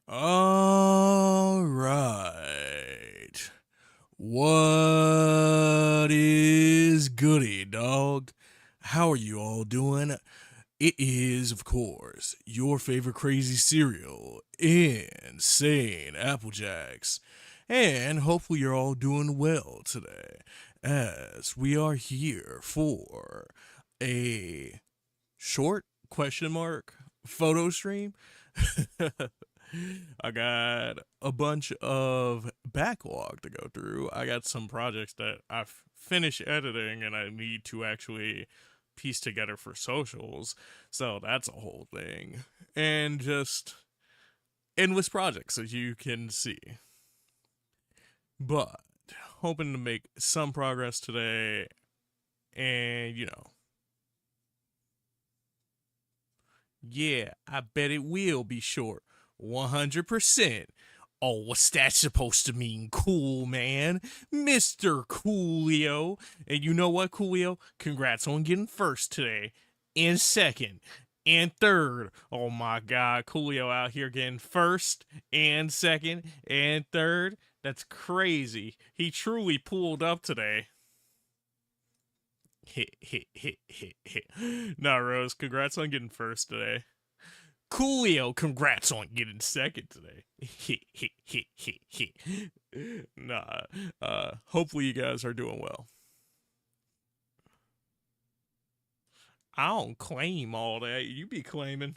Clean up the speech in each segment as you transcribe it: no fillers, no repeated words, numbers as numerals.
All right. What is goody, dog? How are you all doing? It is, of course, your favorite crazy cereal, Insane Applejackz. And hopefully you're all doing well today, as we are here for a short question mark photo stream. I got a bunch of backlog to go through. I got some projects that I've finished editing and I need to actually piece together for socials. So that's a whole thing. And just endless projects, as you can see. But hoping to make some progress today. And, yeah, I bet it will be short. 100%. Oh, what's that supposed to mean, cool man? Mr. Coolio. And you know what, Coolio? Congrats on getting first today. And second. And third. Oh my god, Coolio out here getting first and second and third. That's crazy. He truly pulled up today. Hit, hit, hit, hit, hit. Nah, Rose, congrats on getting first today. Coolio, congrats on getting second today. Nah, hopefully you guys are doing well. I don't claim all that. You be claiming.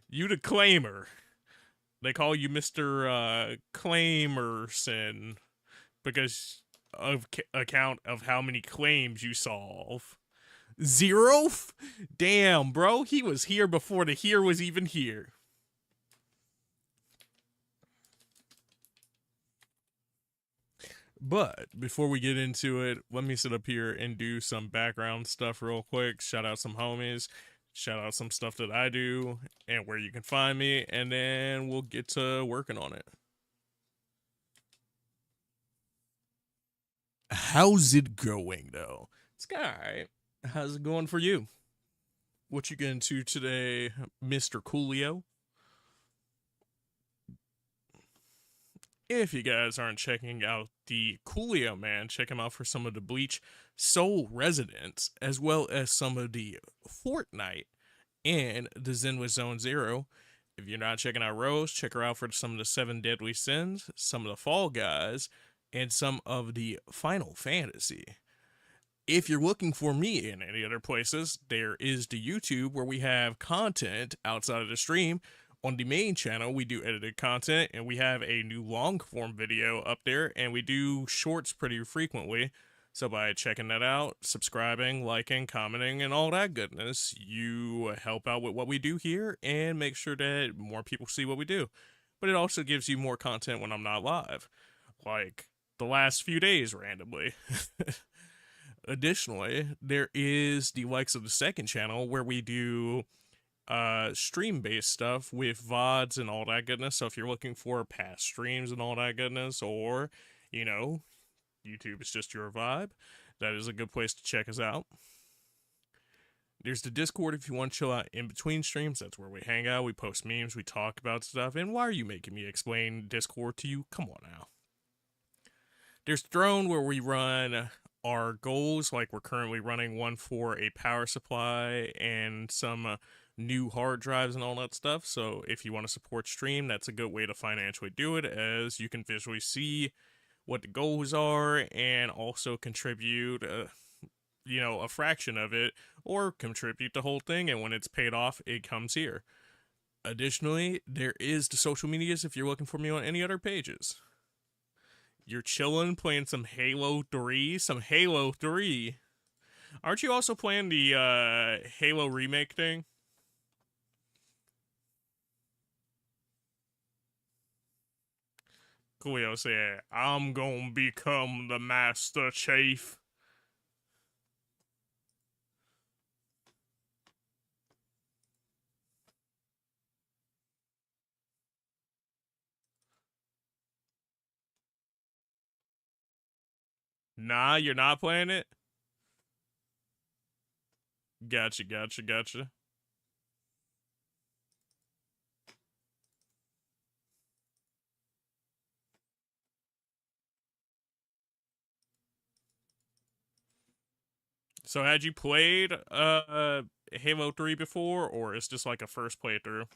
You the claimer. They call you Mr. Claimerson because of account of how many claims you solve. Zero? Damn, bro. He was here before the here was even here. But before we get into it, let me sit up here and do some background stuff real quick. Shout out some homies, shout out some stuff that I do and where you can find me, and then we'll get to working on it. How's it going though? It's going alright. How's it going for you? What you getting to today, Mr. Coolio? If you guys aren't checking out the Coolio Man, check him out for some of the Bleach Soul Residents, as well as some of the Fortnite and the Zenwith Zone Zero. If you're not checking out Rose, check her out for some of the Seven Deadly Sins, some of the Fall Guys, and some of the Final Fantasy. If you're looking for me in any other places, there is the YouTube where we have content outside of the stream. On the main channel, we do edited content, and we have a new long form video up there, and we do shorts pretty frequently. So by checking that out, subscribing, liking, commenting, and all that goodness, you help out with what we do here and make sure that more people see what we do. But it also gives you more content when I'm not live, like the last few days randomly. Additionally, there is the likes of the second channel where we do stream based stuff with VODs and all that goodness. So if you're looking for past streams and all that goodness, or you know, YouTube is just your vibe, that is a good place to check us out. There's the Discord if you want to chill out in between streams. That's where we hang out, we post memes, we talk about stuff. And why are you making me explain Discord to you? Come on now. There's Throne where we run our goals, like we're currently running one for a power supply and some new hard drives and all that stuff. So if you want to support stream, that's a good way to financially do it, as you can visually see what the goals are and also contribute a fraction of it, or contribute the whole thing, and when it's paid off it comes here. Additionally, there is the social medias if you're looking for me on any other pages. You're chilling, playing some Halo 3. Some Halo 3. Aren't you also playing the Halo remake thing? Coolio said, I'm gonna become the Master Chief. Nah, you're not playing it? Gotcha, gotcha, gotcha. So had you played Halo 3 before, or is this like a first playthrough?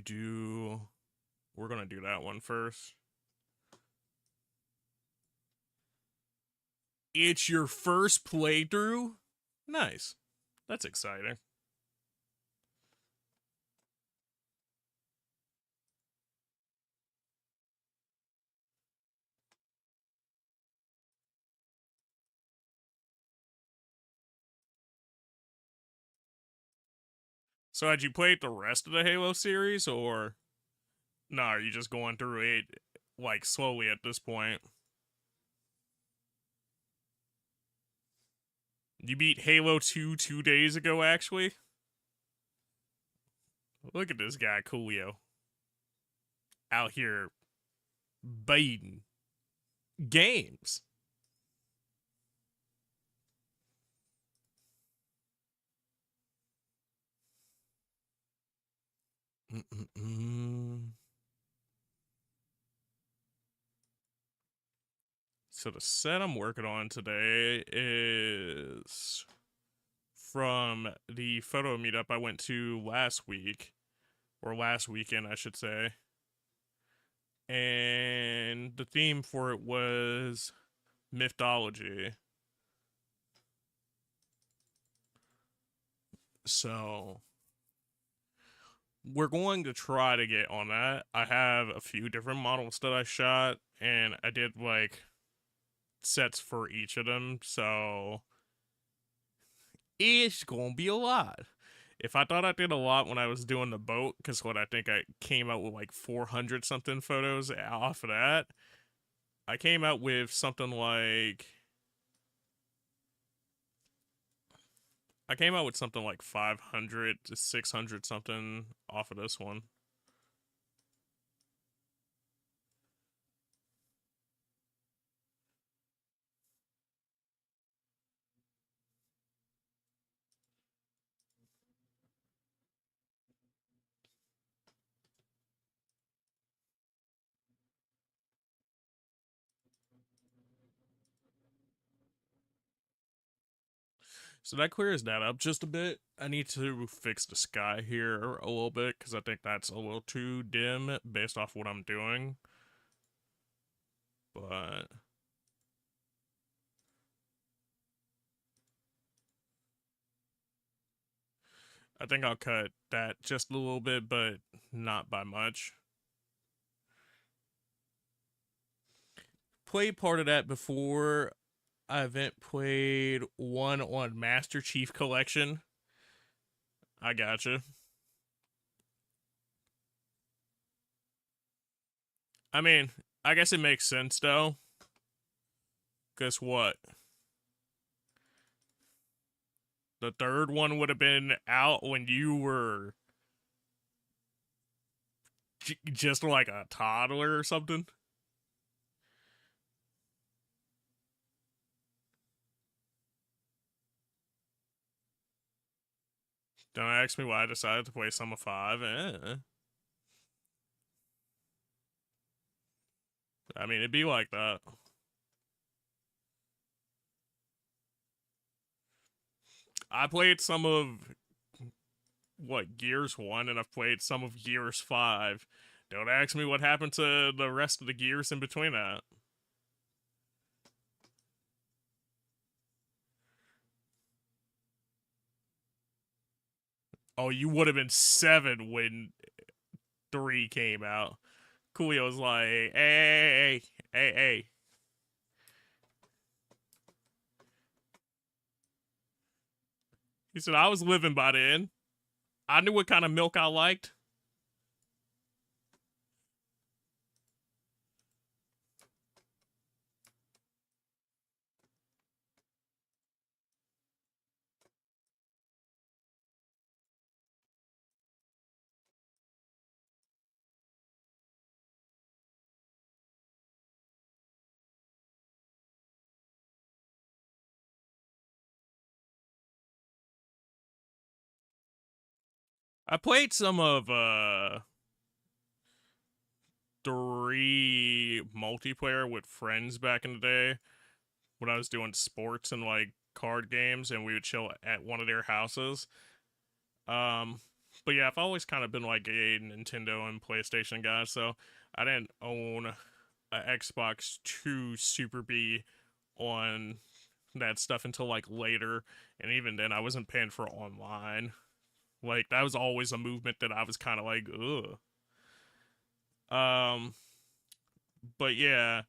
Do. We're gonna do that one first. It's your first playthrough? Nice. That's exciting. So had you played the rest of the Halo series, or no, are you just going through it like slowly at this point? You beat Halo 2 2 days ago, actually? Look at this guy, Coolio. Out here baiting games. Mm-mm-mm. So the set I'm working on today is from the photo meetup I went to last week, or last weekend, I should say. And the theme for it was mythology. So we're going to try to get on that. I have a few different models that I shot, and I did like sets for each of them. So it's gonna be a lot. If I thought I did a lot when I was doing the boat, because what I think I came out with like 400 something photos off of that, I came out with something like 500 to 600 something off of this one. So that clears that up just a bit. I need to fix the sky here a little bit because I think that's a little too dim based off what I'm doing. But I think I'll cut that just a little bit, but not by much. Played part of that before. I haven't played one on Master Chief Collection. I gotcha. I mean, I guess it makes sense though. Guess what? The third one would have been out when you were just like a toddler or something. Don't ask me why I decided to play Summer 5. I mean, it'd be like that. I played some of what Gears 1 and I've played some of Gears 5. Don't ask me what happened to the rest of the Gears in between that. Oh, you would have been 7 when 3 came out. Coolio's like, hey. He said, I was living by then. I knew what kind of milk I liked. I played some of 3 multiplayer with friends back in the day when I was doing sports and like card games, and we would chill at one of their houses. Um, but yeah, I've always kind of been like a Nintendo and PlayStation guy, so I didn't own a Xbox to super be on that stuff until like later, and even then, I wasn't paying for online. Like that was always a movement that I was kind of like, ugh. Um, but yeah,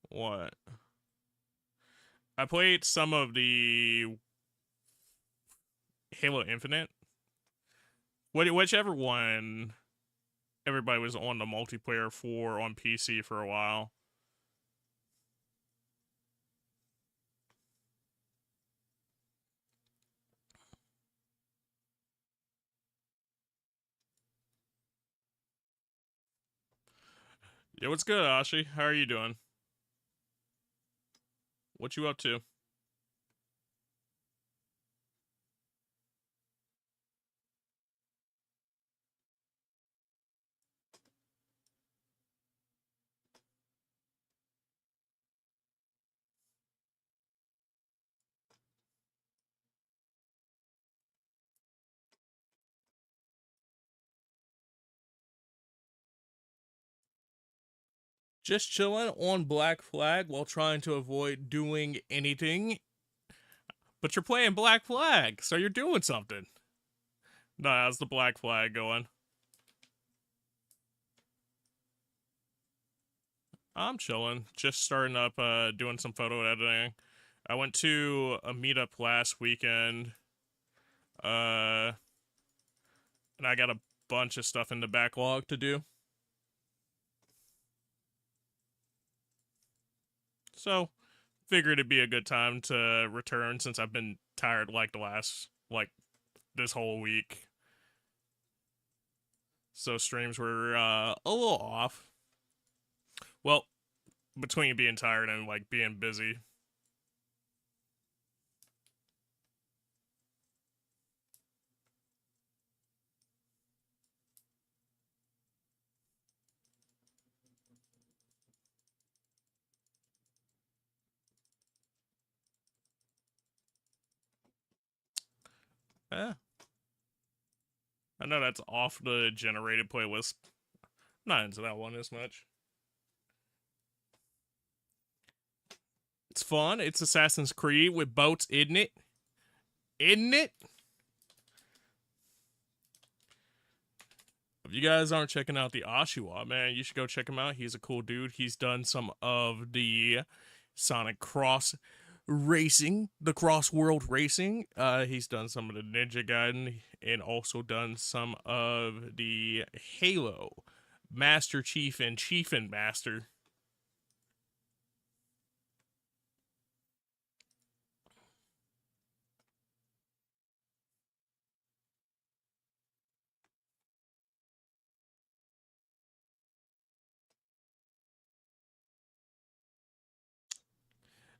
what? I played some of the Halo Infinite. Whichever one everybody was on the multiplayer for on PC for a while. Yeah, what's good, Ashi? How are you doing? What you up to? Just chilling on Black Flag while trying to avoid doing anything. But you're playing Black Flag, so you're doing something. No, how's the Black Flag going? I'm chilling. Just starting up doing some photo editing. I went to a meetup last weekend. Uh and I got a bunch of stuff in the backlog to do. So figured it'd be a good time to return since I've been tired like the last like this whole week. So streams were a little off. Well, between being tired and like being busy. Eh, I know that's off the generated playlist. Not into that one as much. It's fun. It's Assassin's Creed with boats, isn't it? Isn't it? If you guys aren't checking out the Oshawa, man, you should go check him out. He's a cool dude. He's done some of the Sonic Cross racing, the cross world racing. He's done some of the Ninja Gaiden and also done some of the Halo Master Chief and Chief and Master.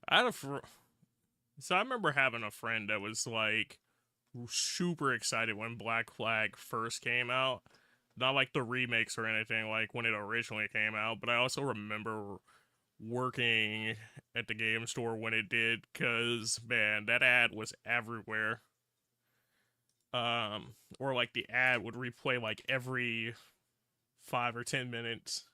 I had a so I remember having a friend that was like super excited when Black Flag first came out. Not like the remakes or anything like when it originally came out, but I also remember working at the game store when it did because man, that ad was everywhere. Or like the ad would replay like every 5 or 10 minutes.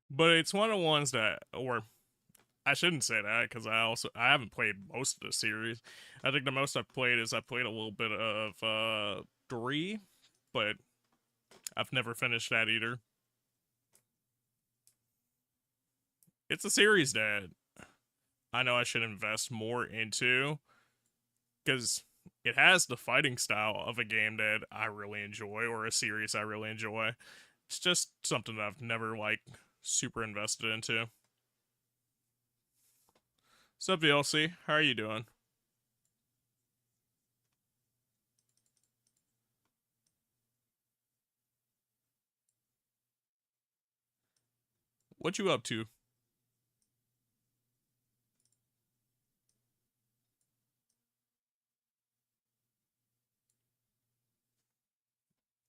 But it's one of the ones that, or I shouldn't say that because I haven't played most of the series. I think the most I've played is I played a little bit of 3, but I've never finished that either. It's a series that I know I should invest more into because it has the fighting style of a game that I really enjoy or a series I really enjoy. It's just something that I've never like super invested into. What's up, VLC? How are you doing? What you up to?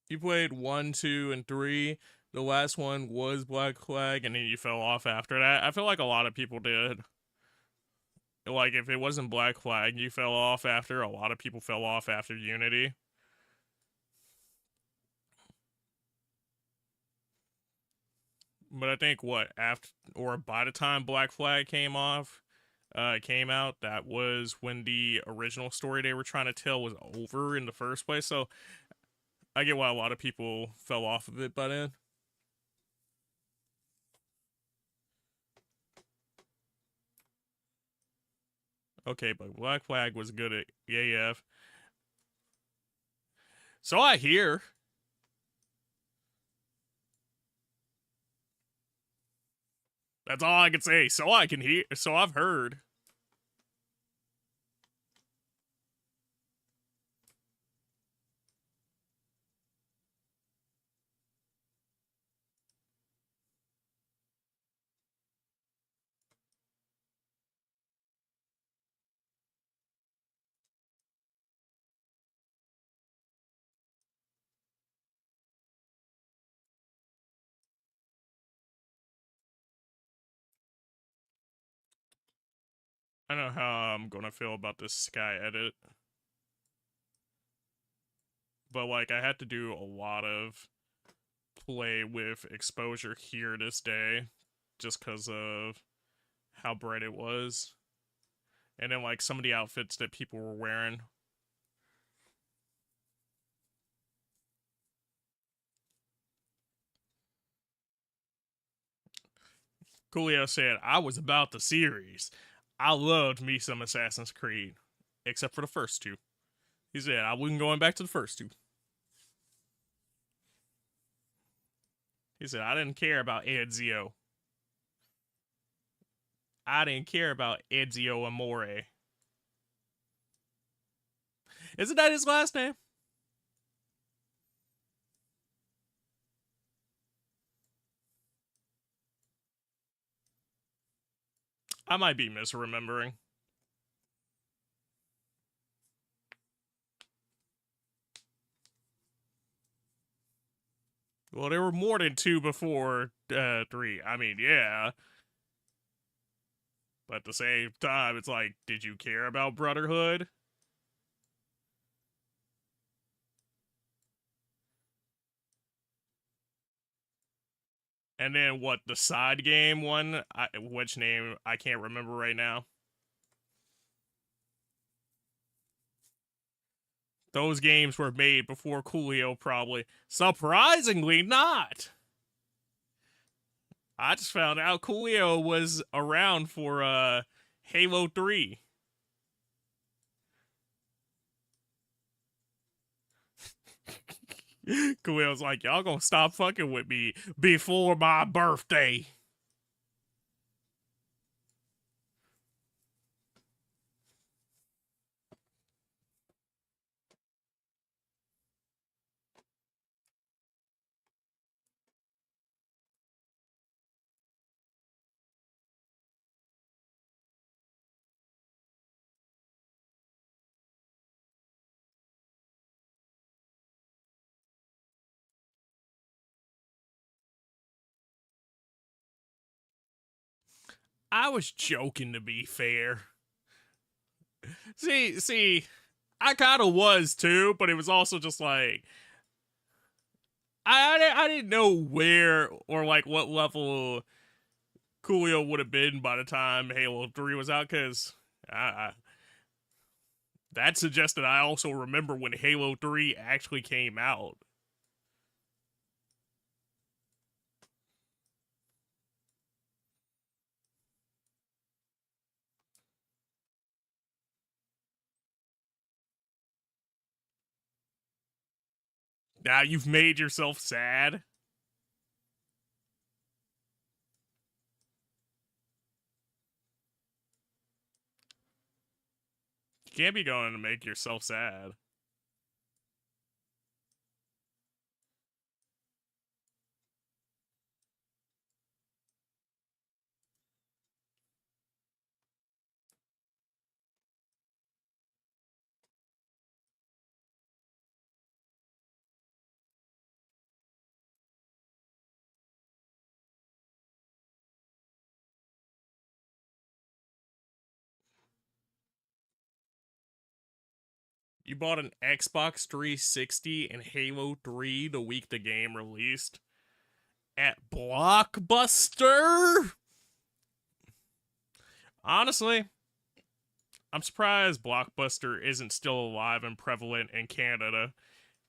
You played 1, 2, and 3. The last one was Black Flag, and then you fell off after that. I feel like a lot of people did. Like, if it wasn't Black Flag, you fell off after. A lot of people fell off after Unity. But I think what after or by the time Black Flag came out, that was when the original story they were trying to tell was over in the first place. So I get why a lot of people fell off of it by then. Okay, but Black Flag was good at AF. So I hear. That's all I can say. So I can hear. So I've heard. I know how I'm gonna feel about this Sky edit, but like I had to do a lot of play with exposure here this day, just because of how bright it was, and then like some of the outfits that people were wearing. Coolio said, "I was about the series. I loved me some Assassin's Creed, except for the first two." He said, "I wasn't going back to the first two." He said, "I didn't care about Ezio. I didn't care about Ezio Amore." Isn't that his last name? I might be misremembering. Well, there were more than two before 3. I mean, yeah. But at the same time, it's like, did you care about Brotherhood? And then what, the side game one? Which name I can't remember right now. Those games were made before Coolio, probably. Surprisingly not. I just found out Coolio was around for Halo 3. Coolio's like, y'all gonna stop fucking with me before my birthday. I was joking, to be fair. See, I kind of was too, but it was also just like I didn't know where or like what level Coolio would have been by the time Halo 3 was out, because that suggested I also remember when Halo 3 actually came out. Now you've made yourself sad. can't be going to make yourself sad. You bought an Xbox 360 and Halo 3 the week the game released at Blockbuster? Honestly, I'm surprised Blockbuster isn't still alive and prevalent in Canada.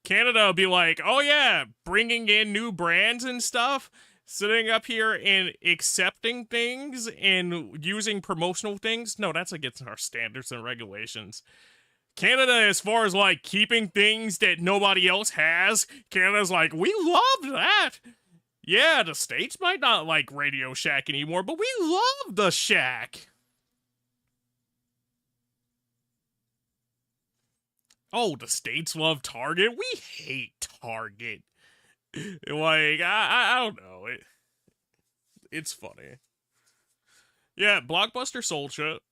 Canada will be like, oh yeah, bringing in new brands and stuff, sitting up here and accepting things and using promotional things. No, that's against our standards and regulations. Canada, as far as like keeping things that nobody else has, Canada's like, we love that. Yeah, the States might not like Radio Shack anymore, but we love the Shack. Oh, the States love Target? We hate Target. Like, I don't know. It's funny. Yeah, Blockbuster sold shit.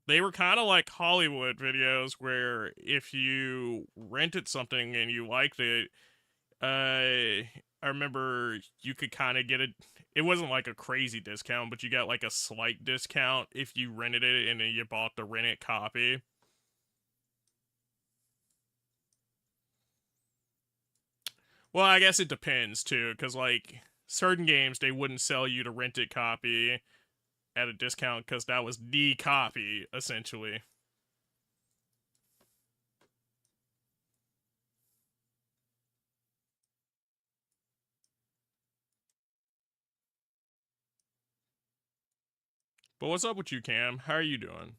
They were kind of like Hollywood videos where if you rented something and you liked it, I remember you could kind of get it. It wasn't like a crazy discount, but you got like a slight discount if you rented it and then you bought the rented copy. Well, I guess it depends too, because like certain games they wouldn't sell you the rented copy at a discount because that was the copy essentially. But what's up with you, Cam? How are you doing?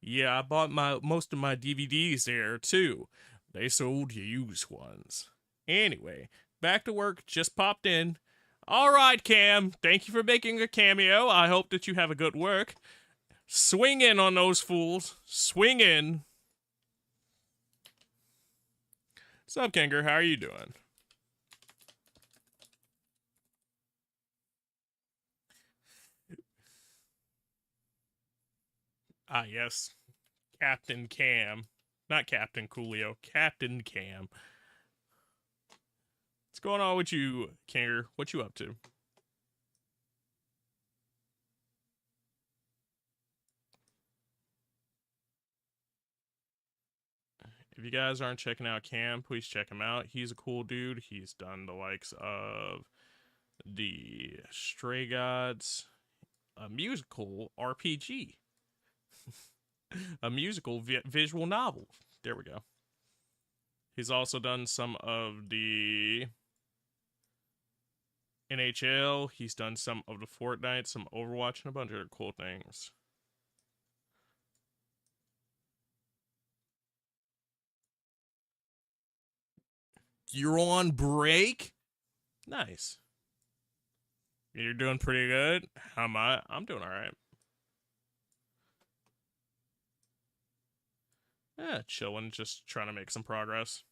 Yeah, I bought my most of my DVDs there too. They sold used ones. Anyway, back to work. Just popped in. All right, Cam. Thank you for making a cameo. I hope that you have a good work. Swing in on those fools. Swing in. What's up, Kinger? How are you doing? Ah, yes. Captain Cam. Not Captain Coolio. Captain Cam. What's going on with you, Kinger? What you up to? If you guys aren't checking out Cam, please check him out. He's a cool dude. He's done the likes of the Stray Gods, a musical RPG, a musical visual novel. There we go. He's also done some of the NHL. He's done some of the Fortnite, some Overwatch, and a bunch of cool things. You're on break? Nice. You're doing pretty good. How am I? I'm doing all right. Yeah, chilling, just trying to make some progress.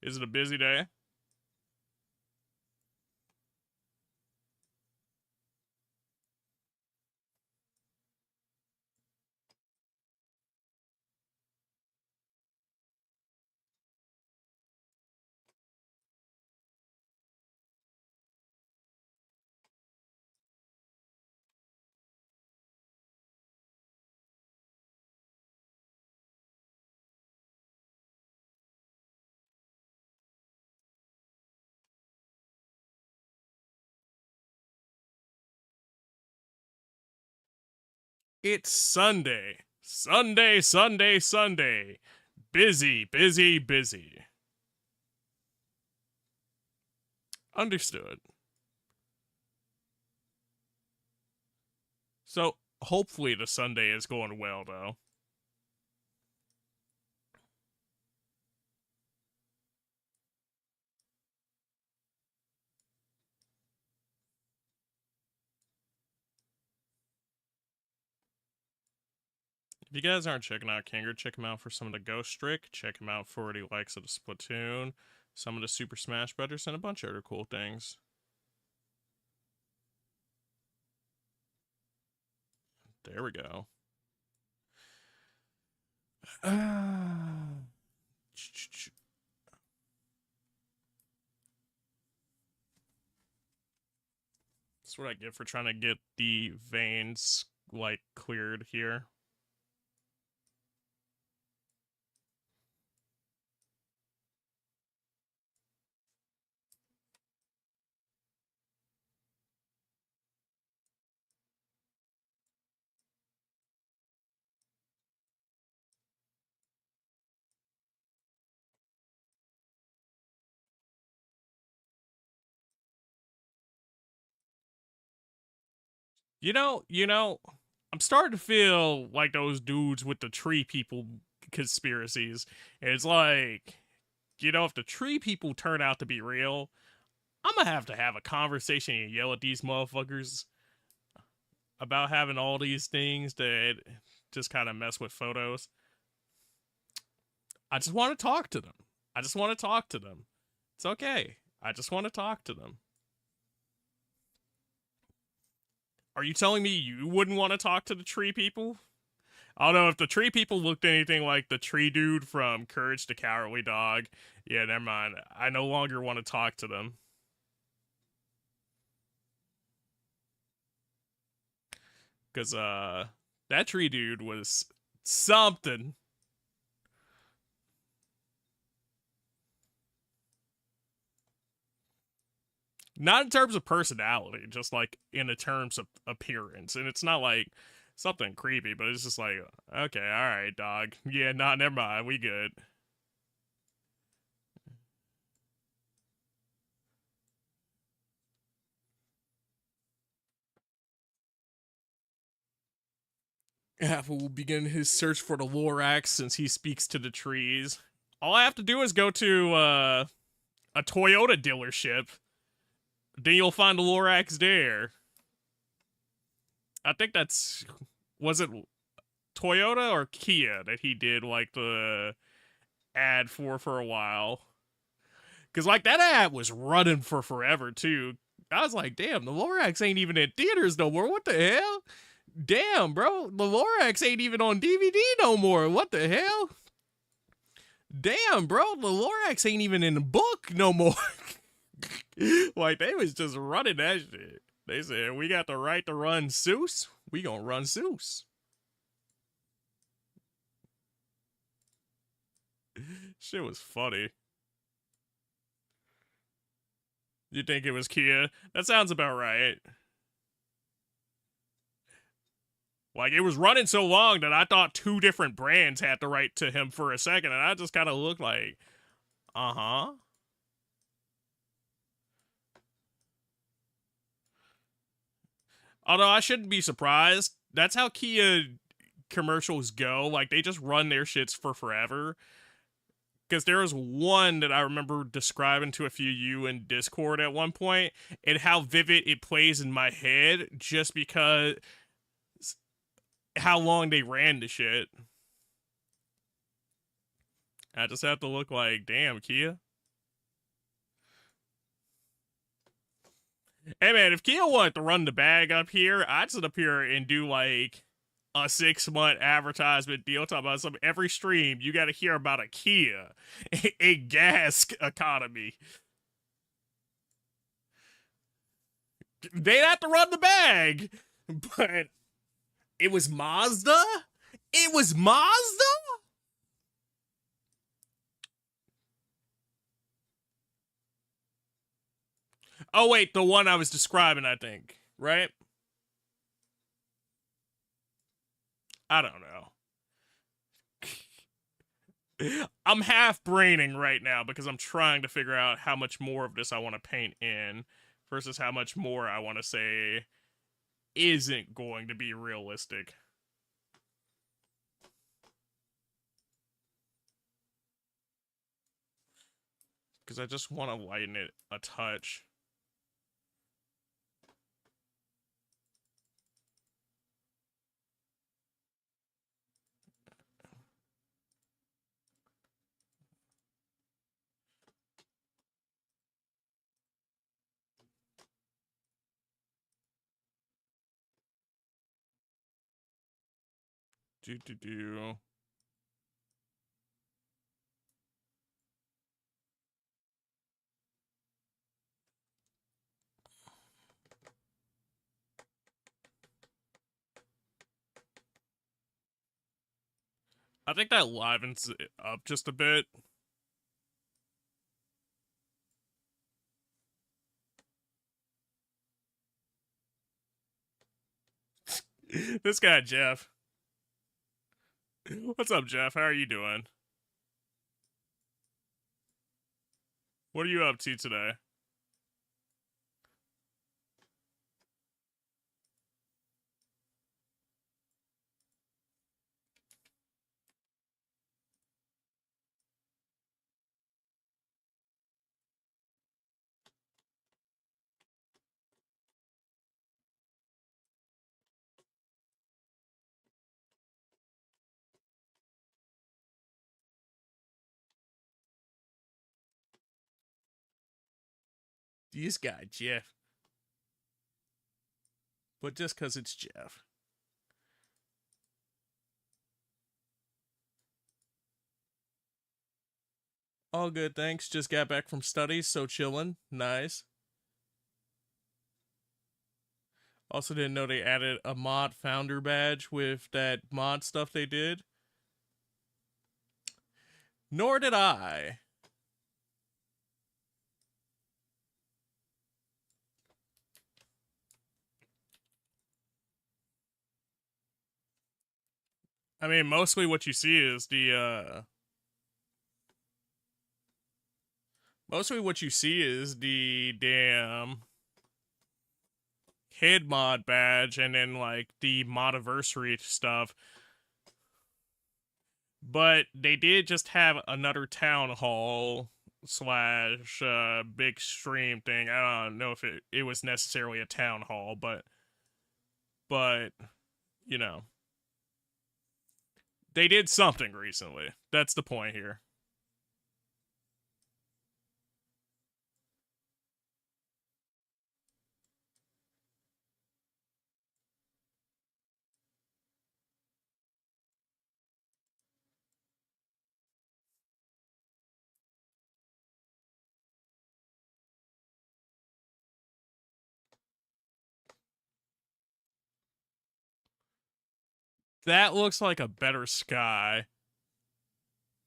Is it a busy day? It's Sunday. Sunday, Sunday, Sunday. Busy, busy, busy. Understood. So hopefully the Sunday is going well, though. If you guys aren't checking out Kinger, check him out for some of the Ghost Trick. Check him out for what he likes of the Splatoon, some of the Super Smash Brothers, and a bunch of other cool things. There we go. That's what I get for trying to get the veins, like, cleared here. I'm starting to feel like those dudes with the tree people conspiracies. And it's like, if the tree people turn out to be real, I'm gonna have to have a conversation and yell at these motherfuckers about having all these things that just kind of mess with photos. I just want to talk to them. It's okay. I just want to talk to them. Are you telling me you wouldn't want to talk to the tree people? I don't know, if the tree people looked anything like the tree dude from Courage the Cowardly Dog, yeah, never mind. I no longer want to talk to them. Because, that tree dude was something. Not in terms of personality, just like in the terms of appearance. And it's not like something creepy, but it's just like, okay, alright, dog. Yeah, nah, never mind, we good. Apple will begin his search for the Lorax since he speaks to the trees. All I have to do is go to a Toyota dealership. Then you'll find the Lorax there. I think was it Toyota or Kia that he did like the ad for a while? Because like that ad was running for forever too. I was like, damn, the Lorax ain't even in theaters no more. What the hell? Damn, bro, the Lorax ain't even on DVD no more. What the hell? Damn, bro, the Lorax ain't even in the book no more. Like, they was just running that shit. They said, we got the right to run Seuss. We gonna run Seuss. Shit was funny. You think it was Kia? That sounds about right. Like, it was running so long that I thought two different brands had to write to him for a second, and I just kind of looked like, uh-huh. Although I shouldn't be surprised. That's how Kia commercials go. Like, they just run their shits for forever. Because there was one that I remember describing to a few you in Discord at one point, and how vivid it plays in my head just because how long they ran the shit. I just have to look like, damn, Kia. Hey man, if Kia wanted to run the bag up here, I'd sit up here and do like a 6-month advertisement deal talking about some every stream you got to hear about a Kia, a gas economy. They'd have to run the bag, but it was Mazda. It was Mazda. Oh wait, the one I was describing, I think, right? I don't know. I'm half braining right now because I'm trying to figure out how much more of this I want to paint in versus how much more I want to say isn't going to be realistic. Because I just want to lighten it a touch. Do. I think that livens it up just a bit. This guy, Jeff. What's up, Jeff? How are you doing? What are you up to today? This guy, Jeff. But just because it's Jeff. All good, thanks. Just got back from studies, so chillin'. Nice. Also didn't know they added a mod founder badge with that mod stuff they did. Nor did I. I mean, mostly what you see is the mostly what you see is the damn head mod badge and then like the modiversary stuff. But they did just have another town hall slash big stream thing. I don't know if it was necessarily a town hall, but you know, they did something recently. That's the point here. That looks like a better sky.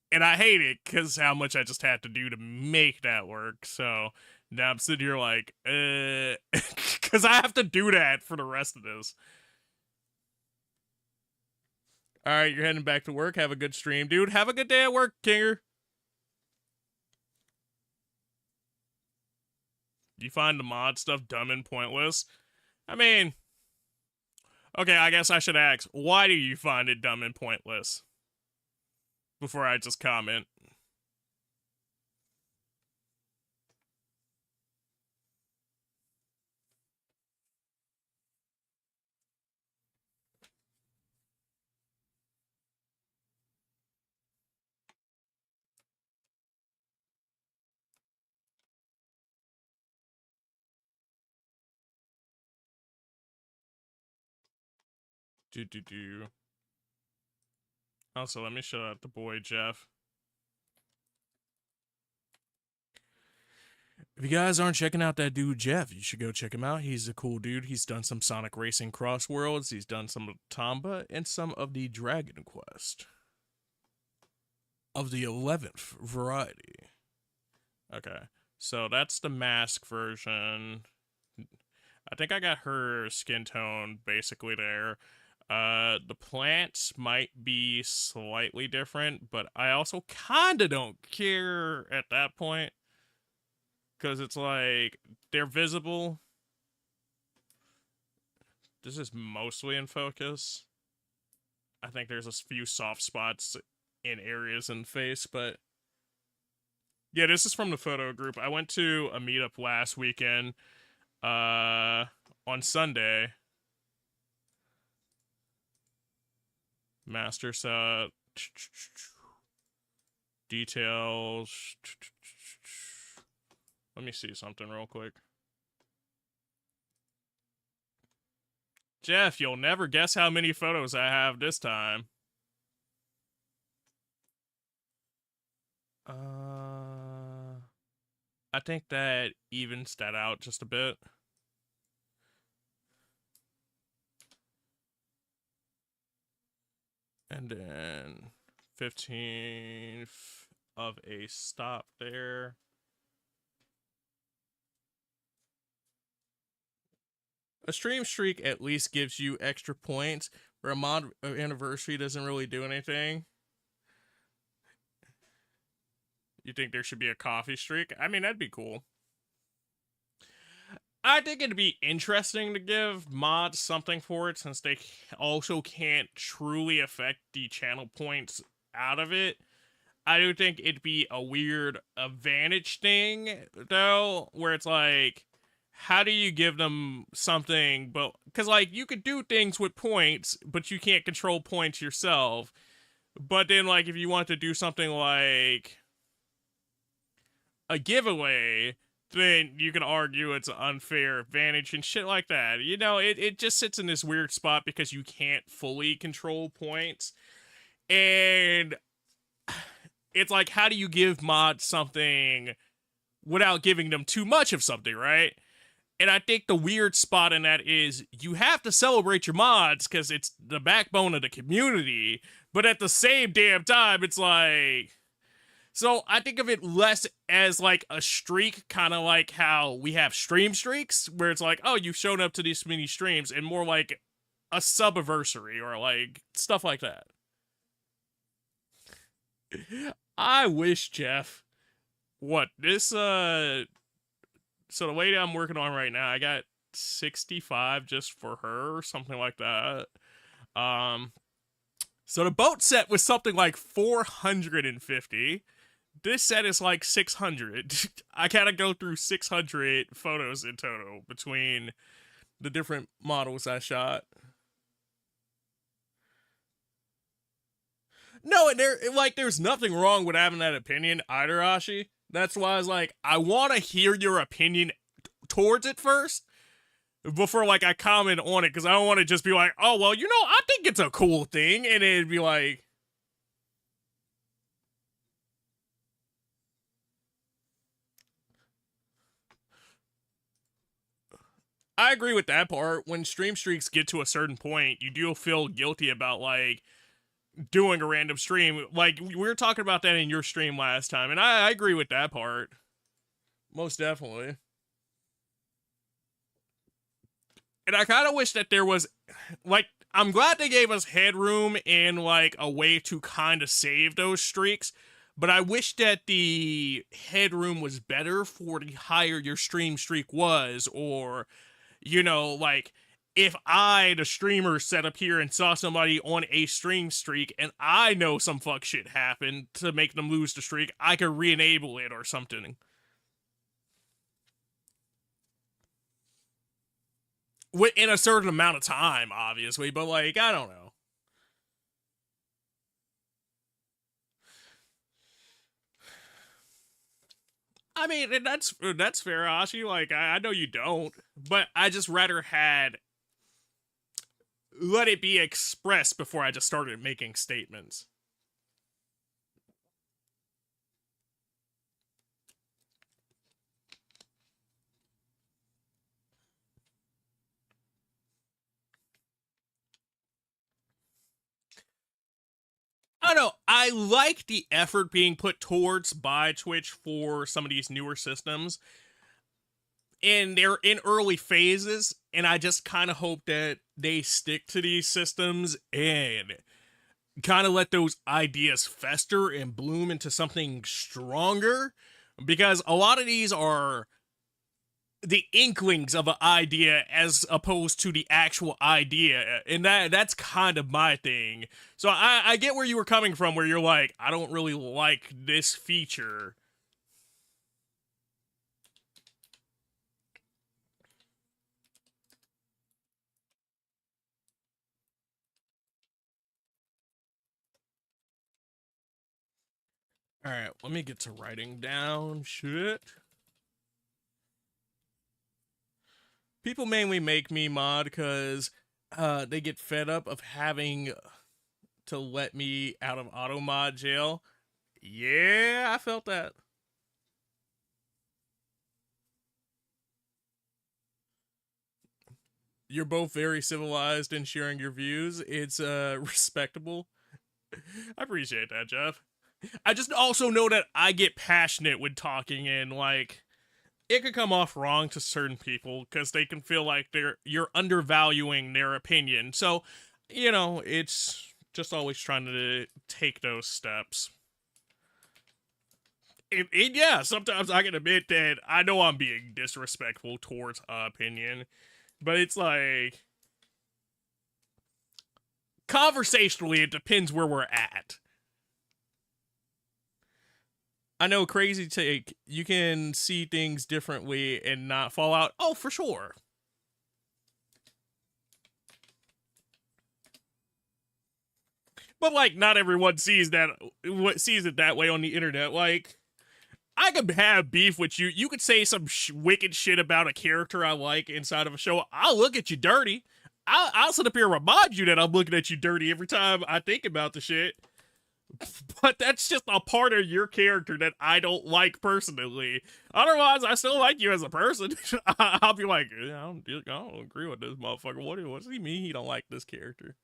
And I hate it because how much I just had to do to make that work. So now I'm sitting here like, because I have to do that for the rest of this. All right, you're heading back to work. Have a good stream, dude. Have a good day at work, Kinger. You find the mod stuff dumb and pointless? I mean, okay, I guess I should ask, why do you find it dumb and pointless? Before I just comment. Do. Also, let me shout out the boy, Jeff. If you guys aren't checking out that dude, Jeff, you should go check him out. He's a cool dude. He's done some Sonic Racing Cross Worlds. He's done some of Tomba and some of the Dragon Quest. Of the 11th variety. Okay. So that's the mask version. I think I got her skin tone basically there. The plants might be slightly different, but I also kinda don't care at that point. Because it's like, they're visible. This is mostly in focus. I think there's a few soft spots in areas in face, but yeah, this is from the photo group. I went to a meetup last weekend, on Sunday. Master set. Details. Let me see something real quick. Jeff, you'll never guess how many photos I have this time. I think that evens that out just a bit. And then 15 of a stop there. A stream streak at least gives you extra points, where a mod anniversary doesn't really do anything. You think there should be a coffee streak? I mean, that'd be cool. I think it'd be interesting to give mods something for it, since they also can't truly affect the channel points out of it. I do think it'd be a weird advantage thing, though, where it's like, how do you give them something? But because, like, you could do things with points, but you can't control points yourself. But then, like, if you want to do something like a giveaway, then you can argue it's an unfair advantage and shit like that. You know, it just sits in this weird spot because you can't fully control points. And it's like, how do you give mods something without giving them too much of something, right? And I think the weird spot in that is you have to celebrate your mods because it's the backbone of the community. But at the same damn time, it's like... So I think of it less as like a streak, kind of like how we have stream streaks, where it's like, oh, you've shown up to these many streams, and more like a sub-anniversary or like stuff like that. I wish, Jeff. What, this, so the lady I'm working on right now, I got 65 just for her, or something like that. So the boat set was something like 450. This set is like 600. I gotta go through 600 photos in total between the different models I shot. No, and there's nothing wrong with having that opinion either, Ashi. That's why I was like, I want to hear your opinion towards it first before, like, I comment on it, because I don't want to just be like, oh, well, you know, I think it's a cool thing, and it'd be like... I agree with that part. When stream streaks get to a certain point, you do feel guilty about, like, doing a random stream. Like, we were talking about that in your stream last time, and I agree with that part. Most definitely. And I kind of wish that there was, like, I'm glad they gave us headroom and, like, a way to kind of save those streaks, but I wish that the headroom was better for the higher your stream streak was, or, you know, like, if I, the streamer, sat up here and saw somebody on a stream streak and I know some fuck shit happened to make them lose the streak, I could re-enable it or something. In a certain amount of time, obviously, but, like, I don't know. I mean, and that's fair, Ashi. Like, I know you don't, but I just rather had let it be expressed before I just started making statements. I don't know. I like the effort being put towards by Twitch for some of these newer systems. And they're in early phases, and I just kind of hope that they stick to these systems and kind of let those ideas fester and bloom into something stronger. Because a lot of these are the inklings of an idea as opposed to the actual idea, and that's kind of my thing. So I get where you were coming from, where you're like, I don't really like this feature. All right, let me get to writing down shit. People mainly make me mod because they get fed up of having to let me out of auto mod jail. Yeah, I felt that. You're both very civilized in sharing your views. It's respectable. I appreciate that, Jeff. I just also know that I get passionate when talking, and like it could come off wrong to certain people because they can feel like you're undervaluing their opinion. So, it's just always trying to take those steps. Yeah, sometimes I can admit that I know I'm being disrespectful towards opinion, but it's like conversationally, it depends where we're at. I know, crazy take. You can see things differently and not fall out. Oh, for sure. But like, not everyone sees it that way on the internet. Like, I could have beef with you. You could say some wicked shit about a character I like inside of a show. I'll look at you dirty. I'll sit up here and remind you that I'm looking at you dirty every time I think about the shit. But that's just a part of your character that I don't like personally. Otherwise, I still like you as a person. I'll be like, yeah, I don't agree with this motherfucker. What does he mean he don't like this character?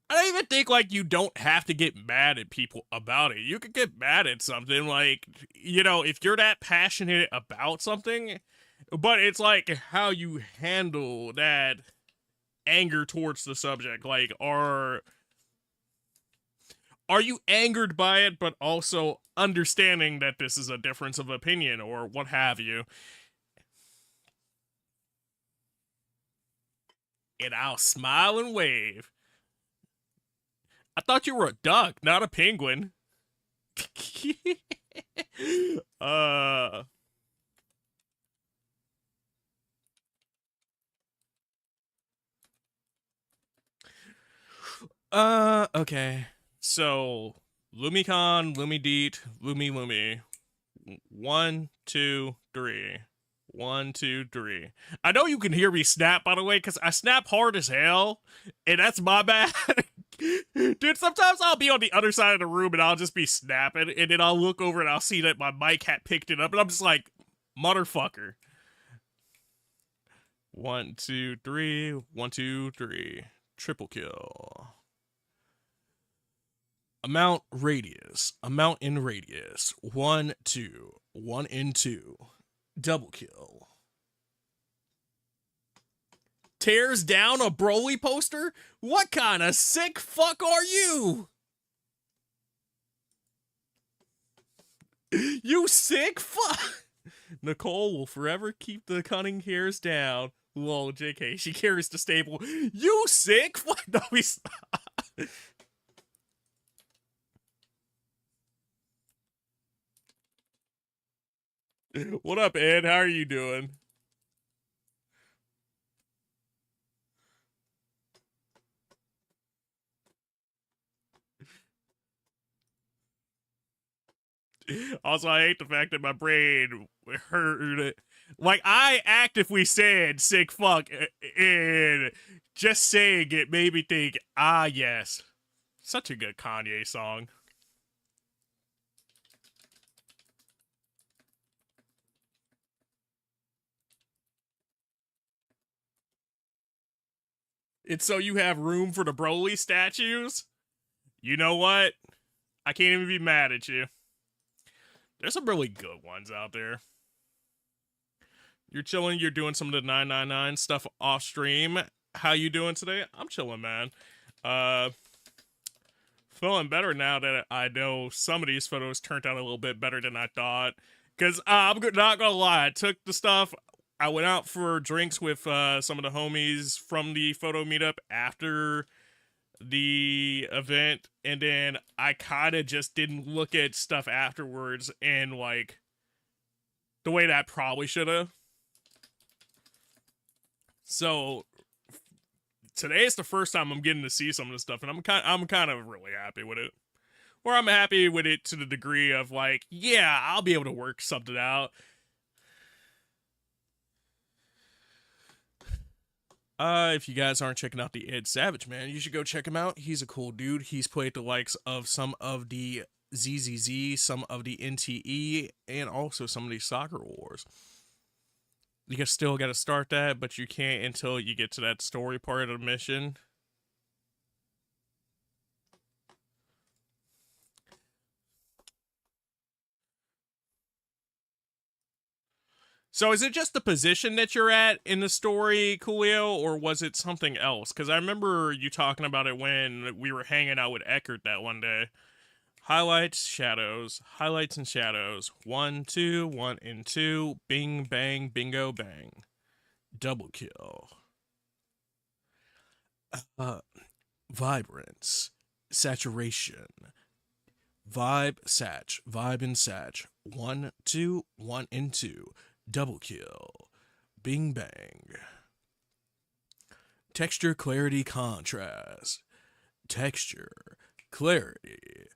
I don't even think like you don't have to get mad at people about it. You could get mad at something like, if you're that passionate about something, but it's like how you handle that anger towards the subject. Like, are you angered by it, but also understanding that this is a difference of opinion or what have you? And I'll smile and wave. I thought you were a duck, not a penguin. uh. Okay. So, LumiCon, LumiDeet, Lumi. 1, 2, 3. 1, 2, 3. I know you can hear me snap, by the way, because I snap hard as hell, and that's my bad. Dude, sometimes I'll be on the other side of the room and I'll just be snapping, and then I'll look over and I'll see that my mic had picked it up, and I'm just like, motherfucker. 1, 2, 3. 1, 2, 3. Triple kill. Amount radius. Amount in radius. 1, 2. 1 in 2. Double kill. Tears down a Broly poster? What kind of sick fuck are you? You sick fuck? Nicole will forever keep the cunning hairs down. Lol, JK, she carries the stable. You sick fuck? No, he's not. What up, Ed? How are you doing? Also, I hate the fact that my brain heard it. Like, I actively said sick fuck, and just saying it made me think, yes. Such a good Kanye song. It's so you have room for the Broly statues? You know what? I can't even be mad at you. There's some really good ones out there. You're chilling, you're doing some of the 999 stuff off stream. How you doing today? I'm chilling, man. Feeling better now that I know some of these photos turned out a little bit better than I thought. Because not gonna lie, I took the stuff. I went out for drinks with some of the homies from the photo meetup after the event, and then I kind of just didn't look at stuff afterwards and like the way that I probably should have. So today is the first time I'm getting to see some of the stuff, and I'm kind of really happy with it. Or I'm happy with it to the degree of like, yeah, I'll be able to work something out. If you guys aren't checking out the Ed Savage, man, you should go check him out. He's a cool dude. He's played the likes of some of the ZZZ, some of the NTE, and also some of these soccer wars. You still got to start that, but you can't until you get to that story part of the mission. So is it just the position that you're at in the story, Coolio, or was it something else? Because I remember you talking about it when we were hanging out with Eckert that one day. Highlights, shadows, highlights and shadows. 1, 2, 1 and 2. Bing, bang, bingo, bang. Double kill. Vibrance, saturation. Vibe, satch, vibe and satch. 1, 2, 1 and 2. Double kill. Bing bang. Texture, clarity, contrast. Texture, clarity,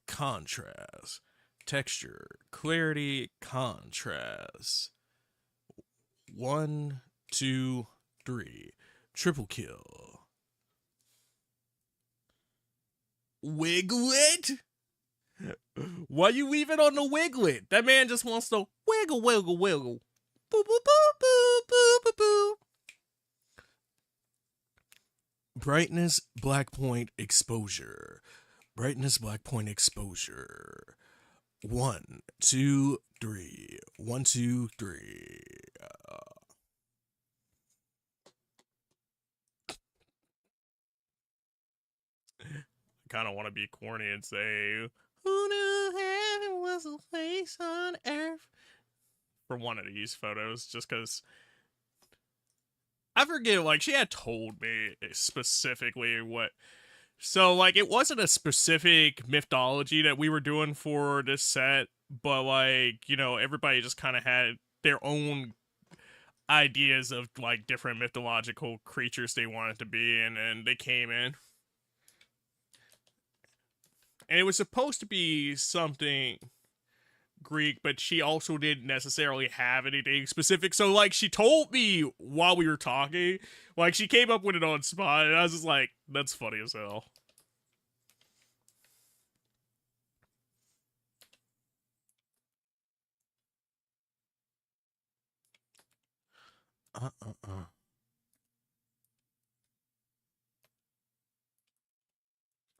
contrast. Texture, clarity, contrast. 1, 2, 3. Triple kill. Wiglet? Why you leaving on the wiglet? That man just wants to wiggle, wiggle, wiggle. Boo, boo, boo, boo, boo, boo, boo. Brightness, black point, exposure. Brightness, black point, exposure. 1, 2, 3. 1, 2, 3. I kind of want to be corny and say, who knew heaven was a place on earth? For one of these photos, just because I forget, like, she had told me specifically what. So, like, it wasn't a specific mythology that we were doing for this set, but, like, you know, everybody just kind of had their own ideas of, like, different mythological creatures they wanted to be, and they came in. And it was supposed to be something Greek, but she also didn't necessarily have anything specific. So, like, she told me while we were talking, like, she came up with it on spot, and I was just like, that's funny as hell.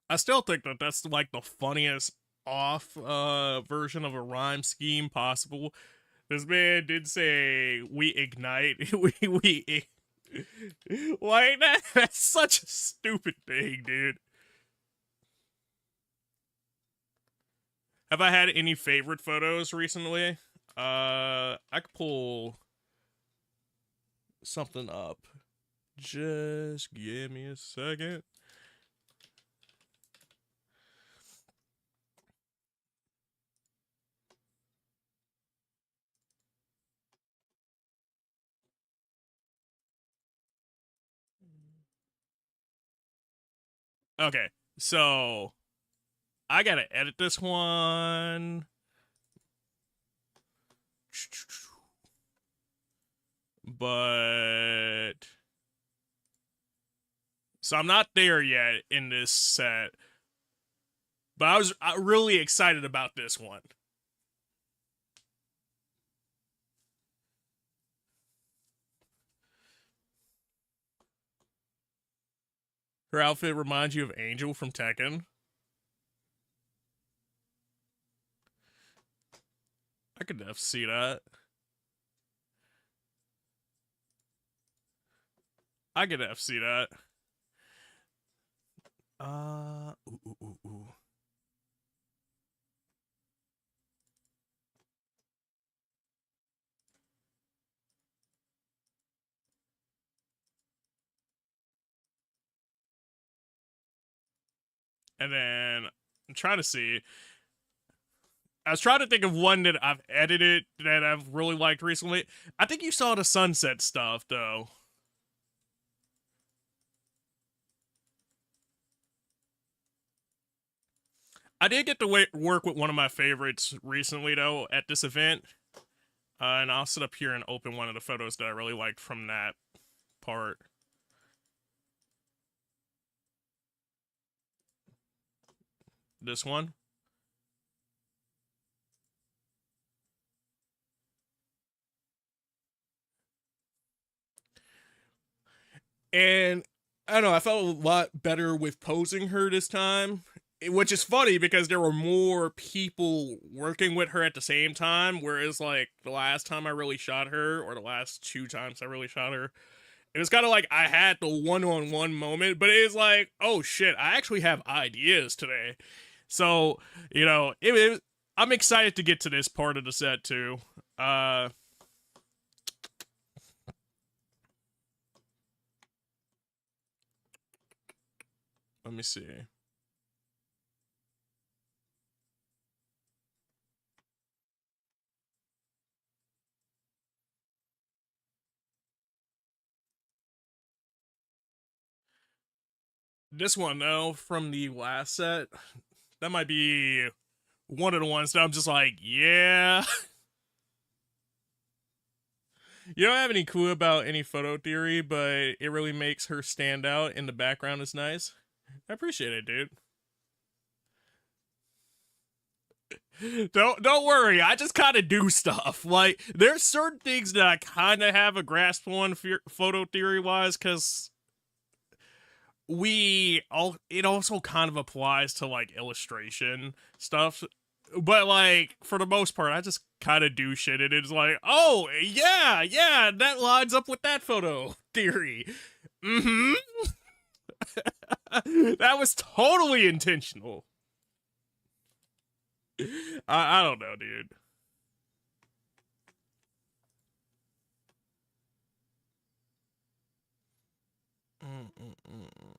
I still think that that's like the funniest off version of a rhyme scheme possible. This man did say we ignite. we like that's such a stupid thing, dude. Have I had any favorite photos recently? I could pull something up. Just give me a second. Okay, so I gotta edit this one. But so I'm not there yet in this set. But I was really excited about this one. Her outfit reminds you of Angel from Tekken. I could definitely see that. I could definitely see that. Ooh. And then I'm trying to see. I was trying to think of one that I've edited that I've really liked recently. I think you saw the sunset stuff though. I did get to work with one of my favorites recently though at this event, and I'll sit up here and open one of the photos that I really liked from that part. This one. And I don't know, I felt a lot better with posing her this time. Which is funny because there were more people working with her at the same time, whereas like the last time I really shot her, or the last two times I really shot her, it was kind of like I had the one-on-one moment, but it was like, oh shit, I actually have ideas today. So, I'm excited to get to this part of the set too. Uh, Let me see. This one though, from the last set, that might be one of the ones that I'm just like, yeah. You don't have any clue about any photo theory, but it really makes her stand out, and the background is nice. I appreciate it, dude. Don't worry. I just kind of do stuff. Like there's certain things that I kind of have a grasp on photo theory wise, because it also kind of applies to like illustration stuff. But like for the most part, I just kind of do shit, and it's like, oh yeah, that lines up with that photo theory. Mm-hmm. That was totally intentional. I don't know, dude. Mm-mm-mm.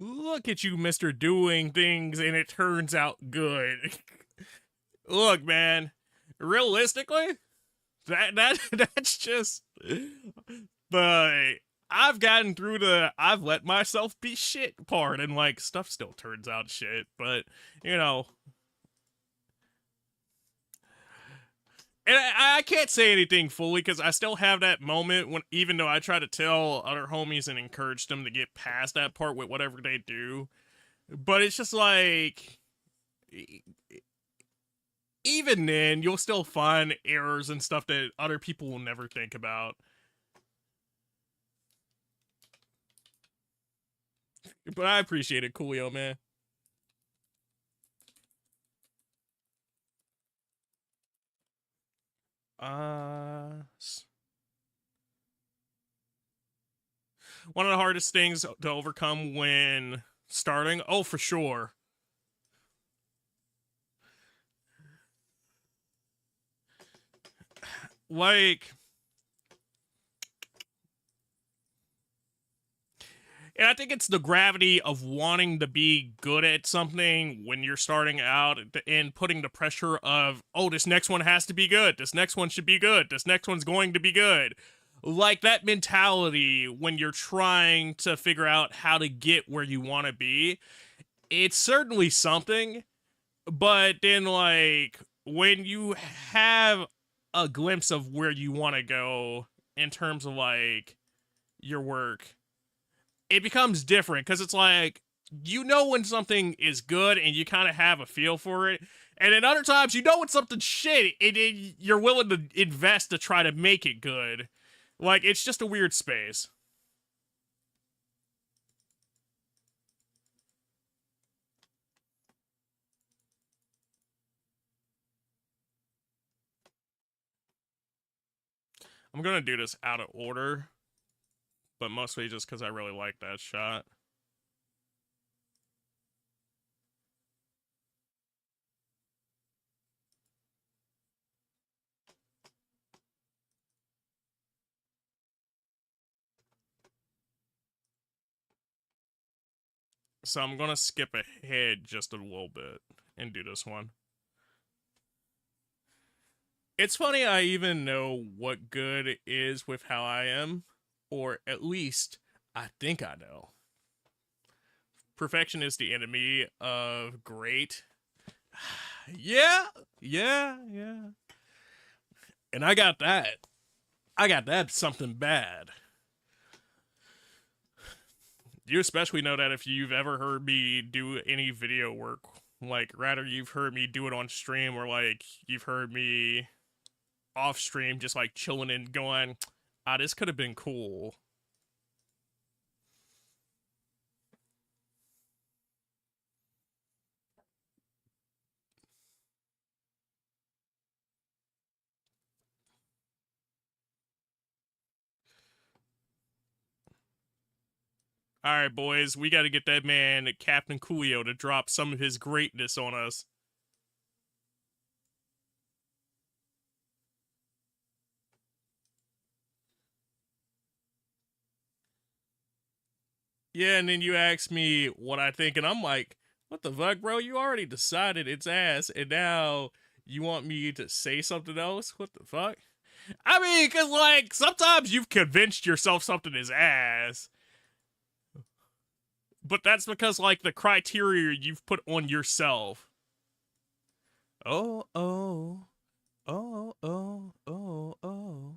Look at you, Mr. Doing things and it turns out good. Look, man, realistically, that's just the I've gotten through the I've let myself be shit part, and like stuff still turns out shit, but you know, and I can't say anything fully because I still have that moment when, even though I try to tell other homies and encourage them to get past that part with whatever they do, but it's just like, even then, you'll still find errors and stuff that other people will never think about. But I appreciate it, Coolio, man. Uh, One of the hardest things to overcome when starting. Oh, for sure. Like, and I think it's the gravity of wanting to be good at something when you're starting out, and putting the pressure of, oh, this next one has to be good. This next one should be good. This next one's going to be good. Like that mentality when you're trying to figure out how to get where you want to be. It's certainly something, but then like when you have a glimpse of where you want to go in terms of like your work, it becomes different because it's like, you know when something is good and you kind of have a feel for it, and then other times you know when something's shit and you're willing to invest to try to make it good. Like it's just a weird space. I'm gonna do this out of order, but mostly just because I really like that shot. So I'm gonna skip ahead just a little bit and do this one. It's funny I even know what good is with how I am, or at least I think I know. Perfection is the enemy of great. Yeah, yeah. And I got that. I got that something bad. You especially know that if you've ever heard me do any video work, like rather you've heard me do it on stream or like you've heard me off stream just like chilling and going, ah, this could have been cool. All right, boys, we got to get that man, Captain Coolio, to drop some of his greatness on us. Yeah, and then you ask me what I think, and I'm like, what the fuck, bro? You already decided it's ass, and now you want me to say something else? What the fuck? I mean, because, like, sometimes you've convinced yourself something is ass, but that's because, like, the criteria you've put on yourself. Oh, oh, oh, oh, oh, oh.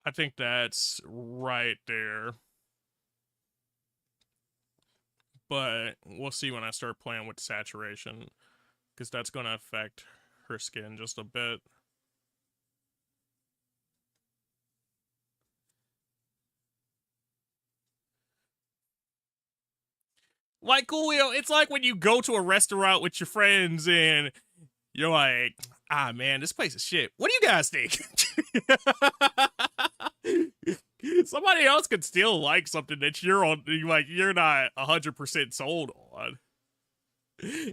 I think that's right there. But we'll see when I start playing with saturation, because that's going to affect her skin just a bit. Like, Coolio, it's like when you go to a restaurant with your friends and you're like, ah, man, this place is shit. What do you guys think? Somebody else could still like something that you're not 100% sold on.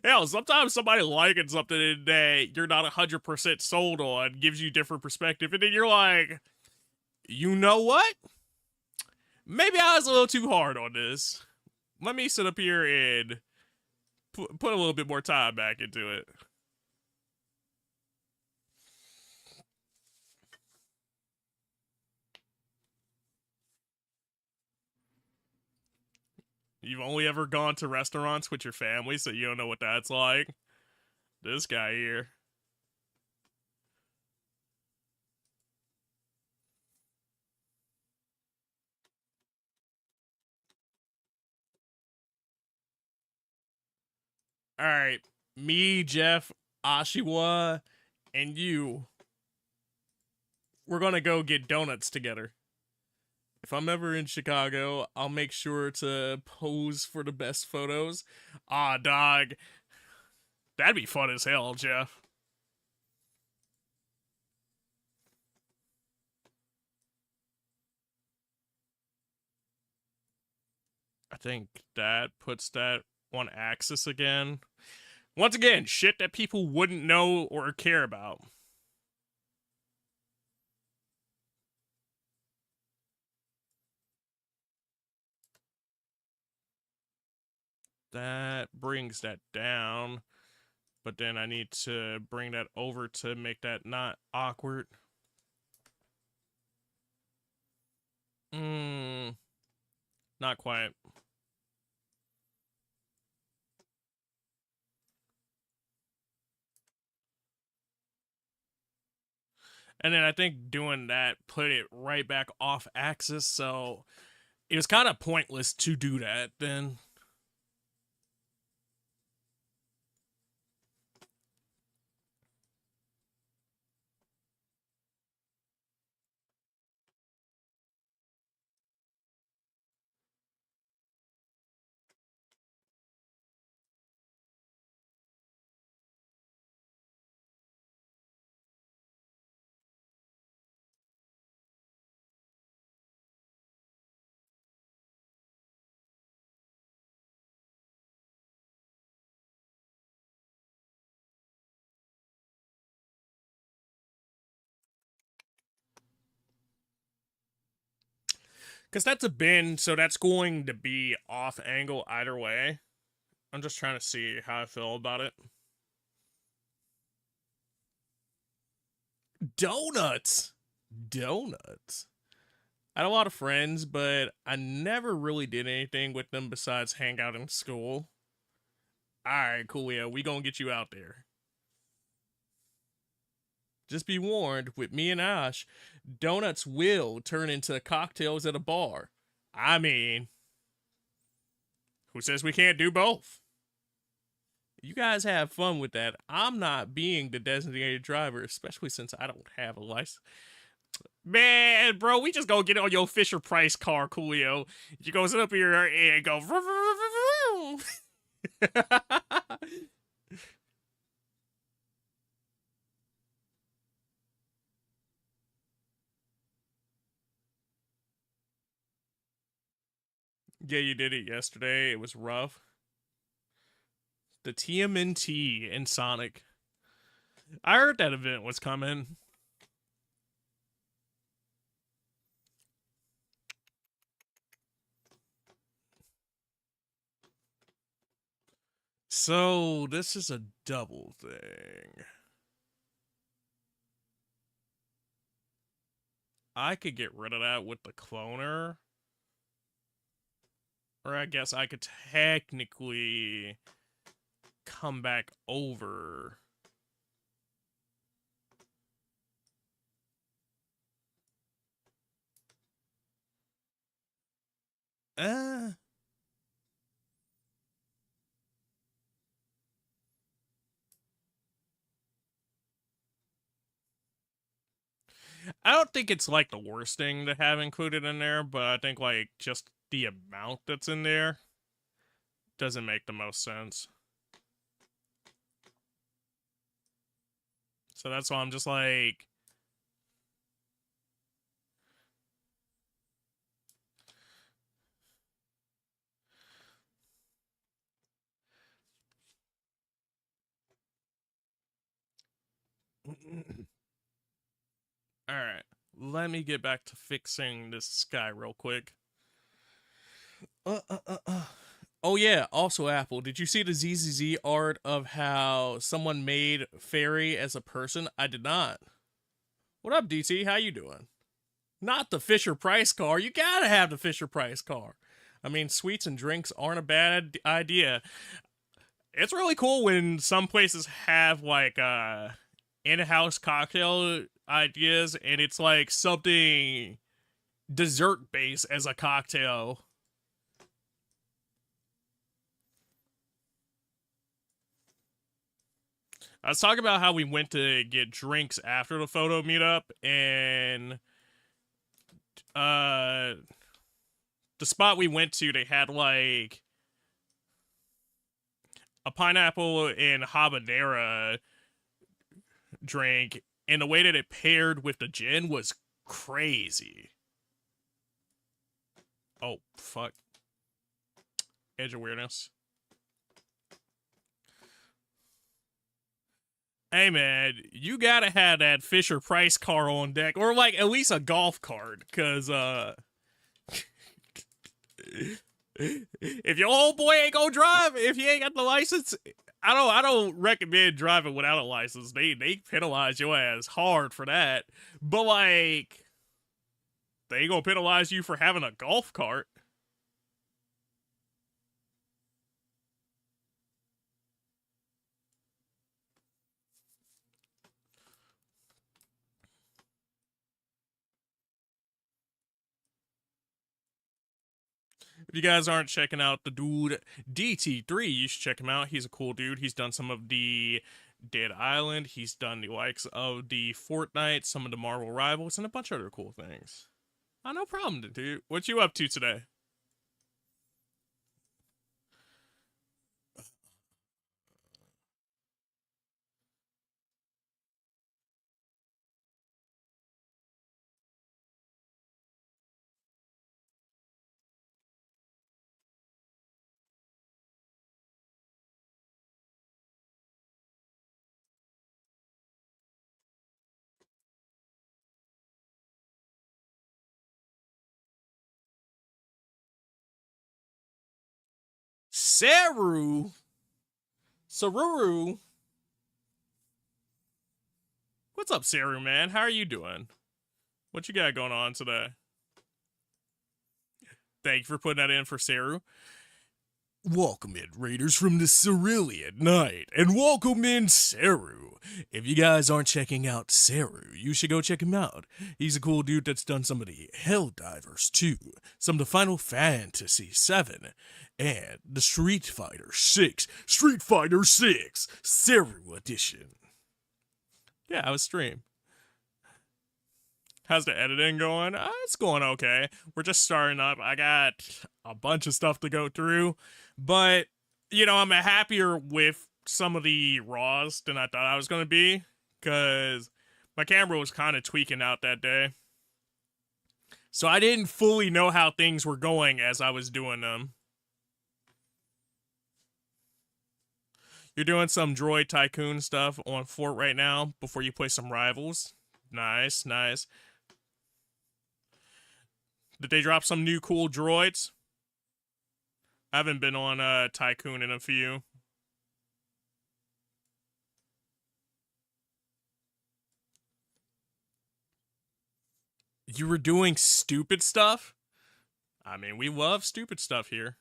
Hell, sometimes somebody liking something that you're not 100% sold on gives you different perspective, and then you're like, you know what? Maybe I was a little too hard on this. Let me sit up here and put a little bit more time back into it. You've only ever gone to restaurants with your family, so you don't know what that's like. This guy here. All right, me, Jeff, Ashiwa, and you. We're gonna go get donuts together. If I'm ever in Chicago, I'll make sure to pose for the best photos. Ah, dog. That'd be fun as hell, Jeff. I think that puts that on axis again. Once again, shit that people wouldn't know or care about. That brings that down. But then I need to bring that over to make that not awkward. Not quite. And then I think doing that put it right back off axis, so it was kind of pointless to do that then. Because that's a bend, so that's going to be off angle either way. I'm just trying to see how I feel about it. Donuts! Donuts. I had a lot of friends, but I never really did anything with them besides hang out in school. Alright, cool, yeah, we gonna get you out there. Just be warned, with me and Ash, donuts will turn into cocktails at a bar. I mean, who says we can't do both? You guys have fun with that. I'm not being the designated driver, especially since I don't have a license. Man, bro, we just go get on your Fisher Price car, Coolio. You go sit up here and go. Yeah, you did it yesterday. It was rough. The TMNT in Sonic. I heard that event was coming. So, this is a double thing. I could get rid of that with the cloner. Or I guess I could technically come back over. Uh, I don't think it's like the worst thing to have included in there, but I think like just the amount that's in there doesn't make the most sense. So that's why I'm just like, all right, let me get back to fixing this guy real quick. Uh, uh, uh, uh. Oh yeah, also Apple. Did you see the ZZZ art of how someone made Fairy as a person? I did not. What up, DT? How you doing? Not the Fisher Price car. You gotta have the Fisher Price car. I mean, sweets and drinks aren't a bad idea. It's really cool when some places have like in-house cocktail ideas and it's like something dessert based as a cocktail. I was talking about how we went to get drinks after the photo meetup, and uh, the spot we went to, they had like a pineapple and habanero drink, and the way that it paired with the gin was crazy. Oh fuck, edge of weirdness. Hey man, you gotta have that Fisher Price car on deck, or like at least a golf cart, cause if your old boy ain't gonna drive, if he ain't got the license, I don't recommend driving without a license. They penalize your ass hard for that. But like they ain't gonna penalize you for having a golf cart. If you guys aren't checking out the dude DT3, you should check him out. He's a cool dude. He's done some of the Dead Island. He's done the likes of the Fortnite, some of the Marvel Rivals, and a bunch of other cool things. Oh, no problem, dude. What you up to today? Saru. Saruru. What's up, Saru, man? How are you doing? What you got going on today? Thank you for putting that in for Saru. Welcome in, Raiders from the Cerulean Night, and welcome in, Saru. If you guys aren't checking out Saru, you should go check him out. He's a cool dude that's done some of the Helldivers 2, some of the Final Fantasy 7, and the Street Fighter 6, Saru Edition. Yeah, I was stream. How's the editing going? It's going okay. We're just starting up. I got a bunch of stuff to go through, but, you know, I'm happier with some of the RAWs than I thought I was going to be, because my camera was kind of tweaking out that day. So I didn't fully know how things were going as I was doing them. You're doing some Droid Tycoon stuff on Fort right now before you play some Rivals. Nice, nice. Did they drop some new cool droids? I haven't been on Tycoon in a few. You were doing stupid stuff? I mean, we love stupid stuff here.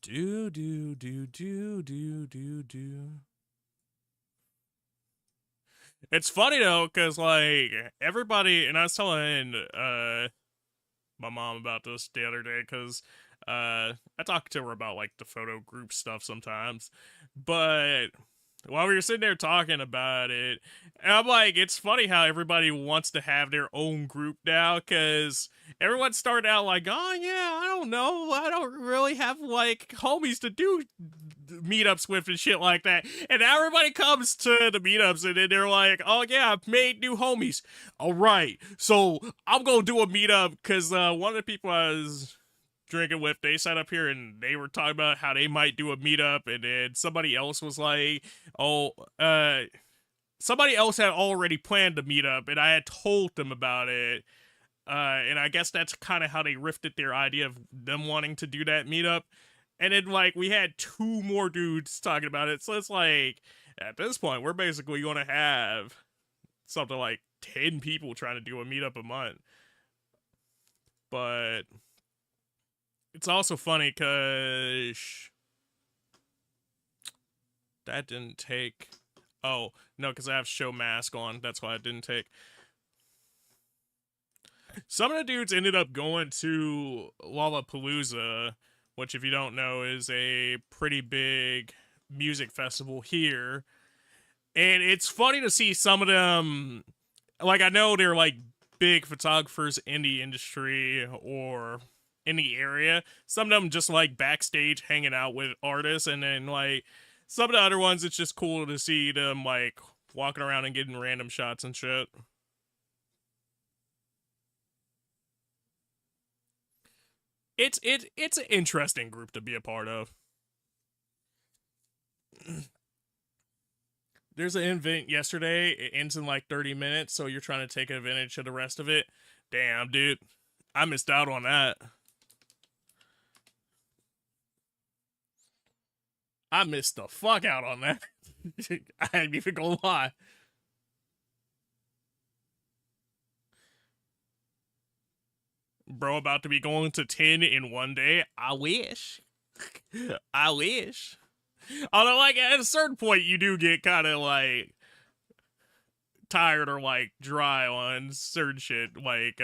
Do. It's funny though, cause like everybody, and I was telling my mom about this the other day, cause I talk to her about like the photo group stuff sometimes, but while we were sitting there talking about it, and I'm like, it's funny how everybody wants to have their own group now, because everyone started out like, oh yeah, I don't know, I don't really have like homies to do meetups with and shit like that. And now everybody comes to the meetups and then they're like, oh yeah, I've made new homies. All right, so I'm gonna do a meetup, because one of the people I was drinking with, they sat up here and they were talking about how they might do a meetup, and then somebody else was like, somebody else had already planned the meetup, and I had told them about it, and I guess that's kind of how they rifted their idea of them wanting to do that meetup. And then like we had two more dudes talking about it, so it's like at this point we're basically gonna have something like 10 people trying to do a meetup a month. But it's also funny because that didn't take. Oh, no, because I have show mask on. That's why it didn't take. Some of the dudes ended up going to Lollapalooza, which, if you don't know, is a pretty big music festival here. And it's funny to see some of them. Like, I know they're like big photographers in the industry or in the area. Some of them just like backstage hanging out with artists, and then like some of the other ones, it's just cool to see them like walking around and getting random shots and shit. It's an interesting group to be a part of. There's an event yesterday. It ends in like 30 minutes, so you're trying to take advantage of the rest of it. Damn, dude. I missed out on that. I missed the fuck out on that. I ain't even gonna lie. Bro, about to be going to 10 in one day. I wish. I wish. Although, like, at a certain point, you do get kind of, like, tired or, like, dry on certain shit. Like,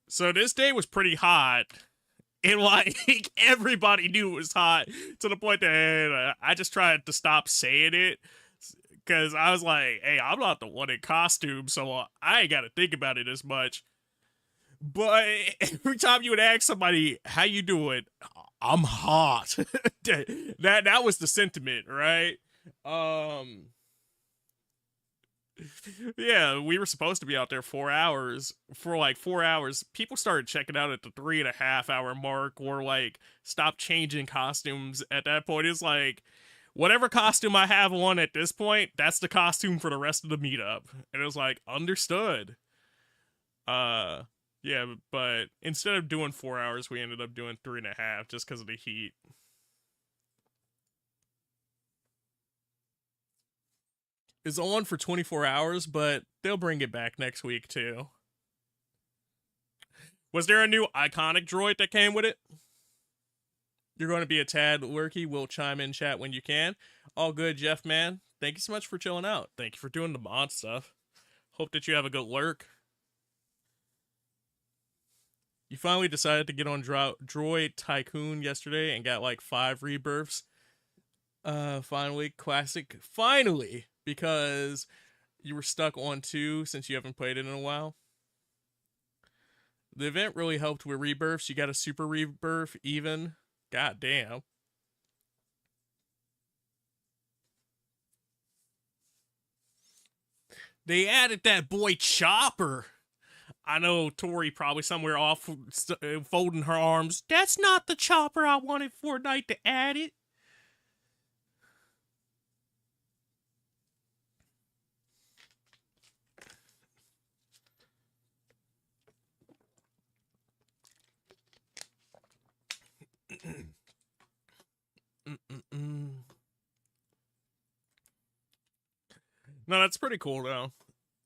so this day was pretty hot. And, like, everybody knew it was hot to the point that I just tried to stop saying it. Because I was like, hey, I'm not the one in costume, so I ain't got to think about it as much. But every time you would ask somebody, how you doing? I'm hot. that was the sentiment, right? Yeah, we were supposed to be out there 4 hours. For like 4 hours, people started checking out at the 3.5 hour mark, or like stopped changing costumes at that point. It's like, whatever costume I have on at this point, that's the costume for the rest of the meetup. And it was like, understood. Uh, yeah, but instead of doing 4 hours, we ended up doing 3.5 just because of the heat. It's on for 24 hours, but they'll bring it back next week too. Was there a new iconic droid that came with it? You're going to be a tad lurky. We'll chime in chat when you can. All good, Jeff, man. Thank you so much for chilling out. Thank you for doing the mod stuff. Hope that you have a good lurk. You finally decided to get on Droid Tycoon yesterday and got like 5 rebirths. Finally, classic. Finally, because you were stuck on 2 since you haven't played it in a while. The event really helped with rebirths. You got a super rebirth even. God damn. They added that boy Chopper. I know Tori probably somewhere off folding her arms. That's not the Chopper I wanted Fortnite to add it. No, that's pretty cool though.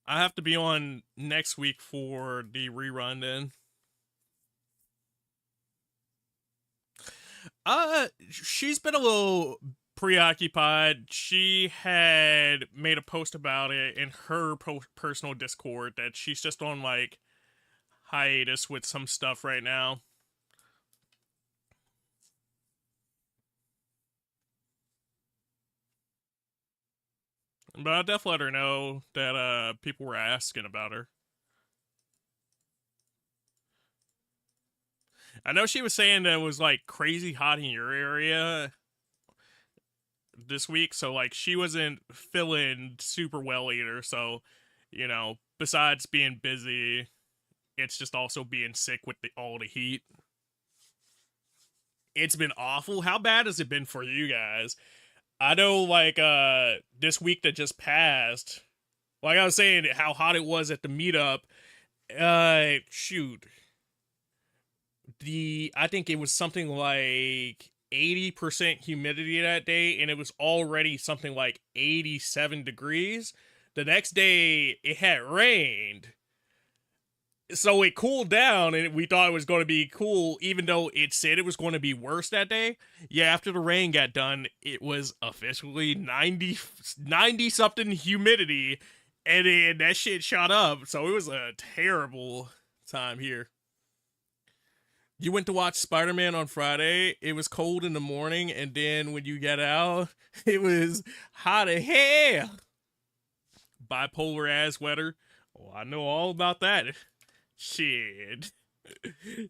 I have to be on next week for the rerun then. She's been a little preoccupied. She had made a post about it in her personal Discord that she's just on like hiatus with some stuff right now. But I definitely let her know that people were asking about her. I know she was saying that it was like crazy hot in your area this week, so like she wasn't feeling super well either. So, you know, besides being busy, it's just also being sick with all the heat. It's been awful. How bad has it been for you guys? I know, like, this week that just passed, like I was saying, how hot it was at the meetup. Shoot. I think it was something like 80% humidity that day, and it was already something like 87 degrees. The next day, it had rained. So it cooled down, and we thought it was going to be cool, even though it said it was going to be worse that day. Yeah, after the rain got done, it was officially 90 something humidity, and then that shit shot up. So it was a terrible time here. You went to watch Spider-Man on Friday. It was cold in the morning, and then when you got out, it was hot as hell. Bipolar ass weather. Oh, I know all about that. Shit.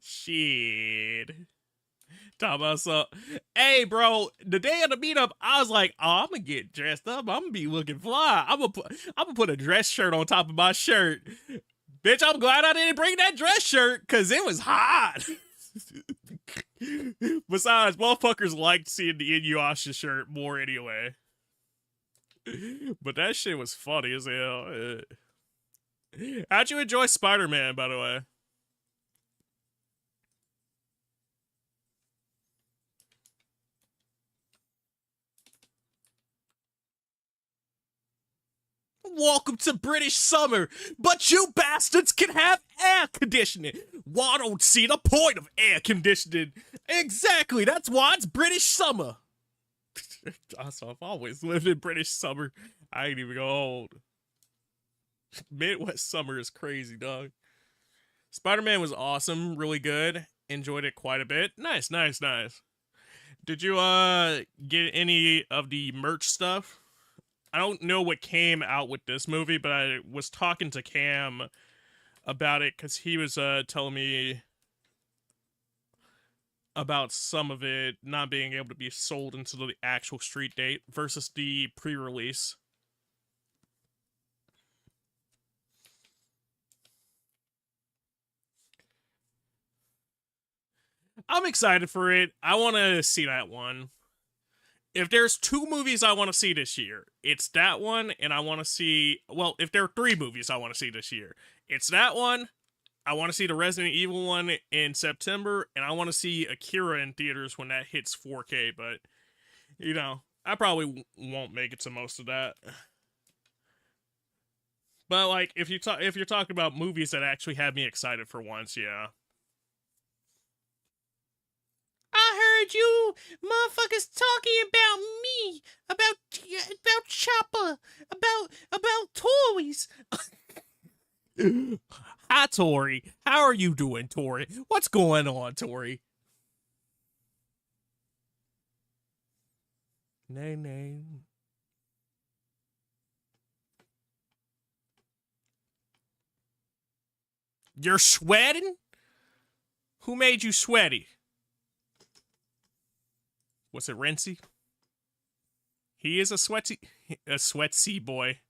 Shit. Talk about some. Hey, bro, the day of the meetup, I was like, oh, I'm gonna get dressed up. I'm gonna be looking fly. I'm gonna put a dress shirt on top of my shirt. Bitch, I'm glad I didn't bring that dress shirt, because it was hot. Besides, motherfuckers liked seeing the Inuyasha shirt more anyway. But that shit was funny as hell. How'd you enjoy Spider-Man, by the way? Welcome to British summer, but you bastards can have air conditioning. Well, I don't see the point of air conditioning. Exactly, that's why it's British summer. Also, I've always lived in British summer. I ain't even go old. Midwest summer is crazy, dog. Spider-Man was awesome, really good. Enjoyed it quite a bit. Nice. Did you get any of the merch stuff? I don't know what came out with this movie, but I was talking to Cam about it because he was telling me about some of it not being able to be sold until the actual street date versus the pre-release. I'm excited for it. I want to see that one. If there's 2 movies I want to see this year, it's that one, and I want to see. Well, if there are 3 movies I want to see this year, it's that one. I want to see the Resident Evil one in September, and I want to see Akira in theaters when that hits 4K. But I probably won't make it to most of that. But like, if you're talking about movies that actually have me excited for once, yeah. I heard you motherfuckers talking about me, about Chopper, about toys. Hi, Tori. How are you doing, Tori? What's going on, Tori? Nay, nay. You're sweating? Who made you sweaty? Was it Renzi? He is a sweaty boy.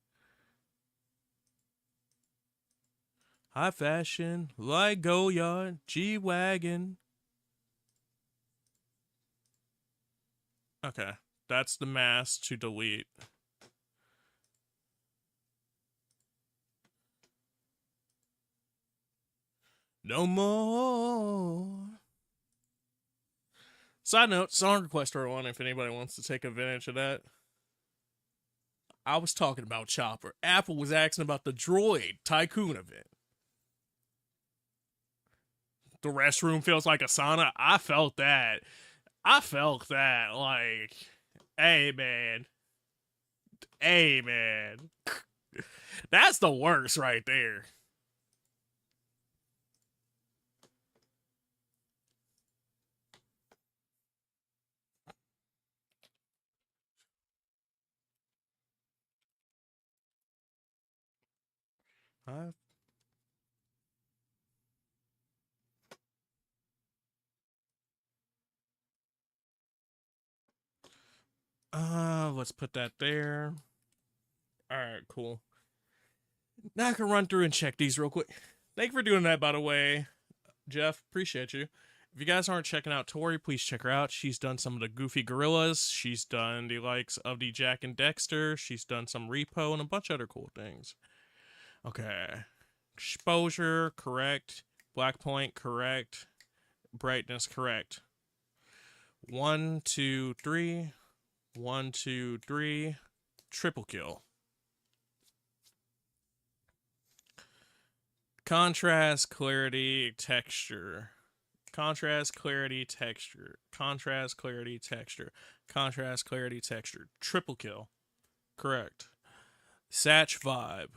High fashion, like Goyard, G-Wagon. Okay, that's the mask to delete. No more. Side note, song request for one if anybody wants to take advantage of that. I was talking about Chopper. Apple was asking about the Droid Tycoon event. The restroom feels like a sauna. I felt that. Like, hey, man. Hey, man. That's the worst right there. Let's put that there. Alright, cool. Now I can run through and check these real quick. Thank you for doing that, by the way, Jeff. Appreciate you. If you guys aren't checking out Tori, please check her out. She's done some of the Goofy Gorillas. She's done the likes of the Jack and Dexter. She's done some Repo and a bunch of other cool things. Okay. Exposure, correct. Black point, correct. Brightness, correct. 1, 2, 3. 1, 2, 3. Triple kill. Contrast, clarity, texture. Contrast, clarity, texture. Contrast, clarity, texture. Contrast, clarity, texture. Triple kill. Correct. Satch vibe.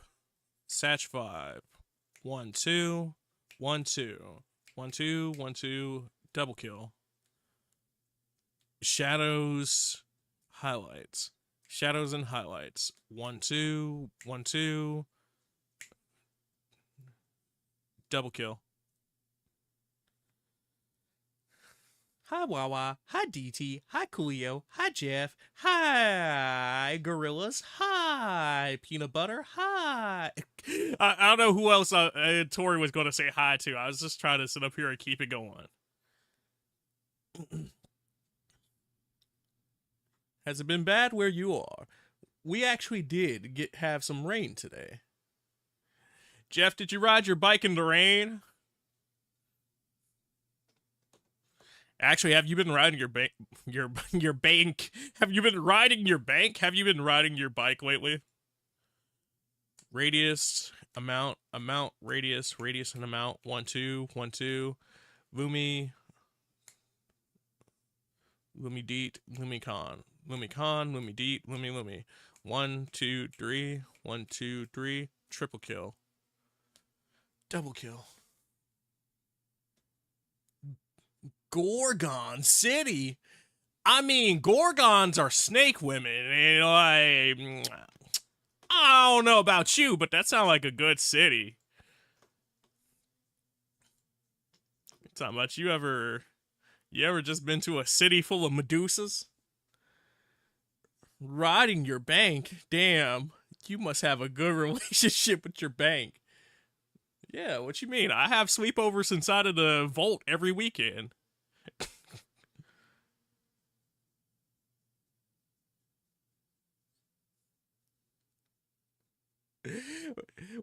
Satch vibe. 1, 2. 1, 2. 1, 2. 1, 2. Double kill. Shadows, highlights. Shadows and highlights. 1, 2. 1, 2. Double kill. Hi Wawa, hi DT, hi Coolio, hi Jeff, hi Gorillas, hi Peanut Butter, hi. I don't know who else Tori was going to say hi to. I was just trying to sit up here and keep it going. Has it been bad where you are? We actually did have some rain today. Jeff, did you ride your bike in the rain? Actually, have you been riding your bank? Your bank? Have you been riding your bank? Have you been riding your bike lately? Radius, amount, radius, and amount. 1, 2, 1, 2. Lumi, deet, lumicon, lumi deet, lumi. 1, 2, 3. 1, 2, 3. Triple kill. Double kill. Gorgon City. I mean, Gorgons are snake women, and I don't know about you, but that sounds like a good city. Talking about you ever just been to a city full of Medusas? Riding your bank? Damn, you must have a good relationship with your bank. Yeah, what you mean? I have sleepovers inside of the vault every weekend.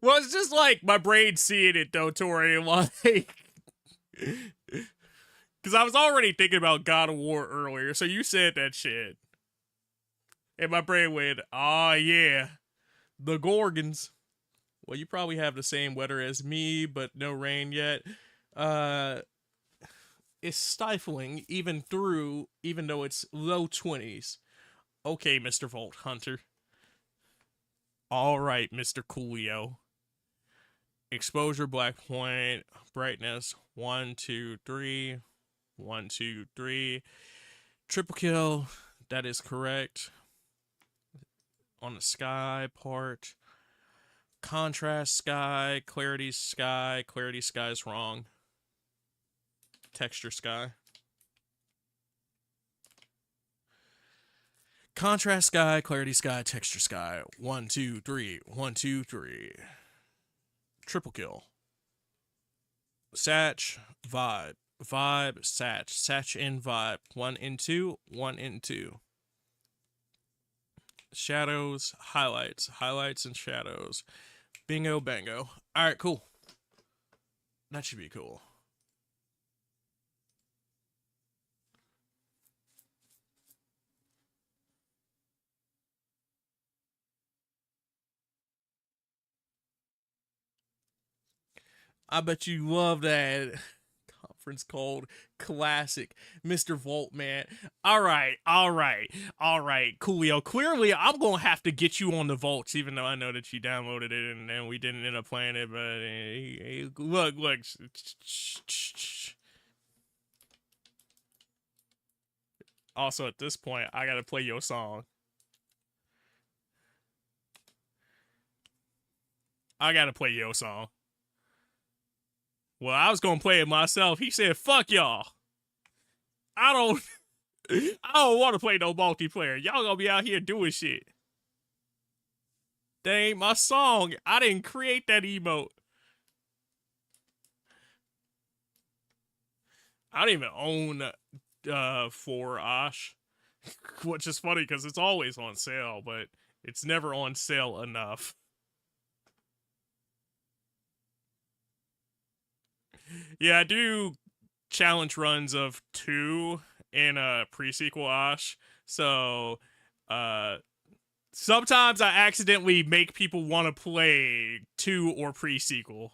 Well, it's just like my brain seeing it though, Tori. Like, because I was already thinking about God of War earlier, so you said that shit, and my brain went, "Oh yeah, the Gorgons." Well, you probably have the same weather as me, but no rain yet. Uh, it's stifling even though it's low 20s. Okay, Mr. Vault Hunter. All right, Mr. Coolio. Exposure, black point, brightness, 1, 2, 3. 1, 2, 3. Triple kill. That is correct. On the sky part. Contrast sky, clarity sky. Clarity sky is wrong. Texture sky. Contrast sky, clarity sky, texture sky. 1, 2, 3. 1, 2, 3. Triple kill. Satch, vibe. Vibe, Satch. Satch in vibe. 1 in 2. 1 in 2. Shadows, highlights. Highlights and shadows. Bingo, bango. Alright, cool. That should be cool. I bet you love that conference called Classic Mr. Volt, man. All right, Coolio. Clearly, I'm gonna have to get you on the Volts, even though I know that you downloaded it and then we didn't end up playing it. But look. Also, at this point, I gotta play your song. I gotta play your song. Well, I was gonna play it myself. He said, "Fuck y'all. I don't, I don't want to play no multiplayer. Y'all gonna be out here doing shit. That ain't my song. I didn't create that emote. I don't even own for Osh, which is funny because it's always on sale, but it's never on sale enough. Yeah, I do challenge runs of 2 in a pre-sequel Osh, so uh sometimes I accidentally make people want to play 2 or pre-sequel.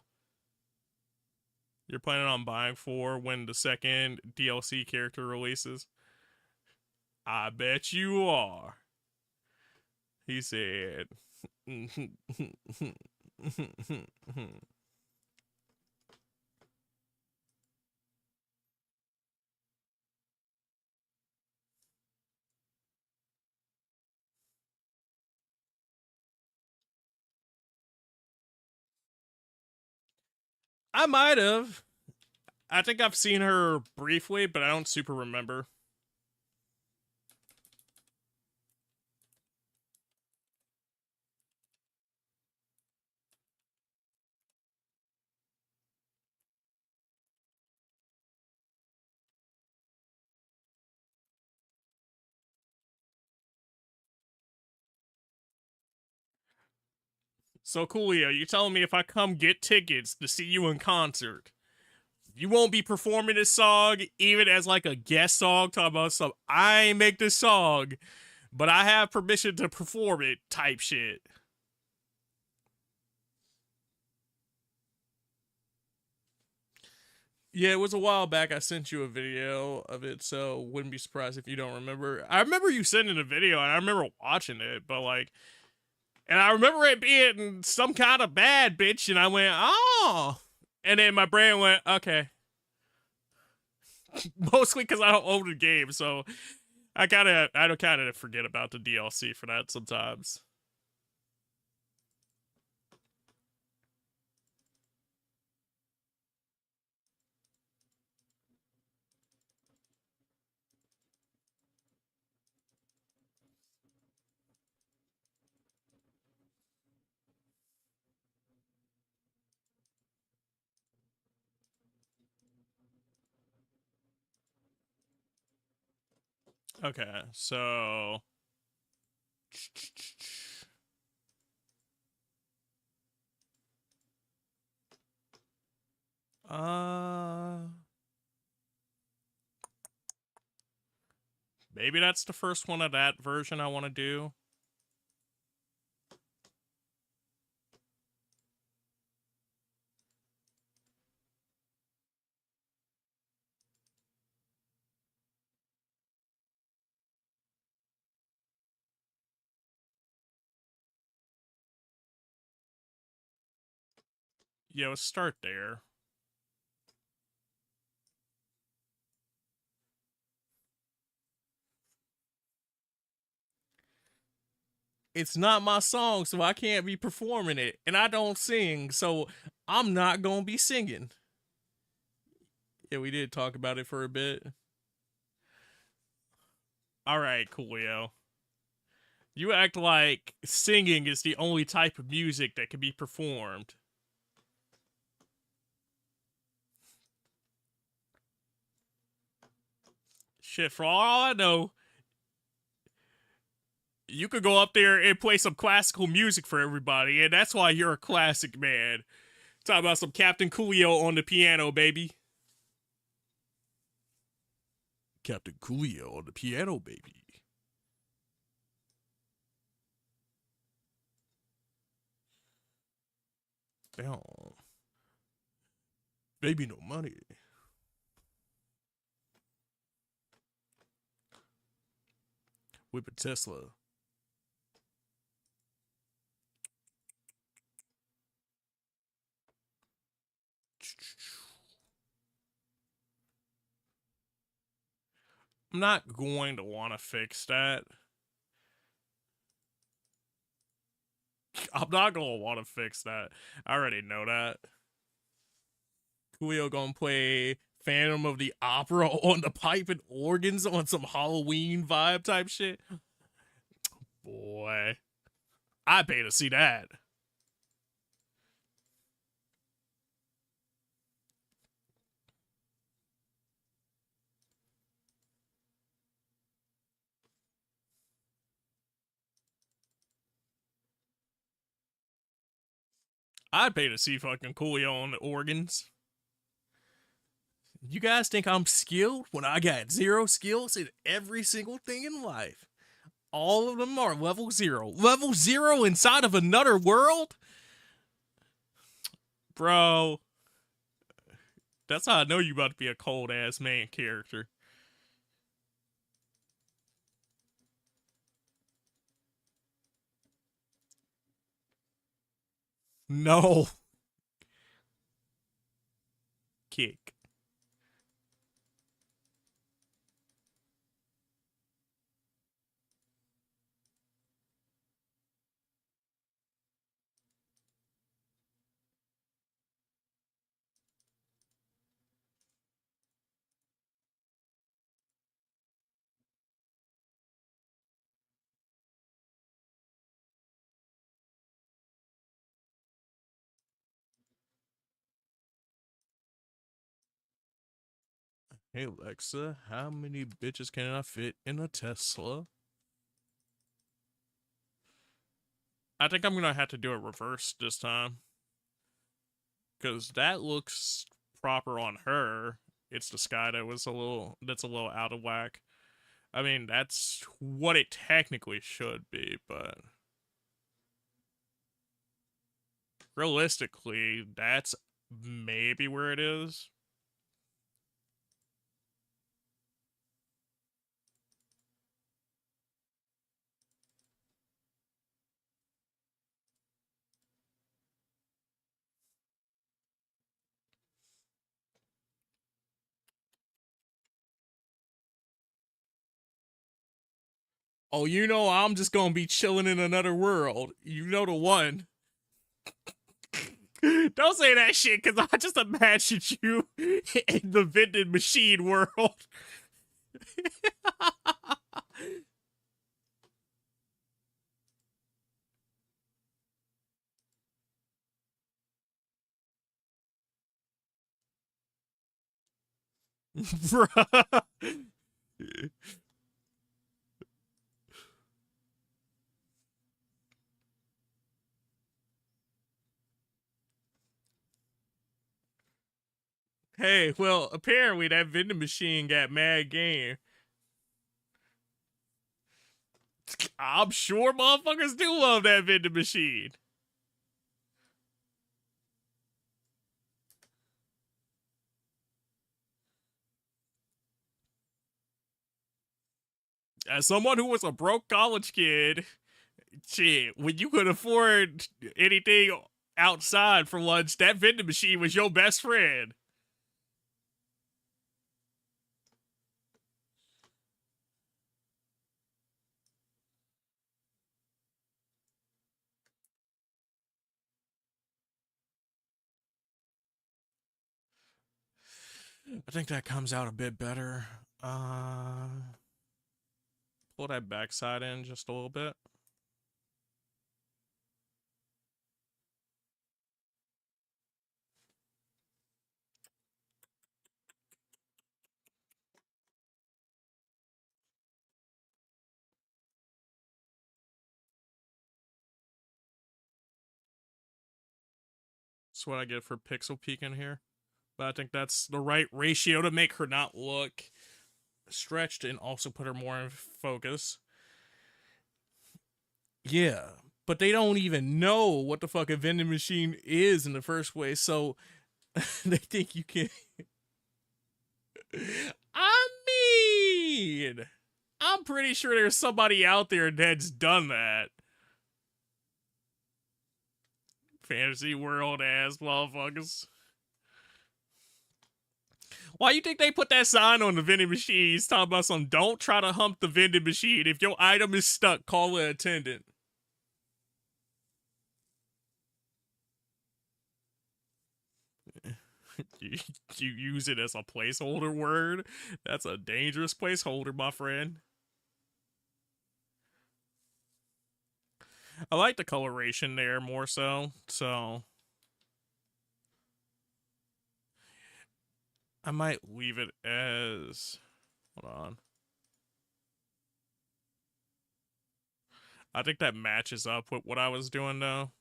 You're planning on buying 4 when the second DLC character releases? I bet you are. He said. I might have. I think I've seen her briefly, but I don't super remember. So, Coolio, you telling me if I come get tickets to see you in concert, you won't be performing this song even as like a guest song talking about some I ain't make this song, but I have permission to perform it type shit. Yeah, it was a while back. I sent you a video of it, so wouldn't be surprised if you don't remember. I remember you sending a video, and I remember watching it, but like, and I remember it being some kind of bad bitch, and I went, oh, and then my brain went, okay. Mostly because I don't own the game, so I kind of forget about the DLC for that sometimes. Okay, so Maybe that's the first one of that version I want to do. Yeah, let's start there. It's not my song, so I can't be performing it. And I don't sing, so I'm not gonna be singing. Yeah, we did talk about it for a bit. Alright, Coolio. You act like singing is the only type of music that can be performed. Shit, for all I know, you could go up there and play some classical music for everybody, and that's why you're a classic man. Talk about some Captain Coolio on the piano, baby. Captain Coolio on the piano, baby. Damn. Baby, no money. Whip a Tesla. I'm not going to want to fix that. I'm not going to want to fix that. I already know that. Coolio gonna play Phantom of the Opera on the pipe and organs on some Halloween vibe type shit. Boy, I pay to see that. I'd pay to see fucking Coolio on the organs. You guys think I'm skilled when I got zero skills in every single thing in life? All of them are level 0. Level 0 inside of another world? Bro, that's how I know you about to be a cold ass man character. No. Kick. Hey Alexa, how many bitches can I fit in a Tesla? I think I'm gonna have to do it reverse this time. Cause that looks proper on her. It's the sky that's a little out of whack. I mean, that's what it technically should be, but realistically, that's maybe where it is. Oh, you know, I'm just gonna be chilling in another world. You know the one. Don't say that shit, cause I just imagined you in the vending machine world. Bruh. Hey, well, apparently that vending machine got mad game. I'm sure motherfuckers do love that vending machine. As someone who was a broke college kid, shit, when you could afford anything outside for lunch, that vending machine was your best friend. I think that comes out a bit better. Pull that backside in just a little bit. That's what I get for pixel peeking here. But I think that's the right ratio to make her not look stretched and also put her more in focus. Yeah, but they don't even know what the fuck a vending machine is in the first place, so they think you can. I mean, I'm pretty sure there's somebody out there that's done that. Fantasy world ass motherfuckers. Why you think they put that sign on the vending machines talking about some don't try to hump the vending machine. If your item is stuck, call an attendant. you, you use it as a placeholder word? That's a dangerous placeholder, my friend. I like the coloration there more so. I might leave it as. Hold on. I think that matches up with what I was doing though.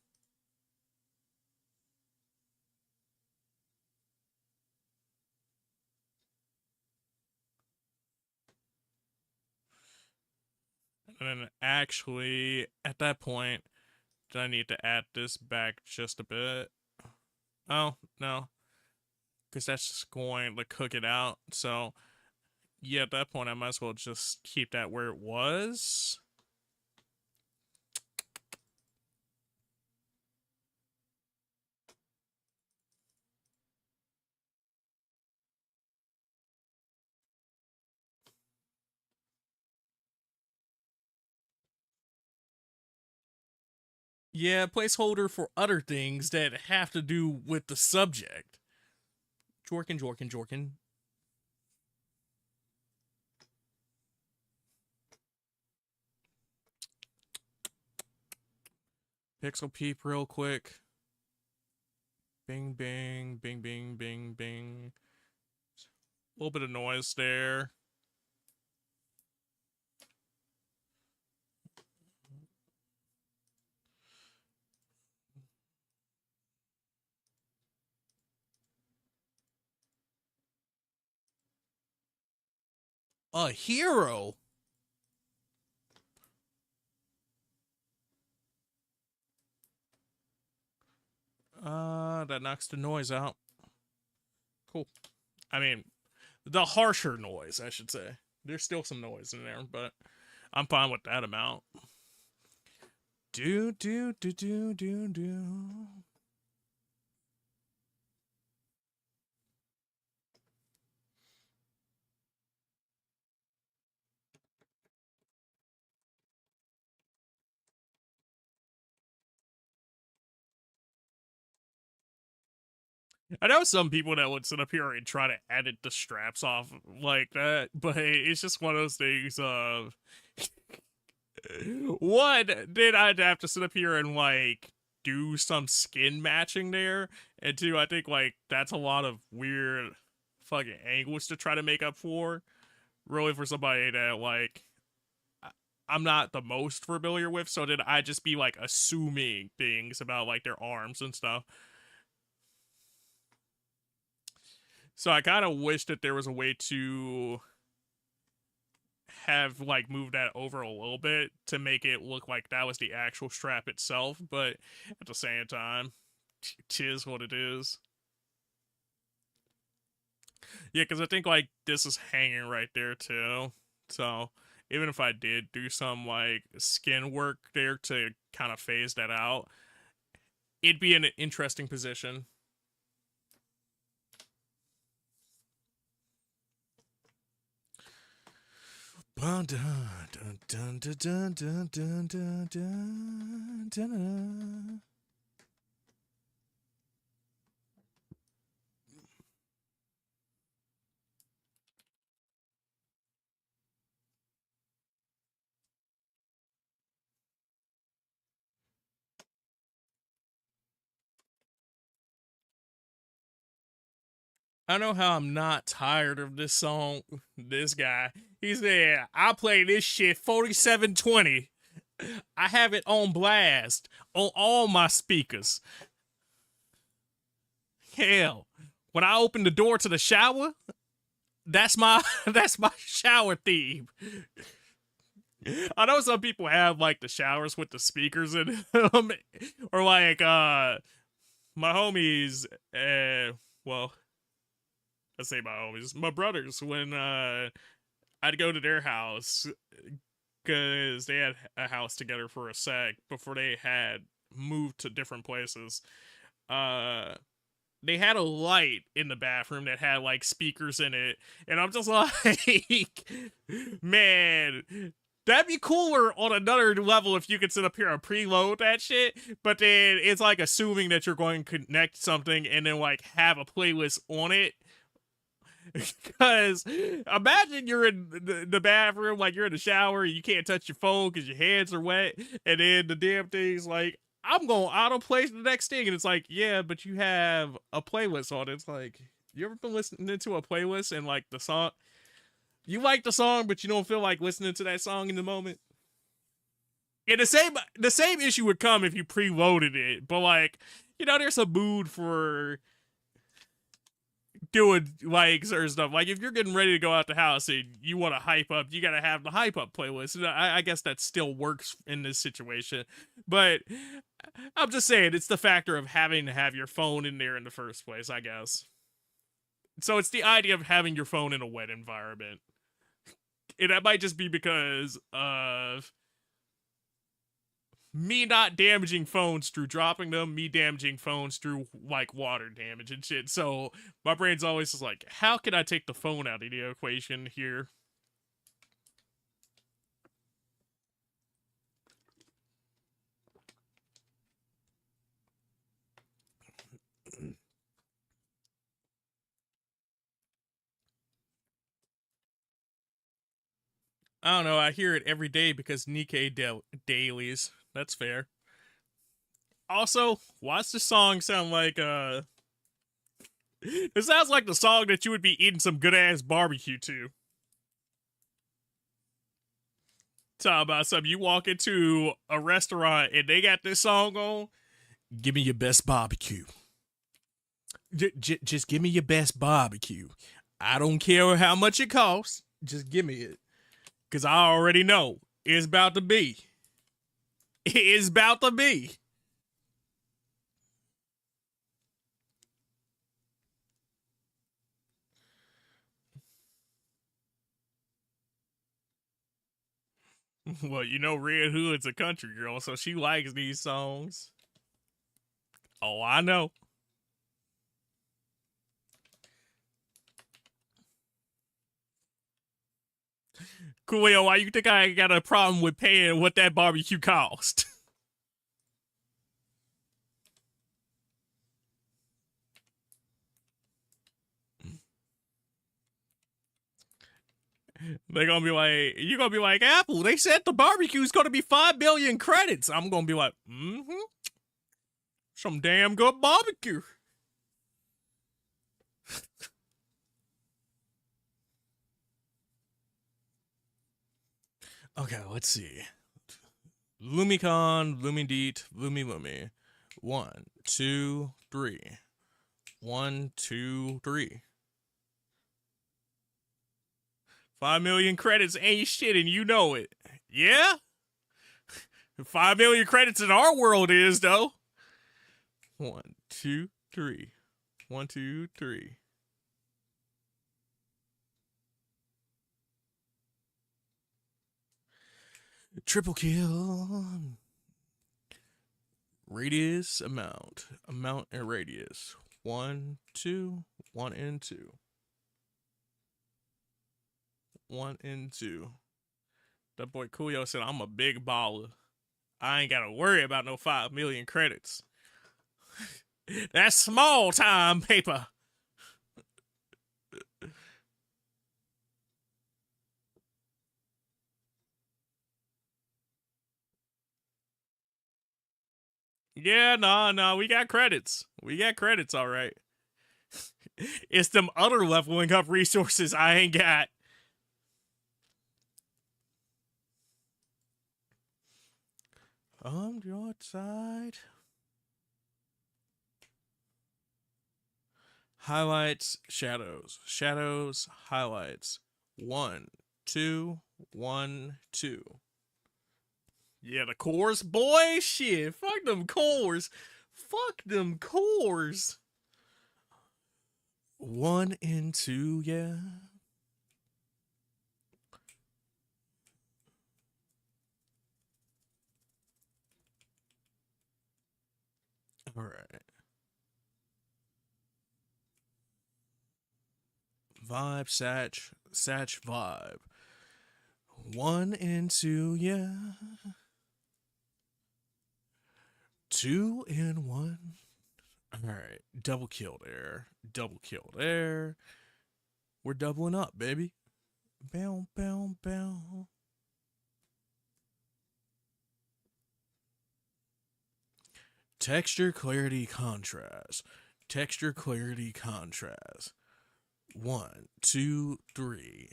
And then actually, at that point, do I need to add this back just a bit? Oh, no. Because that's just going to cook it out. So, yeah, at that point, I might as well just keep that where it was. Yeah, placeholder for other things that have to do with the subject. Jorkin. Pixel peep real quick. Bing, bing, bing, bing, bing, bing. A little bit of noise there. A hero? That knocks the noise out. Cool. I mean, the harsher noise, I should say. There's still some noise in there, but I'm fine with that amount. Do. I know some people that would sit up here and try to edit the straps off like that, but it's just one of those things of one, then I'd have to sit up here and like do some skin matching there, and two, I think like that's a lot of weird fucking angles to try to make up for. Really, for somebody that like I'm not the most familiar with, so then I'd just be like assuming things about like their arms and stuff. So I kind of wish that there was a way to have like moved that over a little bit to make it look like that was the actual strap itself, but at the same time, tis what it is. Yeah, because I think like this is hanging right there too. So even if I did do some like skin work there to kind of phase that out, it'd be an interesting position. Dun, dun, dun, dun, dun, dun, dun, dun, dun, dun. I don't know how I'm not tired of this song. This guy, he's there. I play this shit 4720. I have it on blast on all my speakers. Hell, when I open the door to the shower, that's my that's my shower theme. I know some people have like the showers with the speakers in them, or like my homies. Well, I say my homies, my brothers. When I'd go to their house because they had a house together for a sec before they had moved to different places. Uh, they had a light in the bathroom that had like speakers in it, and I'm just like, man, that'd be cooler on another level if you could sit up here and preload that shit. But then it's like assuming that you're going to connect something and then like have a playlist on it. Because imagine you're in the bathroom, like you're in the shower, and you can't touch your phone because your hands are wet, and then the damn thing's like, I'm going to autoplay the next thing, and it's like, yeah, but you have a playlist on it. It's like, you ever been listening to a playlist and like the song, you like the song, but you don't feel like listening to that song in the moment? And the same issue would come if you preloaded it, but like, there's a mood for doing like certain stuff. Like if you're getting ready to go out the house and you want to hype up, you gotta have the hype up playlist. And I guess that still works in this situation, but I'm just saying it's the factor of having to have your phone in there in the first place, I guess. So it's the idea of having your phone in a wet environment, and that might just be because of me not damaging phones through dropping them, me damaging phones through like water damage and shit. So my brain's always just like, how can I take the phone out of the equation here? I don't know. I hear it every day because Nikkei dailies. That's fair. Also, why's the song sound like it sounds like the song that you would be eating some good ass barbecue to. Talk about something. You walk into a restaurant and they got this song on. Give me your best barbecue. Just give me your best barbecue. I don't care how much it costs. Just give me it. Because I already know it's about to be. It's about to be. Well, Red Hood's a country girl, so she likes these songs. Oh, I know. Coolio, why you think I got a problem with paying what that barbecue cost? They're gonna be like, you're gonna be like, Apple, they said the barbecue's gonna be 5 billion credits. I'm gonna be like, some damn good barbecue. Okay, let's see. Lumicon, Lumideet, Lumi. 1, 2, 3. 1, 2, 3. 5 million credits ain't shit and you know it. Yeah? 5 million credits in our world is, though. 1, 2, 3. 1, 2, 3. Triple kill. Radius, amount. Amount and radius. 1, 2. 1 and 2. 1 and 2. That boy Coolio said, I'm a big baller. I ain't gotta worry about no 5 million credits. That's small time paper. Yeah, nah, we got credits. We got credits, all right. It's them other leveling up resources I ain't got. On your side. Highlights, shadows. Shadows, highlights. 1, 2, 1, 2. Yeah, the cores, boy, shit. Fuck them cores. Fuck them cores. 1 and 2, yeah. All right. Vibe, Satch, vibe. 1 and 2, yeah. 2 and 1. All right. Double kill there. Double kill there. We're doubling up, baby. Bow, bow, bow. Texture, clarity, contrast. Texture, clarity, contrast. 1, 2, 3.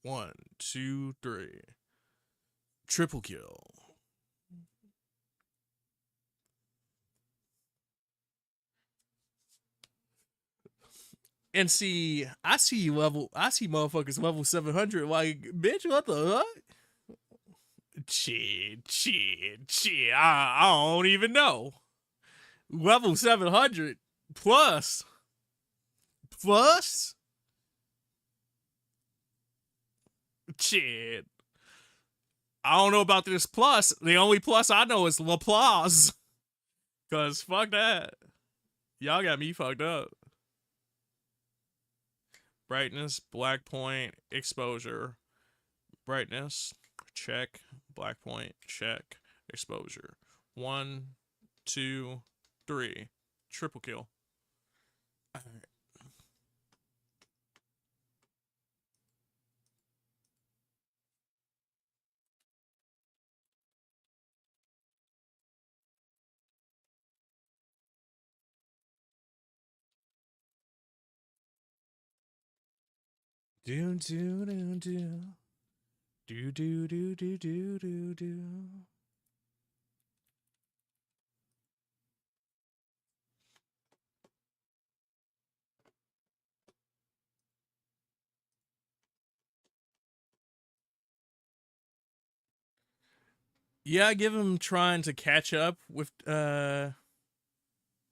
1, 2, 3. Triple kill. And see, I see motherfuckers level 700. Like, bitch, what the fuck? Shit. I don't even know. Level 700 plus. Plus? Shit. I don't know about this plus. The only plus I know is Laplace. Cause fuck that. Y'all got me fucked up. Brightness, black point, exposure. Brightness, check. Black point, check. Exposure. 1, 2, 3. Triple kill. All right. Do do do do. Do do do do do do do. Yeah, I give him trying to catch up with I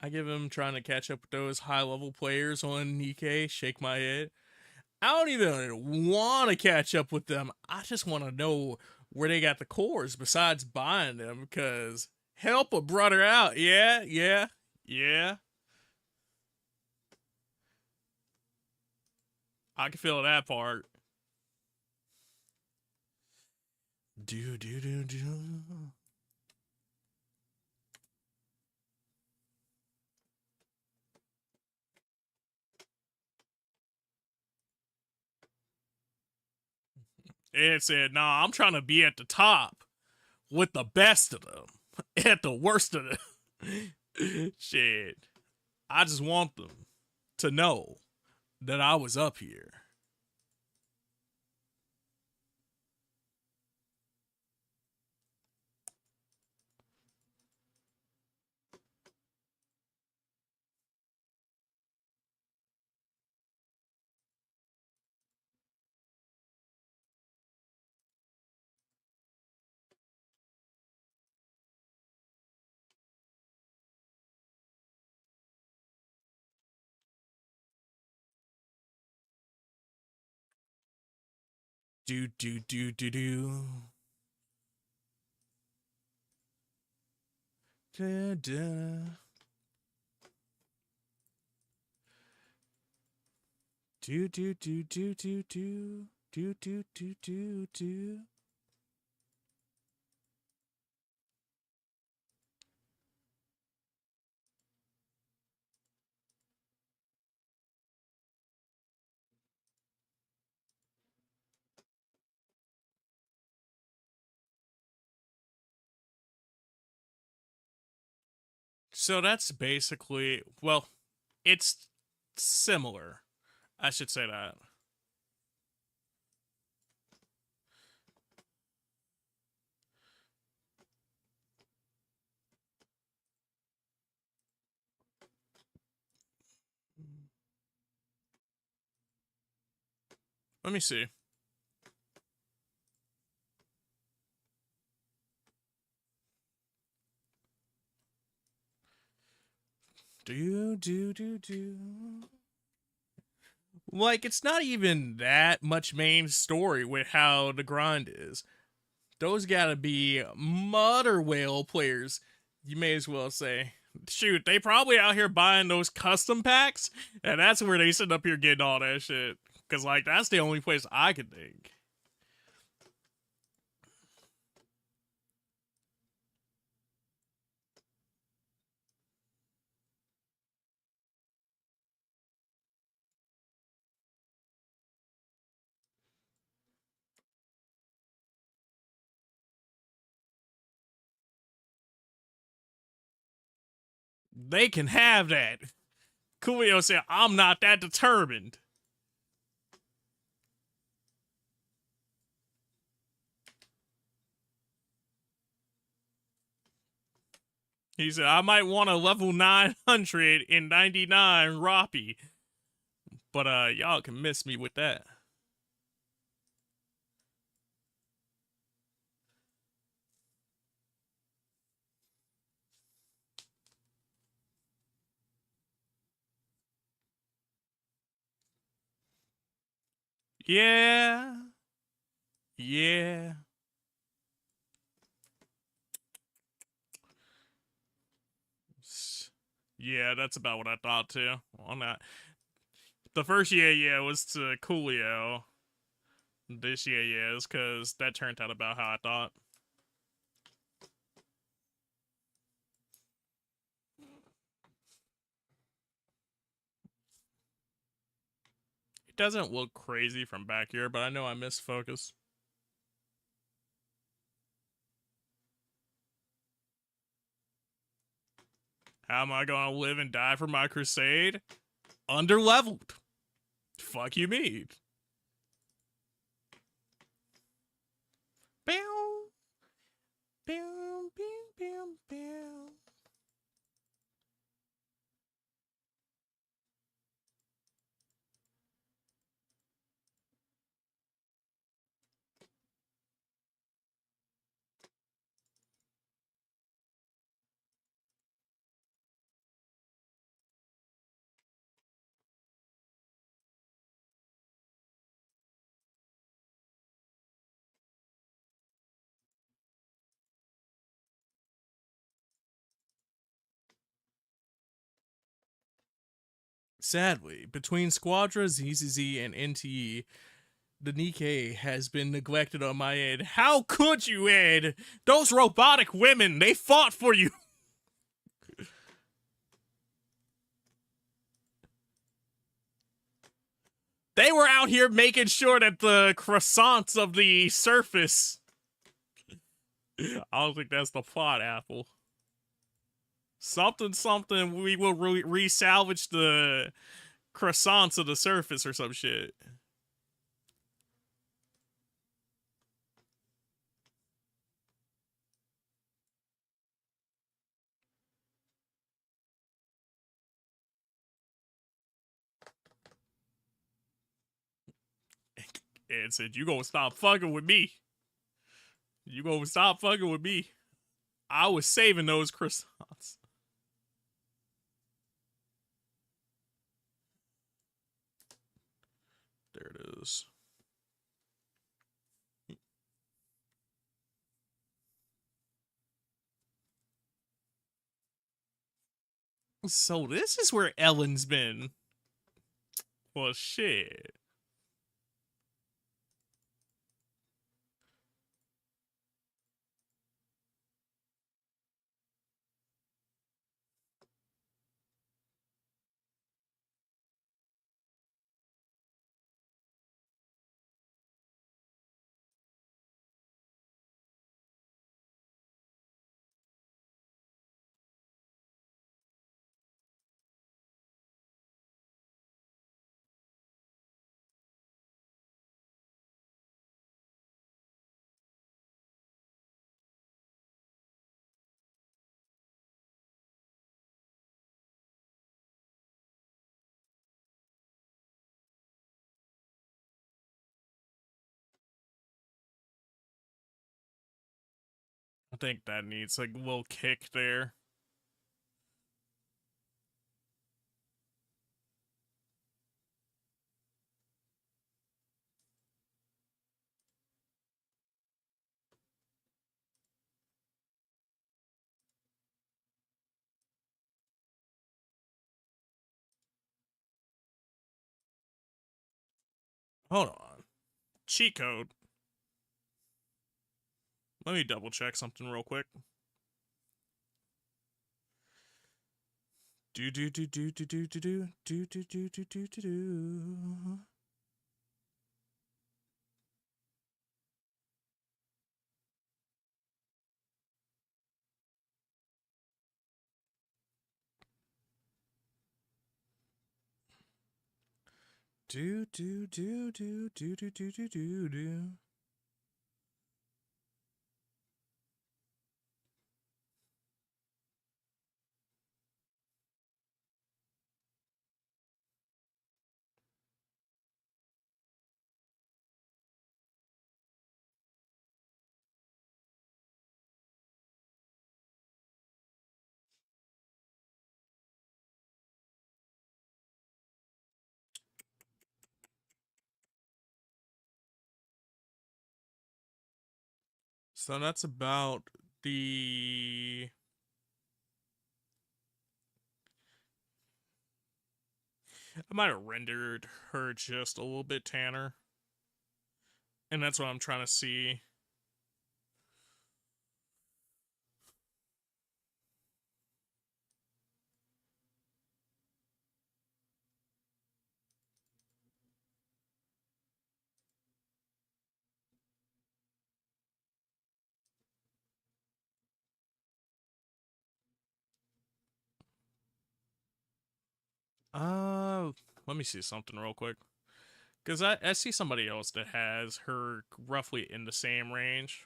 give him trying to catch up with those high level players on Nikkei. Shake my head. I don't even want to catch up with them. I just want to know where they got the cores besides buying them, because help a brother out. Yeah. I can feel that part. Do. It said, nah, I'm trying to be at the top with the best of them, at the worst of them. Shit. I just want them to know that I was up here. Do do do do do. Da, da. Do do do do do do do do do do do. So that's basically, well, it's similar. I should say that. Let me see. Do do do do. Like, it's not even that much main story with how the grind is. Those gotta be mother whale players, you may as well say. Shoot, they probably out here buying those custom packs, and that's where they sit up here getting all that shit. Cause like that's the only place I could think. They can have that. Coolio said, I'm not that determined. He said, I might want a level 999 Roppy. But y'all can miss me with that. Yeah. Yeah. Yeah, that's about what I thought too. On that. The first yeah was to Coolio. This yeah is because that turned out about how I thought. It doesn't look crazy from back here, but I know I missed focus. How am I gonna live and die for my crusade? Underleveled. Fuck you mean? Bow. Bow, bow, bow, bow. Sadly, between Squadra, ZZZ, and NTE, the Nikkei has been neglected on my end. How could you, Ed? Those robotic women, they fought for you. They were out here making sure that the croissants of the surface. I don't think that's the plot, Apple. Something, we will re-salvage the croissants of the surface or some shit. And said, you gonna stop fucking with me. You gonna stop fucking with me. I was saving those croissants. There it is. So this is where Ellen's been. Well, shit. I think that needs like a little kick there. Hold on. Cheat code. Let me double check something real quick. Do do do do do do do do do do do do do do do. Do do do do do do do do do do. So that's about the. I might have rendered her just a little bit tanner, and that's what I'm trying to see. Uh, Let me see something real quick. Because I see somebody else that has her roughly in the same range.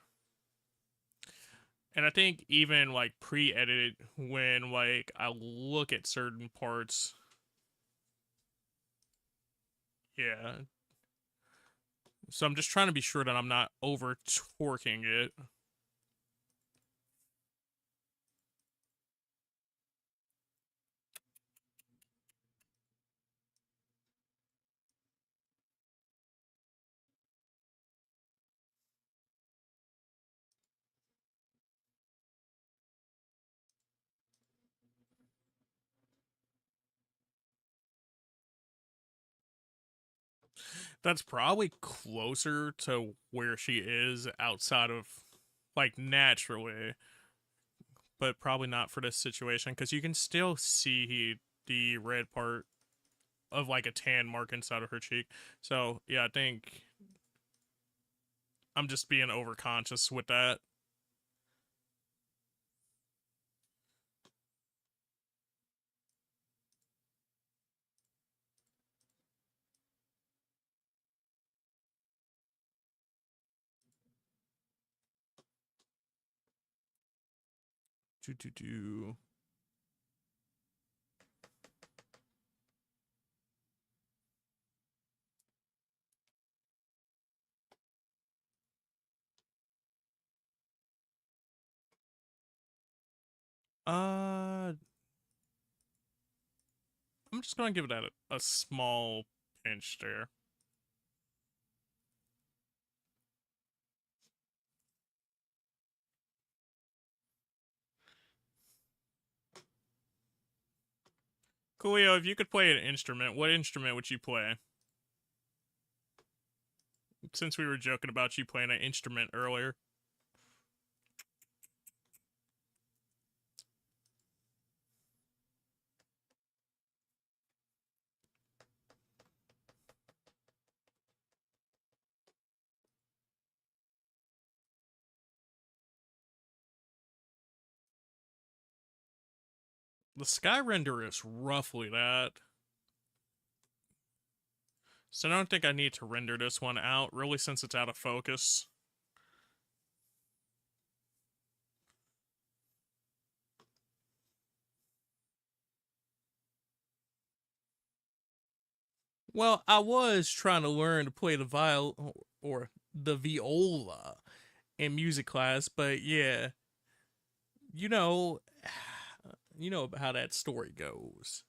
And I think even like pre-edited, when like I look at certain parts, yeah. So I'm just trying to be sure that I'm not over torquing it. That's probably closer to where she is outside of like naturally, but probably not for this situation because you can still see the red part of like a tan mark inside of her cheek. So yeah, I think I'm just being overconscious with that. Do do do. Uh, I'm just gonna give that a small pinch there. Coolio, if you could play an instrument, what instrument would you play? Since we were joking about you playing an instrument earlier. The sky render is roughly that. So I don't think I need to render this one out, really, since it's out of focus. Well, I was trying to learn to play the viol or the viola in music class, but yeah, you know, you know how that story goes.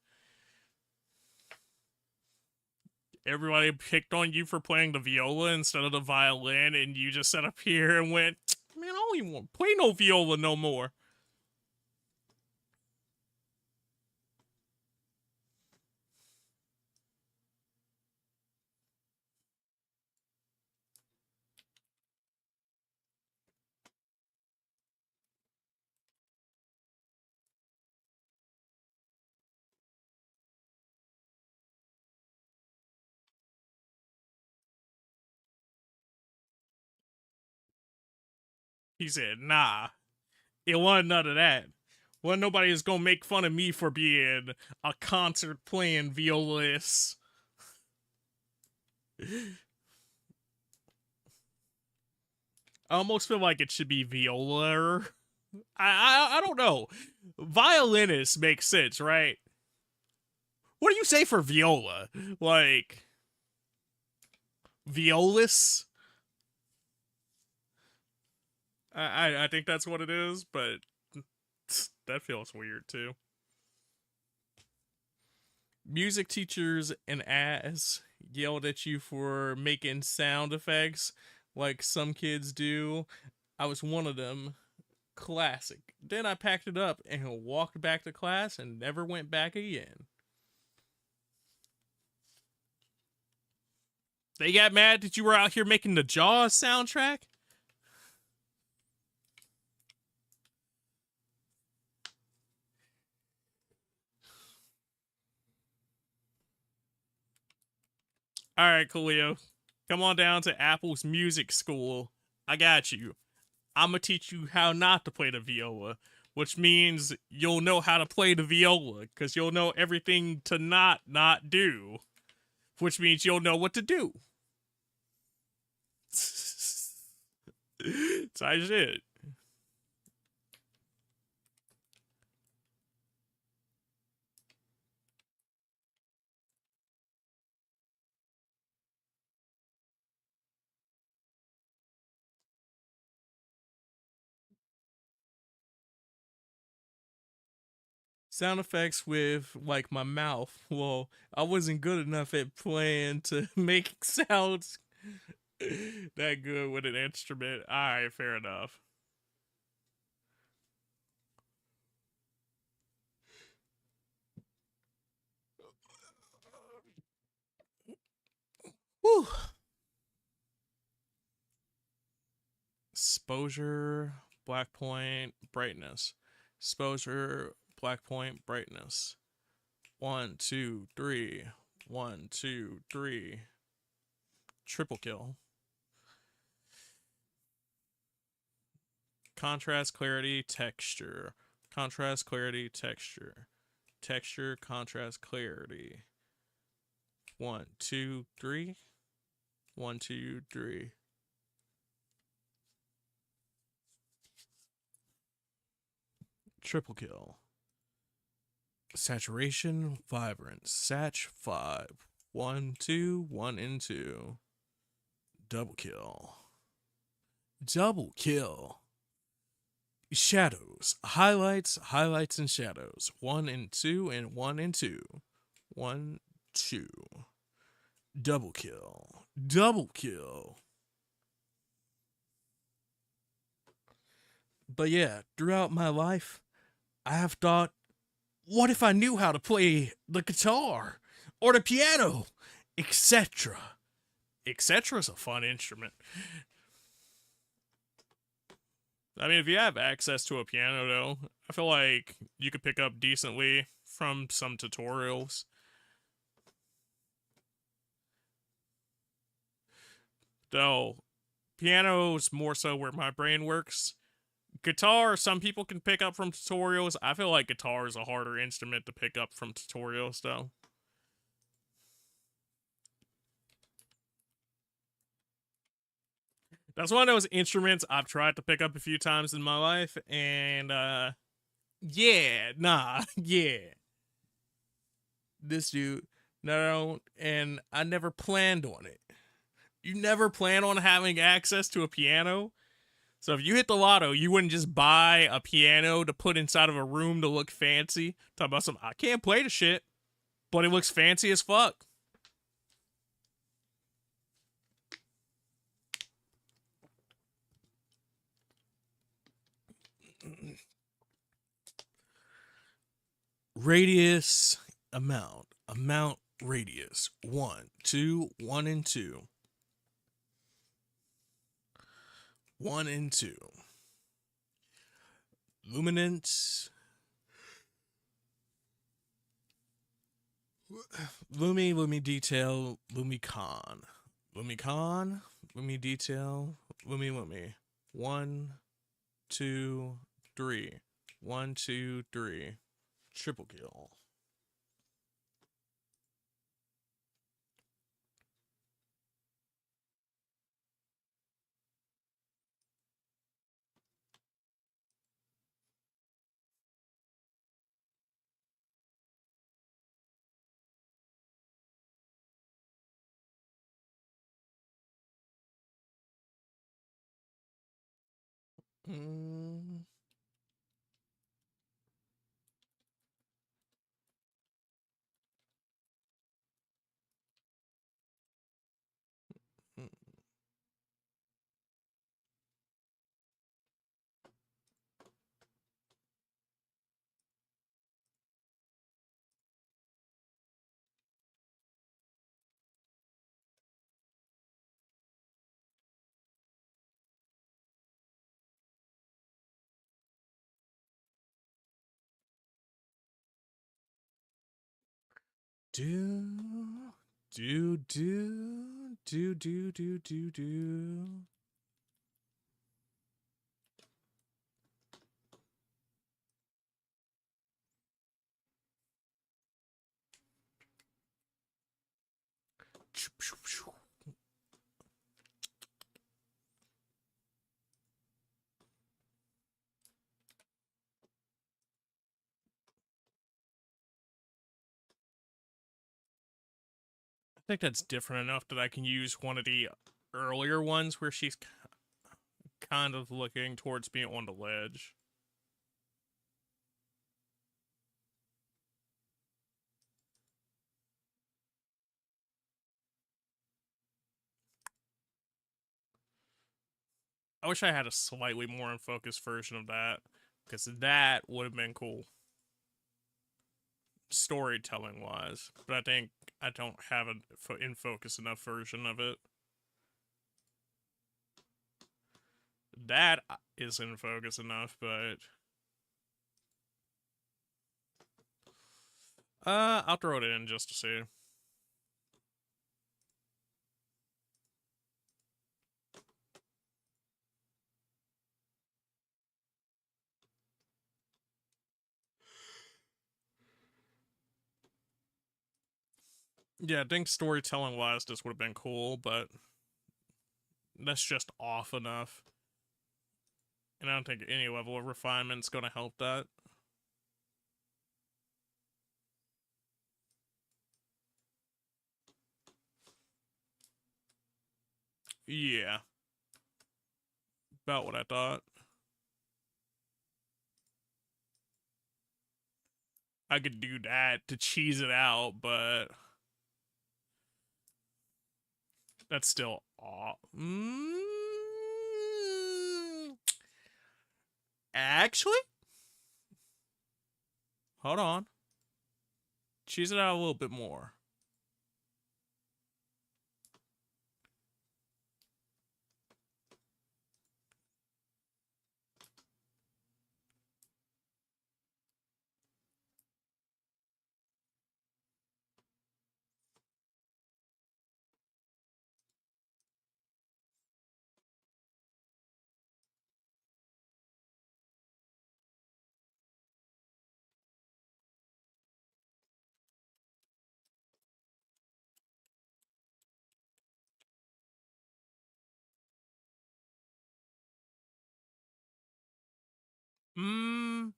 Everybody picked on you for playing the viola instead of the violin, and you just sat up here and went, "Man, I don't even want to play no viola no more." He said, "Nah, it wasn't none of that. Well, nobody is gonna make fun of me for being a concert playing violist." I almost feel like it should be viola. I don't know. Violinist makes sense, right? What do you say for viola? Like violist? I think that's what it is, but that feels weird too. Music teachers and ass yelled at you for making sound effects like some kids do. I was one of them. Classic. Then I packed it up and walked back to class and never went back again. They got mad that you were out here making the Jaws soundtrack? Alright, Coolio. Come on down to Apple's music school. I got you. I'm gonna teach you how not to play the viola, which means you'll know how to play the viola, because you'll know everything to not do, which means you'll know what to do. Tight shit. Sound effects with like my mouth. Well, I wasn't good enough at playing to make sounds that good with an instrument. Alright, fair enough. Whew. Exposure, black point, brightness. Exposure, black point, brightness. 1, 2, 3. 1, 2, 3. Triple kill. Contrast, clarity, texture. Contrast, clarity, texture. Texture, contrast, clarity. 1, 2, 3. 1, 2, 3. Triple kill. Saturation, vibrance. Satch 5. 1, 2, 1 and 2. Double kill. Double kill. Shadows. Highlights, highlights, and shadows. 1 and 2 and 1 and 2. 1, 2. Double kill. Double kill. But yeah, throughout my life, I have thought What if I knew how to play the guitar or the piano, etc.? Etc. is a fun instrument. I mean, if you have access to a piano, though, I feel like you could pick up decently from some tutorials. Though, piano's more so where my brain works. Guitar, some people can pick up from tutorials. I feel like guitar is a harder instrument to pick up from tutorials, though. That's one of those instruments I've tried to pick up a few times in my life, and yeah, nah, yeah. This dude, no, and I never planned on it. You never plan on having access to a piano? So if you hit the lotto, you wouldn't just buy a piano to put inside of a room to look fancy. Talk about some, I can't play the shit, but it looks fancy as fuck. Radius, amount, radius. 1, 2, 1 and 2. 1 and 2. Luminance. Lumi detail, Lumicon. Lumicon, Lumi detail, Lumi. 1, 2, 3. 1, 2, 3. Triple kill. Mm. Do. I think that's different enough that I can use one of the earlier ones where she's kind of looking towards me on the ledge. I wish I had a slightly more in focus version of that, because that would have been cool, storytelling wise. But I think I don't have an in focus enough version of it. That is in focus enough, but I'll throw it in just to see. Yeah, I think storytelling wise, this would have been cool, but that's just off enough. And I don't think any level of refinement's gonna help that. Yeah. About what I thought. I could do that to cheese it out, but that's still off. Actually, hold on. cheese it out a little bit more. Mmm.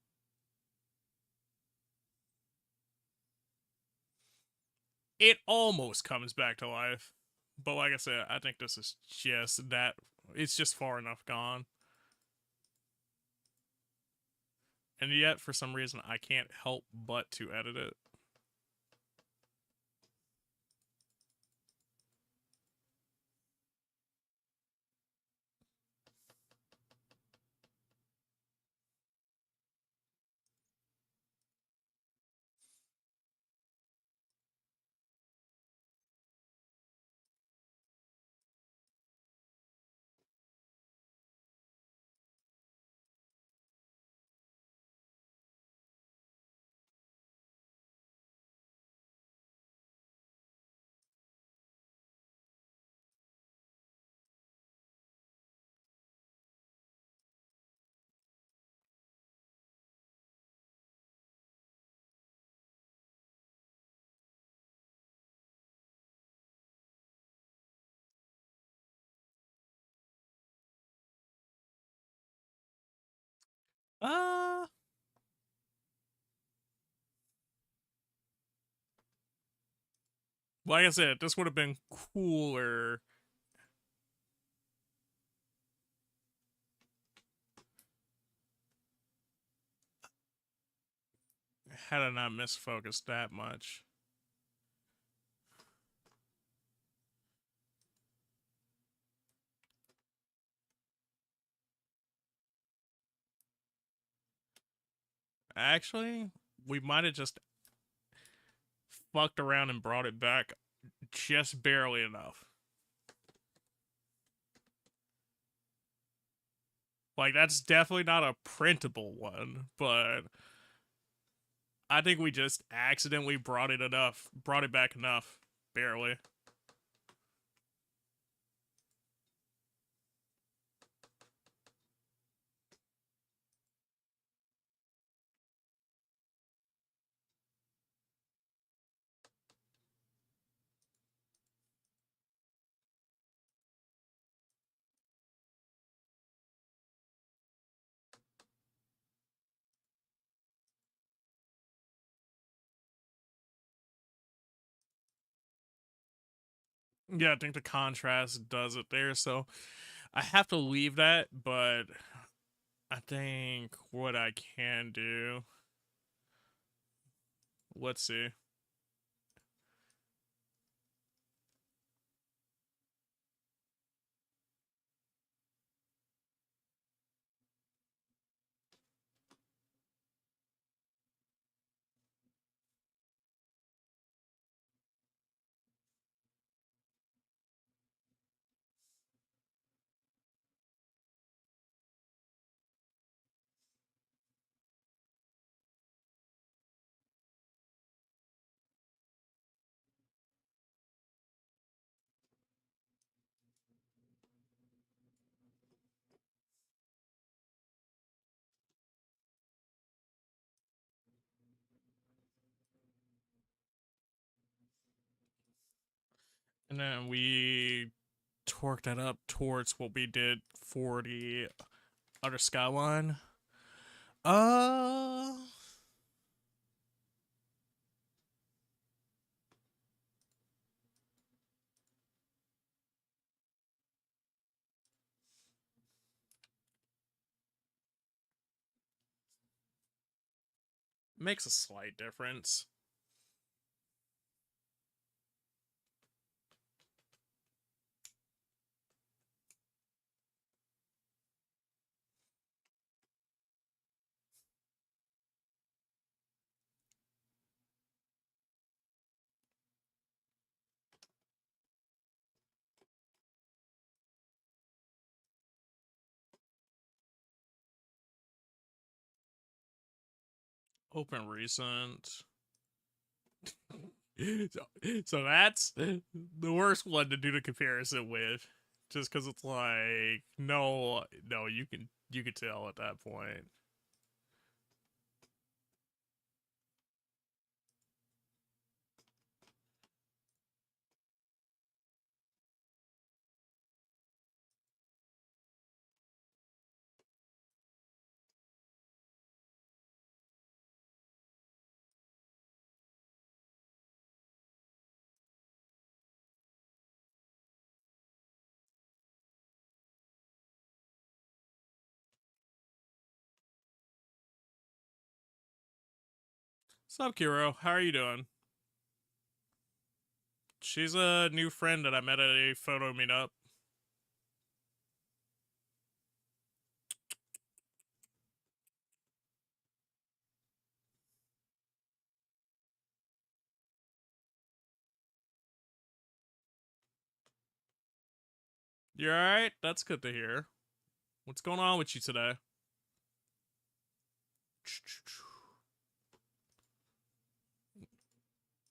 It almost comes back to life. But like I said, I think this is just that. It's just far enough gone. And yet, for some reason, I can't help but to edit it. Uh, like I said, this would have been cooler had I not misfocused that much. Actually, we might have just fucked around and brought it back just barely enough. Like, that's definitely not a printable one, but I think we just accidentally brought it back enough. Barely. Yeah, I think the contrast does it there, so I have to leave that, but I think what I can do. Let's see. And then we torque that up towards what we did for the other skyline. Uh makes a slight difference. Open recent. So that's the worst one to do the comparison with, just because it's like no, you can tell at that point. What's up, Kiro? How are you doing? She's a new friend that I met at a photo meetup. You alright? That's good to hear. What's going on with you today?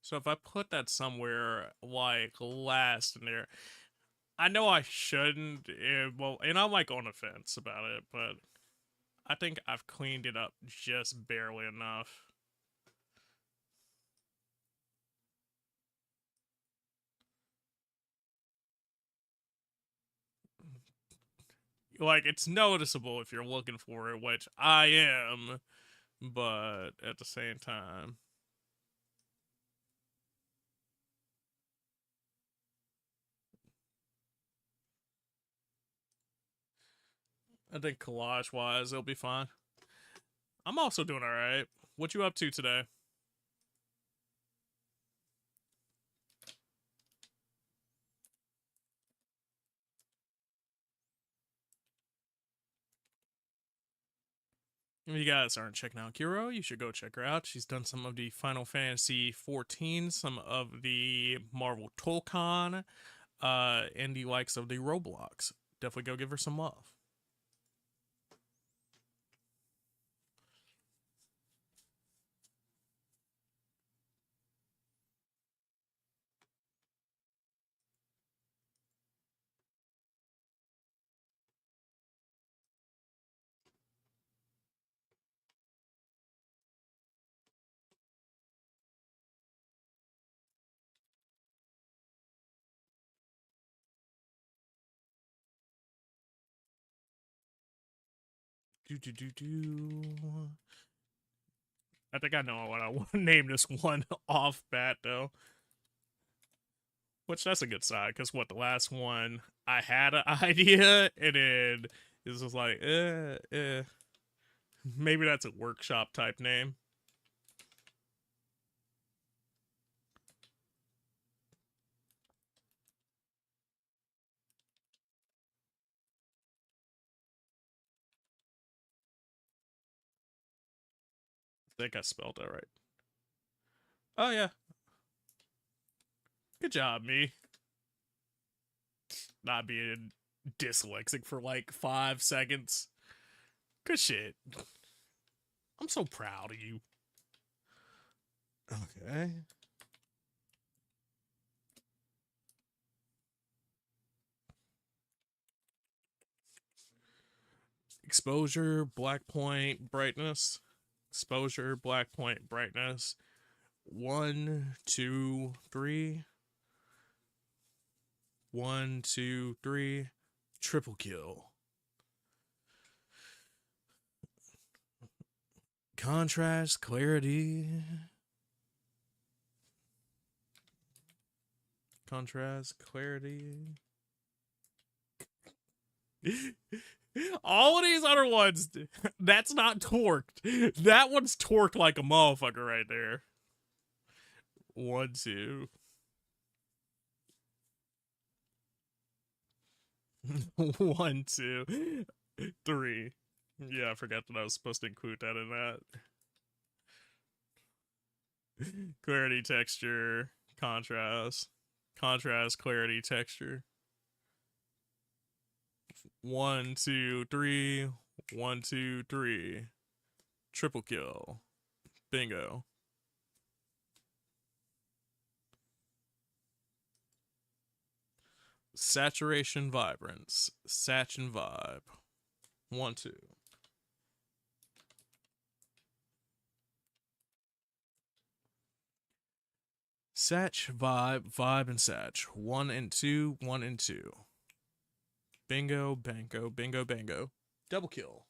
So if I put that somewhere like last in there, I know I shouldn't. Well, and I'm like on the fence about it, but I think I've cleaned it up just barely enough. Like, it's noticeable if you're looking for it, which I am, but at the same time. I think collage wise, it'll be fine. I'm also doing alright. What you up to today? If you guys aren't checking out Kiro, you should go check her out. She's done some of the Final Fantasy 14, some of the Marvel Tolkien, and the likes of the Roblox. Definitely go give her some love. Do. I think I know what I want to name this one off bat though. Which that's a good sign, because what, the last one I had an idea and then it was like, maybe that's a workshop type name. I think I spelled that right. Oh yeah. Good job, me. Not being dyslexic for like 5 seconds. Good shit. I'm so proud of you. Okay. Exposure, black point, brightness. Exposure, black point, brightness. 1, 2, 3. 1, 2, 3. Triple kill. Contrast, clarity. Contrast, clarity. All of these other ones, that's not torqued. That one's torqued like a motherfucker right there. 1, 2. 1, 2, 3. Yeah, I forgot that I was supposed to include that in that. Clarity, texture, contrast. Contrast, clarity, texture. 1, 2, 3. 1, 2, 3. Triple kill. Bingo. Saturation vibrance. Satch and vibe. 1, 2. Satch, vibe, vibe, and satch. 1 and 2, 1 and 2. Bingo, bango, bingo, bango. Double kill.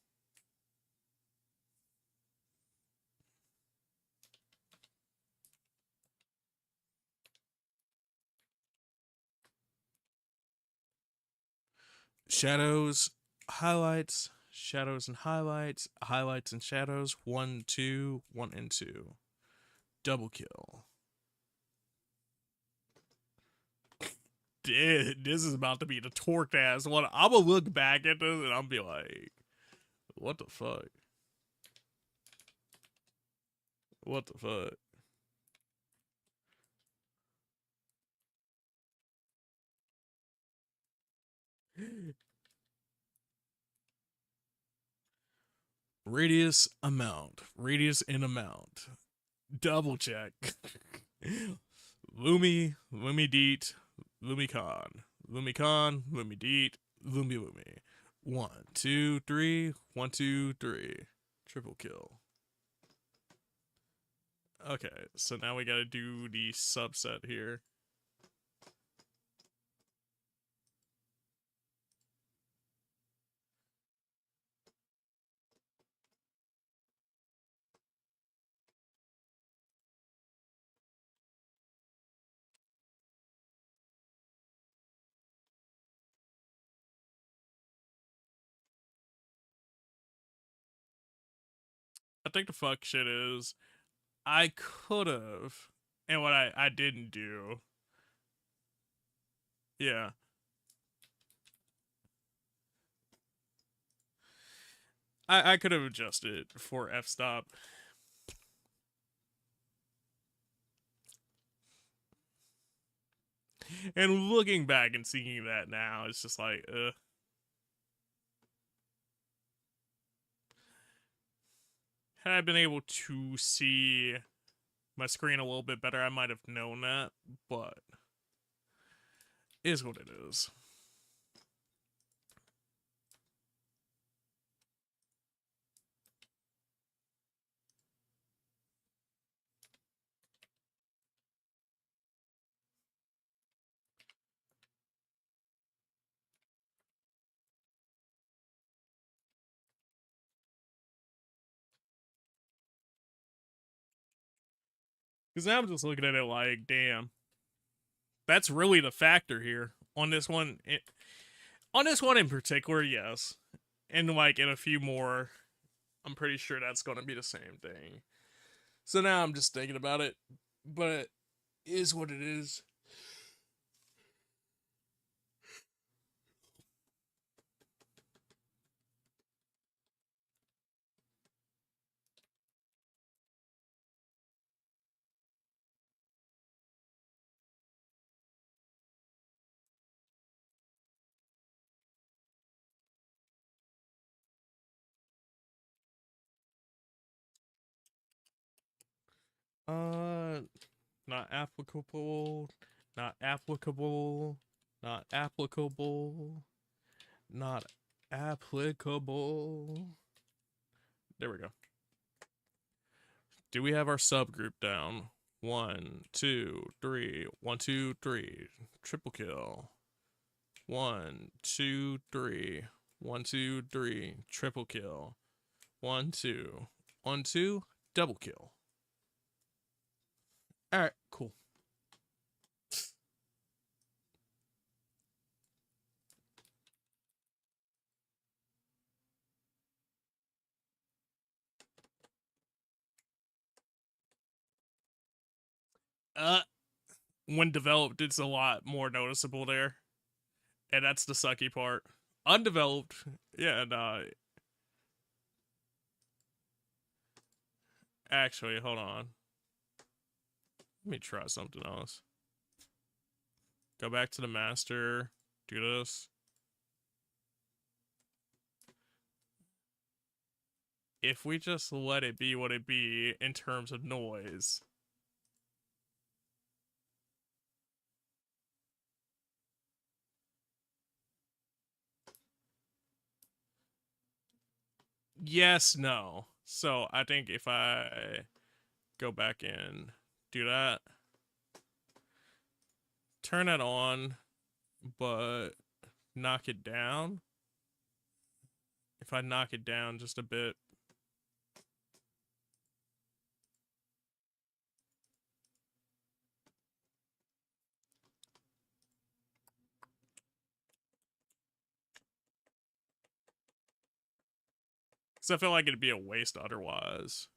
Shadows, highlights, shadows and highlights, highlights and shadows. 1, 2, 1 and 2. Double kill. Dude, this is about to be the torqued ass one. I'm gonna look back at this and I'll be like, what the fuck? What the fuck? Radius amount. Radius in amount. Double check. Lumi, Lumi Deet, Lumicon. Lumicon, Lumi Deet, Lumi Lumi. 1, 2, 3. 1, 2, 3. Triple kill. Okay, so now we gotta do the subset here. I think the fuck shit is I could have, and what I didn't do. Yeah. I could have adjusted for f-stop. And looking back and seeing that now, it's just like, Had I been able to see my screen a little bit better, I might have known that, but it is what it is. Because now I'm just looking at it like, damn, that's really the factor here on this one. On this one in particular, yes, and like in a few more, I'm pretty sure that's going to be the same thing. So now I'm just thinking about it, but it is what it is. Uh, not applicable, not applicable, not applicable, not applicable. There we go. Do we have our subgroup down? 1, 2, 3. 1, 2, 3. Triple kill. 1, 2, 3. 1, 2, 3. Triple kill. 1, 2. 1, 2. Double kill. Alright, cool. When developed, it's a lot more noticeable there. And that's the sucky part. Undeveloped, yeah, no. Actually, hold on. Let me try something else. Go back to the master. Do this. if we just let it be what it be in terms of noise. Yes, no. So I think if I go back in, do that, turn it on, but knock it down. If I knock it down just a bit, because I feel like it'd be a waste otherwise.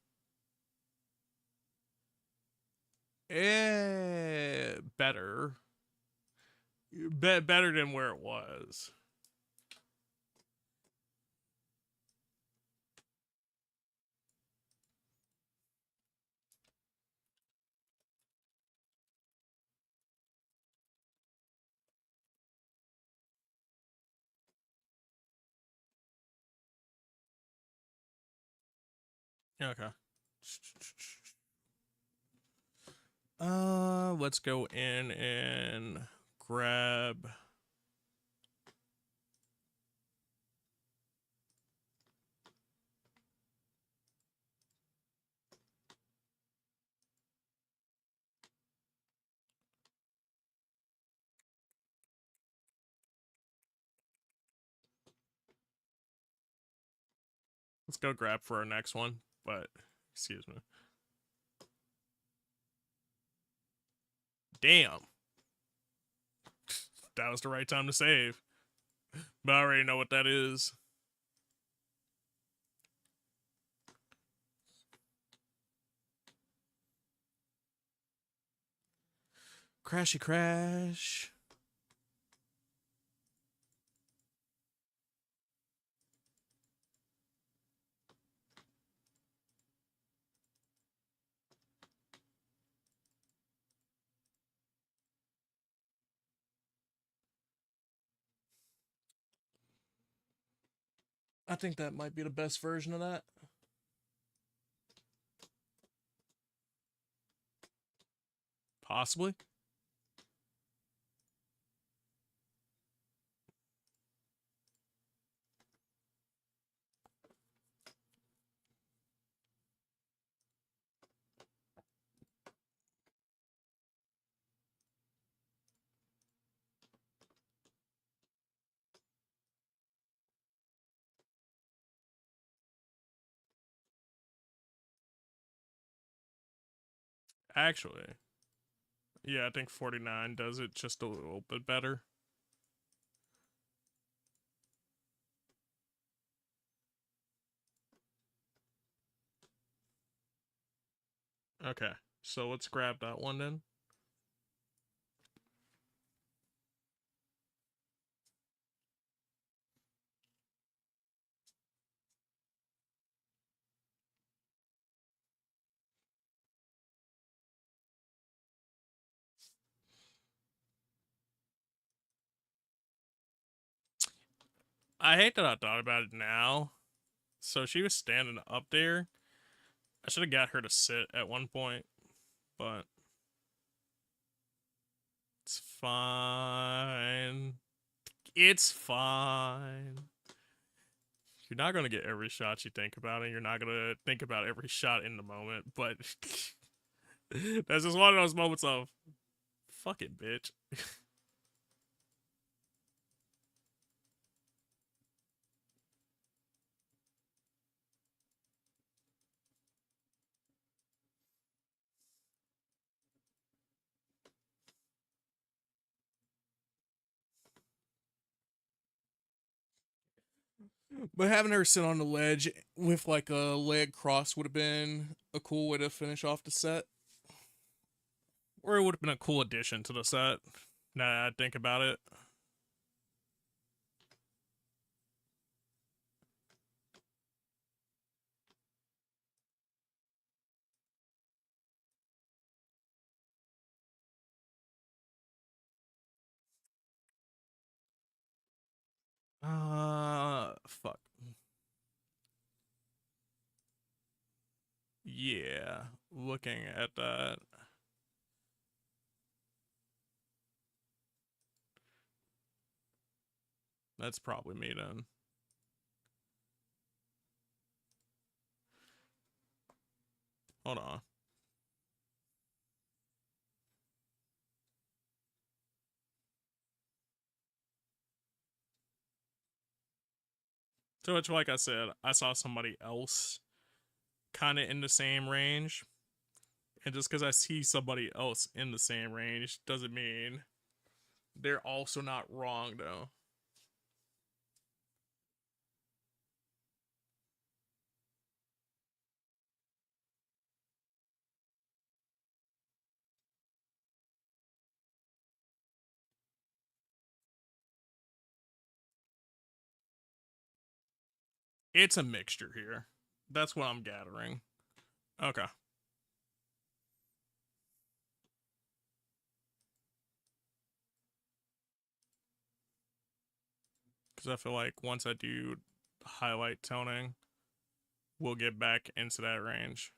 Better. Better than where it was. Okay. Let's go in and grab. Let's go grab for our next one. But, excuse me. Damn. That was the right time to save. But I already know what that is. Crashy crash. I think that might be the best version of that. Possibly. Actually. Yeah, I think 49 does it just a little bit better. Okay, so let's grab that one then. I hate that I thought about it now. So she was standing up there. I should have got her to sit at one point, but it's fine. It's fine. You're not gonna get every shot you think about, and you're not gonna think about every shot in the moment, but that's just one of those moments of fuck it, bitch. But having her sit on the ledge with like a leg cross would have been a cool way to finish off the set. Or it would have been a cool addition to the set. Now I think about it. Fuck. Yeah, looking at that. That's probably me then. Hold on. So it's like I said, I saw somebody else kind of in the same range. And just because I see somebody else in the same range doesn't mean they're also not wrong, though. It's a mixture here. That's what I'm gathering. Okay. Because I feel like once I do highlight toning, we'll get back into that range.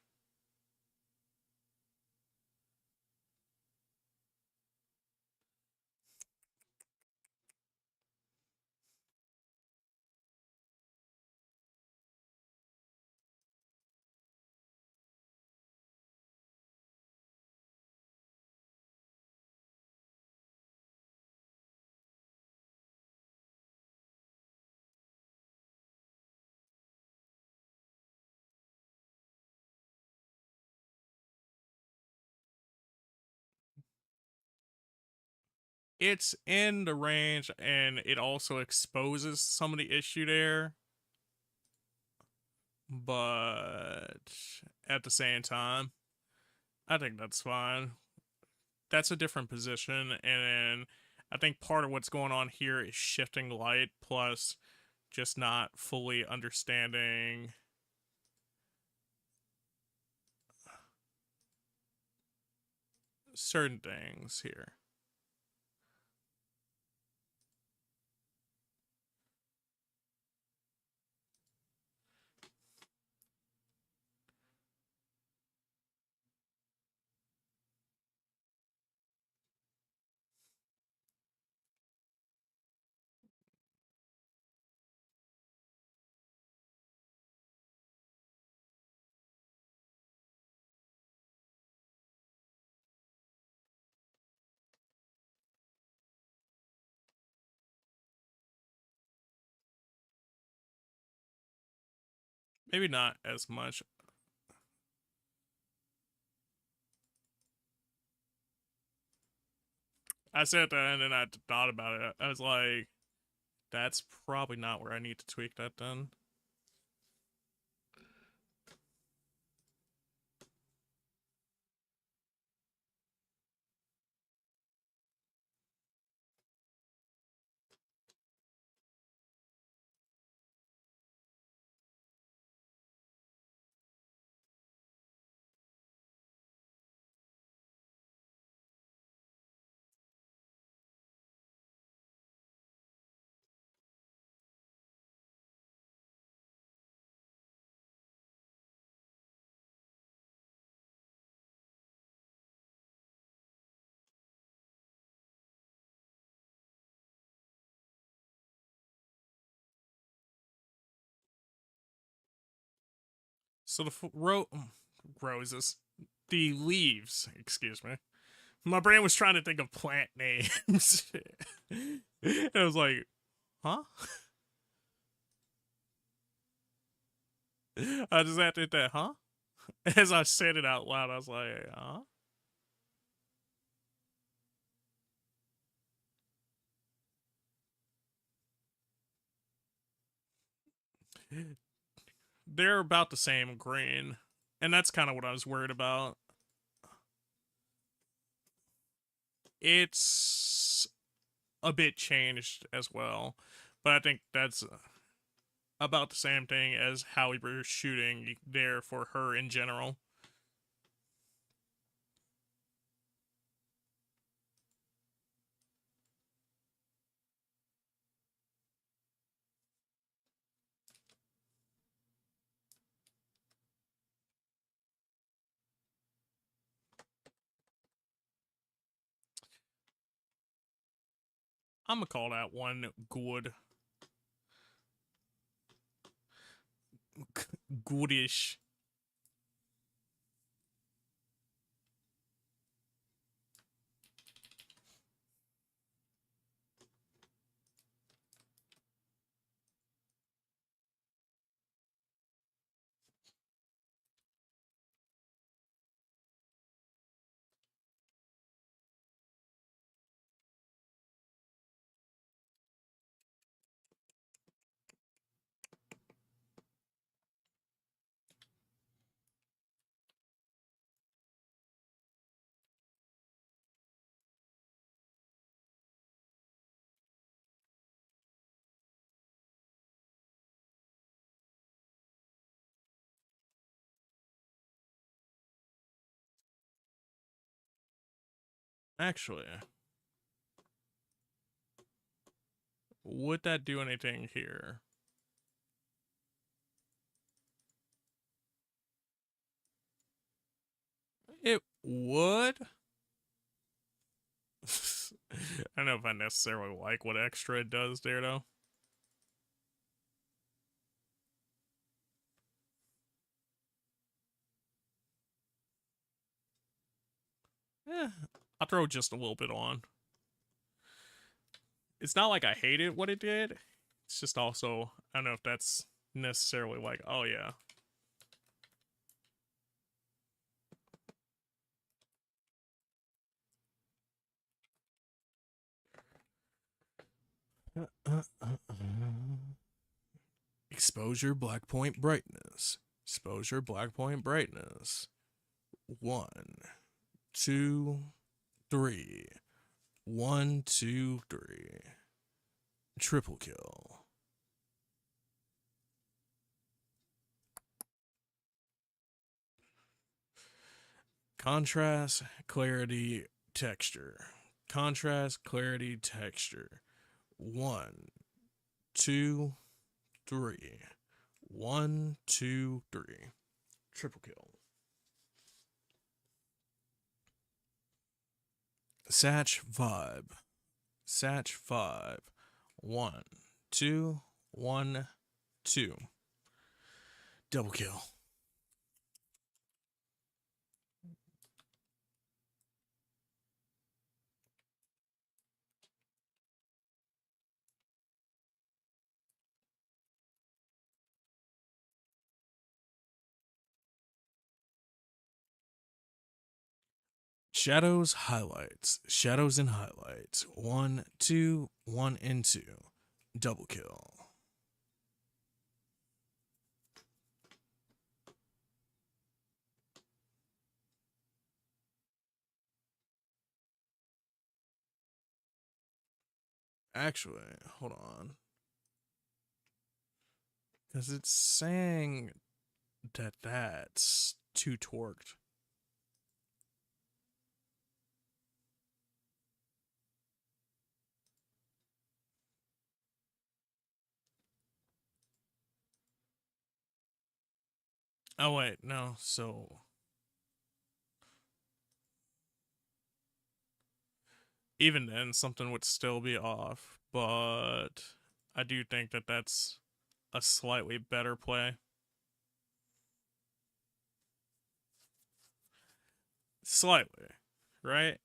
It's in the range, and it also exposes some of the issue there, but at the same time, I think that's fine. That's a different position, and then I think part of what's going on here is shifting light plus just not fully understanding certain things here. Maybe not as much. I said that and then I thought about it. I was like, that's probably not where I need to tweak that then. So the roses, the leaves, excuse me. My brain was trying to think of plant names. And I was like, huh? I just had to hit that, huh? As I said it out loud, I was like, huh? They're about the same green. And that's kind of what I was worried about. It's a bit changed as well. But I think that's about the same thing as how we were shooting there for her in general. I'm gonna call that one good. Goodish. Actually, would that do anything here? It would. I don't know if I necessarily like what extra it does there, though. I'll throw just a little bit on. It's not like I hated what it did. It's just also, I don't know if that's necessarily like, oh yeah. Exposure, black point, brightness. Exposure, black point, brightness. 1, 2, 3. 1, 2, 3. Triple kill. Contrast, clarity, texture. Contrast, clarity, texture. 1, 2, 3. 1, 2, 3. Triple kill. Satch vibe. Satch vibe. 1, 2, 1, 2. Double kill. Shadows, highlights. Shadows and highlights. 1, 2, 1 and 2. Double kill. Actually, hold on. Because it's saying that that's too torqued. Oh, wait, no, so. Even then, something would still be off, but I do think that that's a slightly better play. Slightly, right?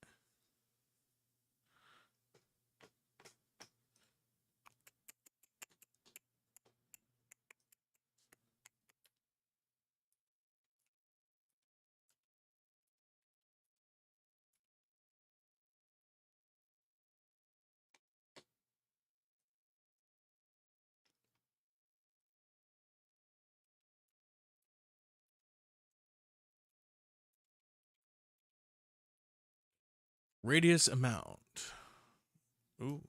Radius amount. Ooh.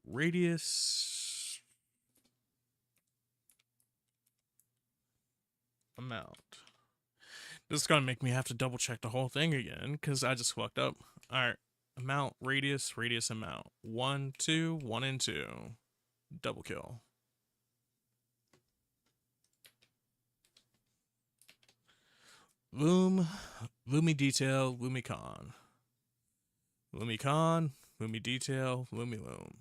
Radius amount. This is gonna make me have to double check the whole thing again because I just fucked up. Alright. Amount, radius, radius amount. 1, 2, 1 and 2. Double kill. Boom, Lumi detail, Lumicon. Lumicon, Lumi detail, Lumi loom.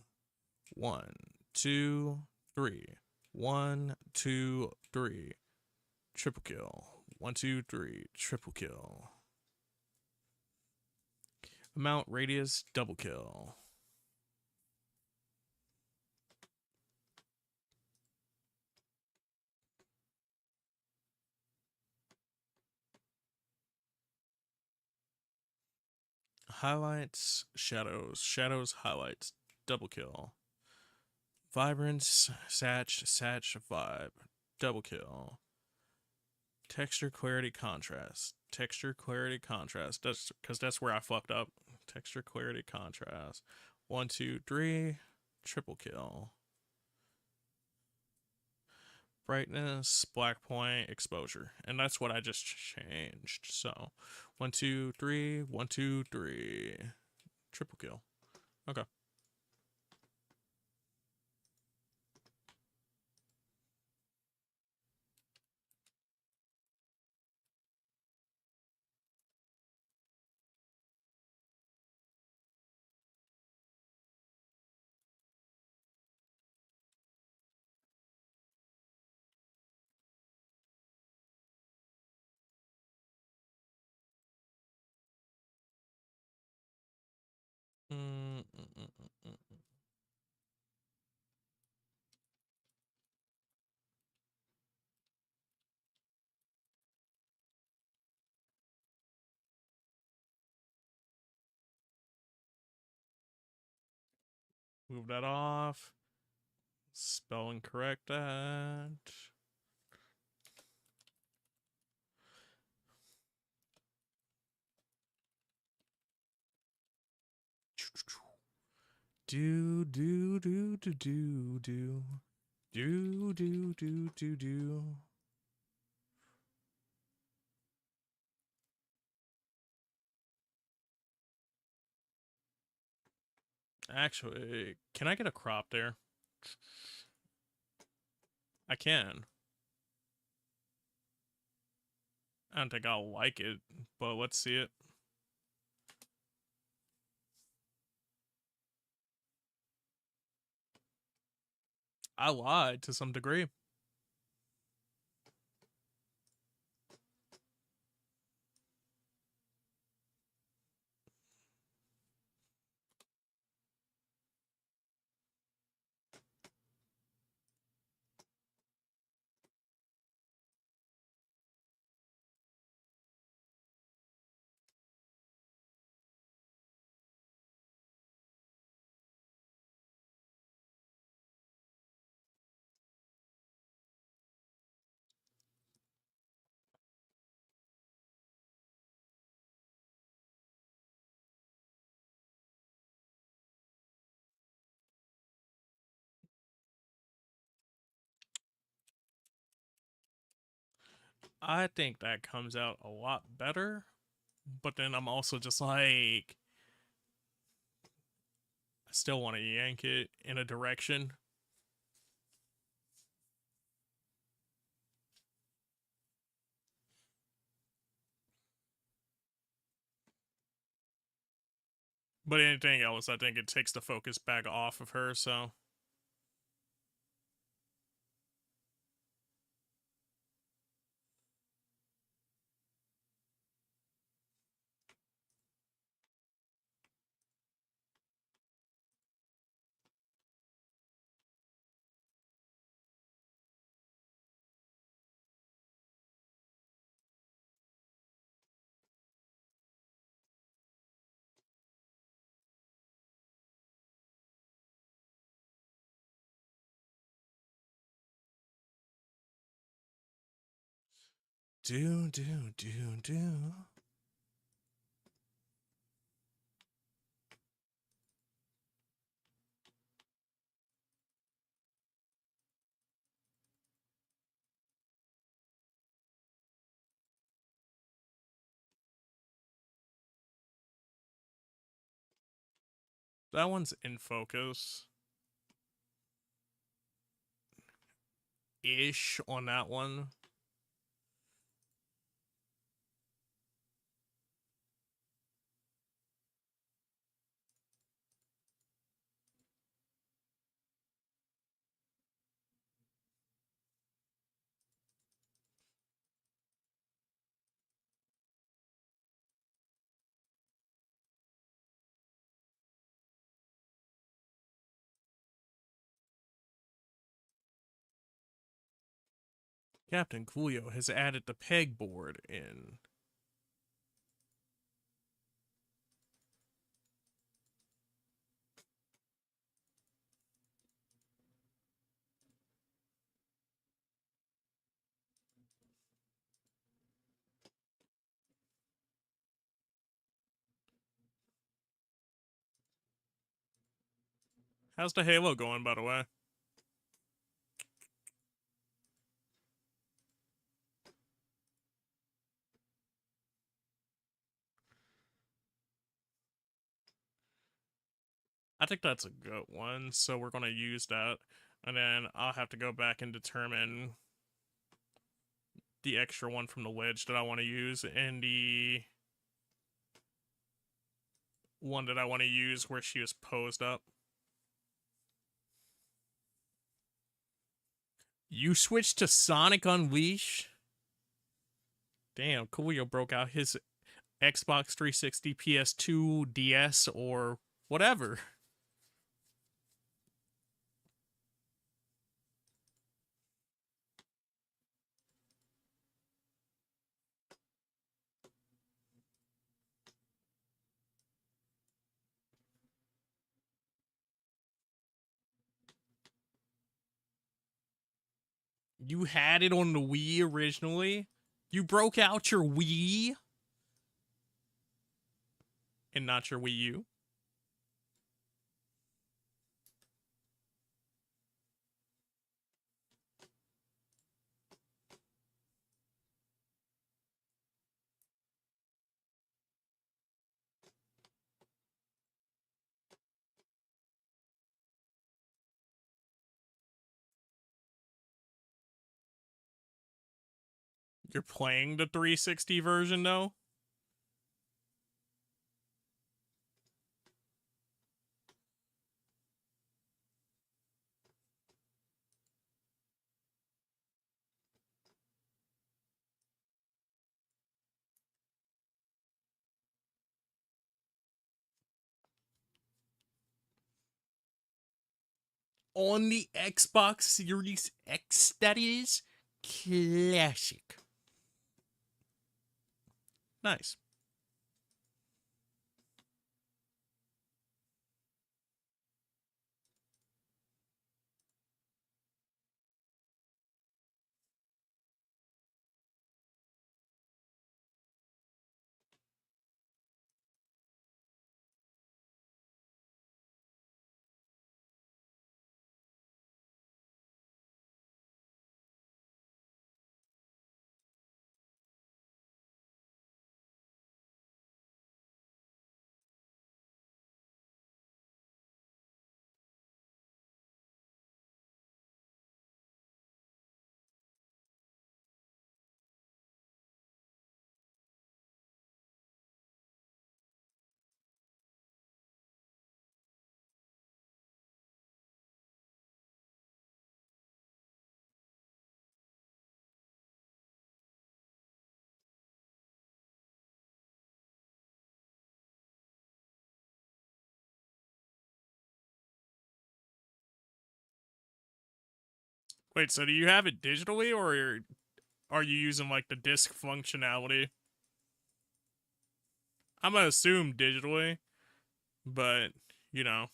1, 2, 3. 1, 2, 3. Triple kill. 1, 2, 3. Triple kill. Amount radius, double kill. Highlights, shadows, shadows, highlights, double kill. Vibrance, satch, vibe, double kill. Texture, clarity, contrast. Texture, clarity, contrast. That's because that's where I fucked up. Texture, clarity, contrast. 1, 2, 3. Triple kill. Brightness, black point, exposure. And that's what I just changed. So 1, 2, 3. 1, 2, 3. Triple kill. Okay. Move that off. Spelling correct that. Do do do do do do do do do do do. Actually, can I get a crop there? I can. I don't think I'll like it, but let's see it. I lied to some degree. I think that comes out a lot better, but then I'm also just like, I still want to yank it in a direction. But anything else, I think it takes the focus back off of her, so. Do, do, do, do. That one's in focus ish on that one. Captain Coolio has added the pegboard in. How's the Halo going, by the way? I think that's a good one, so we're going to use that. And then I'll have to go back and determine the extra one from the wedge that I want to use and the one that I want to use where she was posed up. You switched to Sonic Unleash? Damn, Coolio broke out his Xbox 360, PS2, DS, or whatever. You had it on the Wii originally? You broke out your Wii and not your Wii U? You're playing the 360 version though? On the Xbox Series X, that is? Classic. Nice. Wait, so do you have it digitally or are you using like the disc functionality? I'm gonna assume digitally, but you know,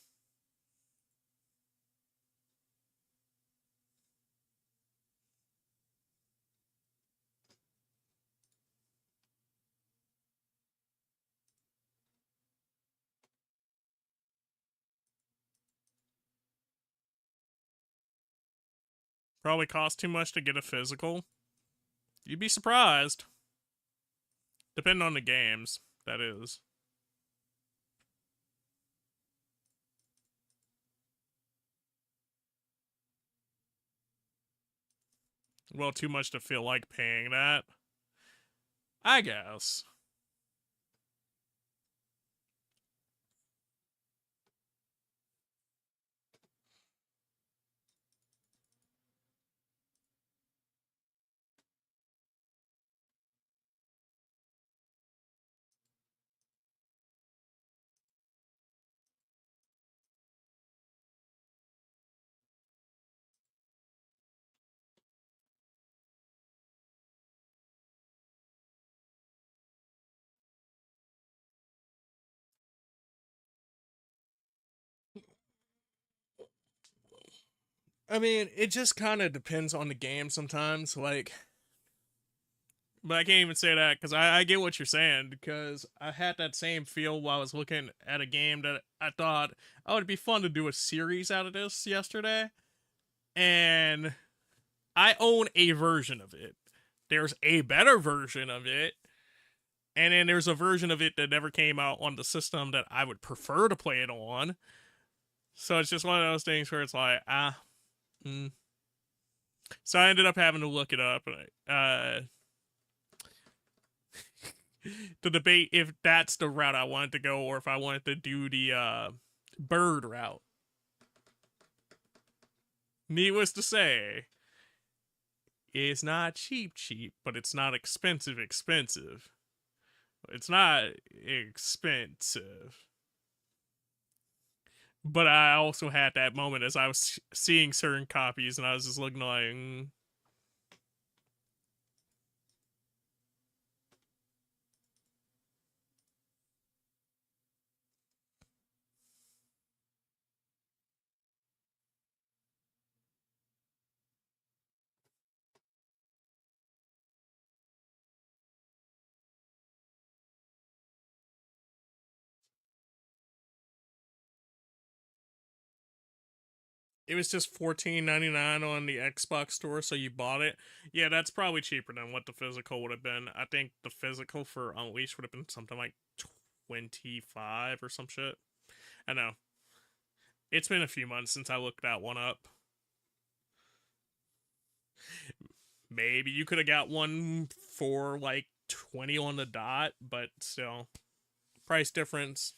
probably cost too much to get a physical. You'd be surprised. Depending on the games, that is. Well, too much to feel like paying that. I guess. I mean, it just kind of depends on the game sometimes. Like, but I can't even say that because I get what you're saying, because I had that same feel while I was looking at a game that I thought, oh, it'd be fun to do a series out of this yesterday. And I own a version of it. There's a better version of it. And then there's a version of it that never came out on the system that I would prefer to play it on. So it's just one of those things where it's like, mm. So I ended up having to look it up. To debate if that's the route I wanted to go or if I wanted to do the bird route. Needless to say, it's not cheap, but it's not expensive. It's not expensive. But I also had that moment as I was seeing certain copies and I was just looking like, it was just $14.99 on the Xbox store, so you bought it. Yeah, that's probably cheaper than what the physical would have been. I think the physical for Unleashed would have been something like 25 or some shit. I know. It's been a few months since I looked that one up. Maybe you could have got one for like 20 on the dot, but still. Price difference.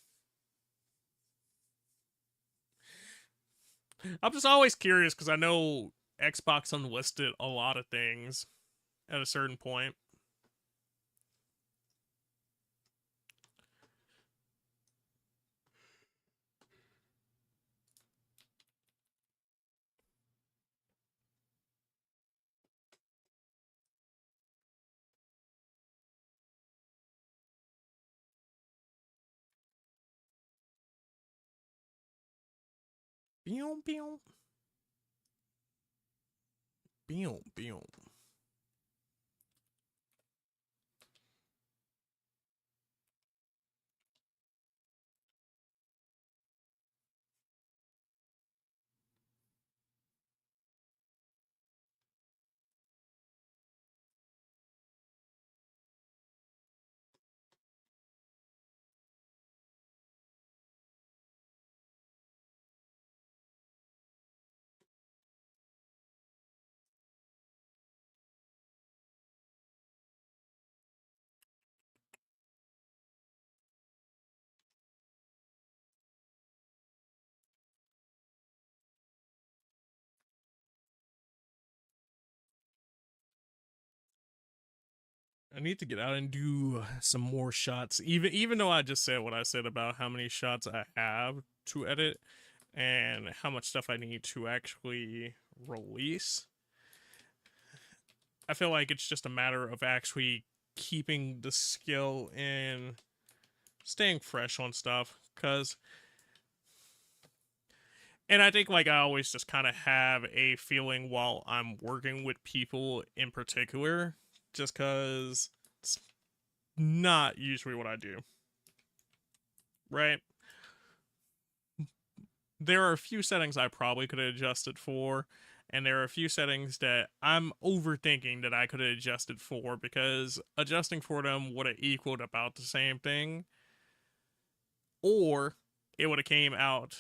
I'm just always curious because I know Xbox unlisted a lot of things at a certain point. Beom, beom. Beom, beom. I need to get out and do some more shots. Even though I just said what I said about how many shots I have to edit and how much stuff I need to actually release, I feel like it's just a matter of actually keeping the skill and staying fresh on stuff. And I think like I always just kind of have a feeling while I'm working with people in particular, just because it's not usually what I do, right? There are a few settings I probably could have adjusted for, and there are a few settings that I'm overthinking that I could have adjusted for because adjusting for them would have equaled about the same thing, or it would have came out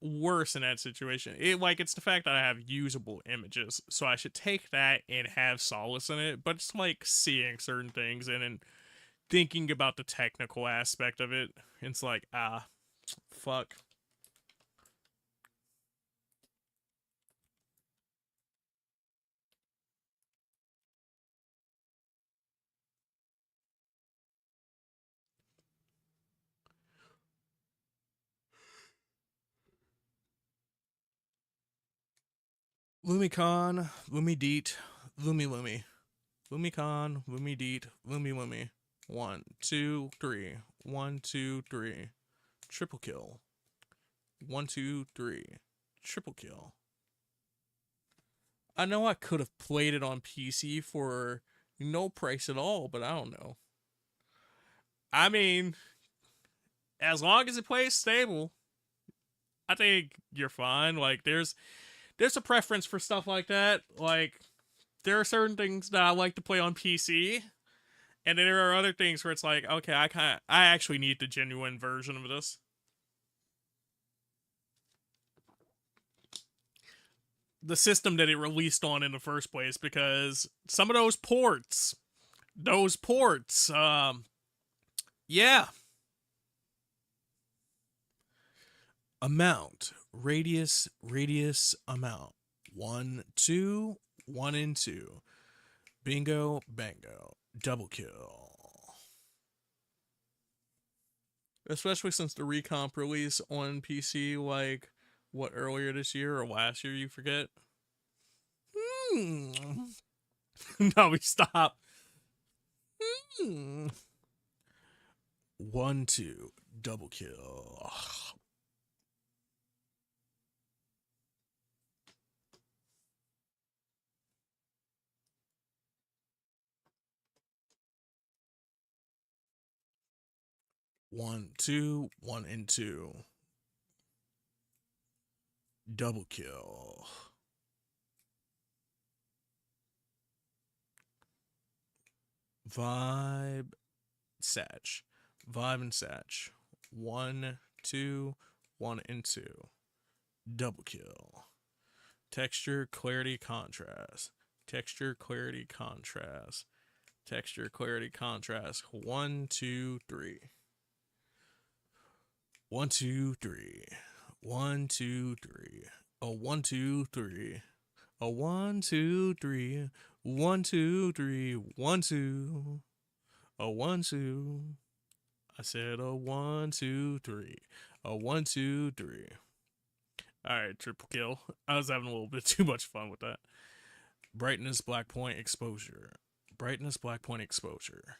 worse in that situation. It's the fact that I have usable images, so I should take that and have solace in it. But it's like seeing certain things and then thinking about the technical aspect of it. It's like fuck. LumiCon, LumiDeet, LumiLumi. LumiCon, LumiDeet, LumiLumi. 1, 2, 3. 1, 2, 3. Triple kill. 1, 2, 3. Triple kill. I know I could have played it on PC for no price at all, but I don't know. I mean, as long as it plays stable, I think you're fine. Like there's a preference for stuff like that. Like there are certain things that I like to play on PC, and then there are other things where it's like, okay, I actually need the genuine version of this. The system that it released on in the first place, because some of those ports, yeah, amount, radius, amount, 1 2 1 and 2, bingo bango, double kill. Especially since the recomp release on PC, like what, earlier this year or last year, you forget. Hmm. No, we stop. Hmm. 1 2, double kill. 1 2 1 and 2, double kill. Vibe, Satch. Vibe and Satch. 1 2 1 and 2, double kill. Texture, clarity, contrast. Texture, clarity, contrast. Texture, clarity, contrast. 1 2 3. 1 2 3. 1 2 3. A 1 2 3. A 1 2 3. 1 2 3. 1 2. A 1 2. I said a 1 2 3. A 1 2 3. All right, triple kill. I was having a little bit too much fun with that. Brightness, black point, exposure. Brightness, black point, exposure.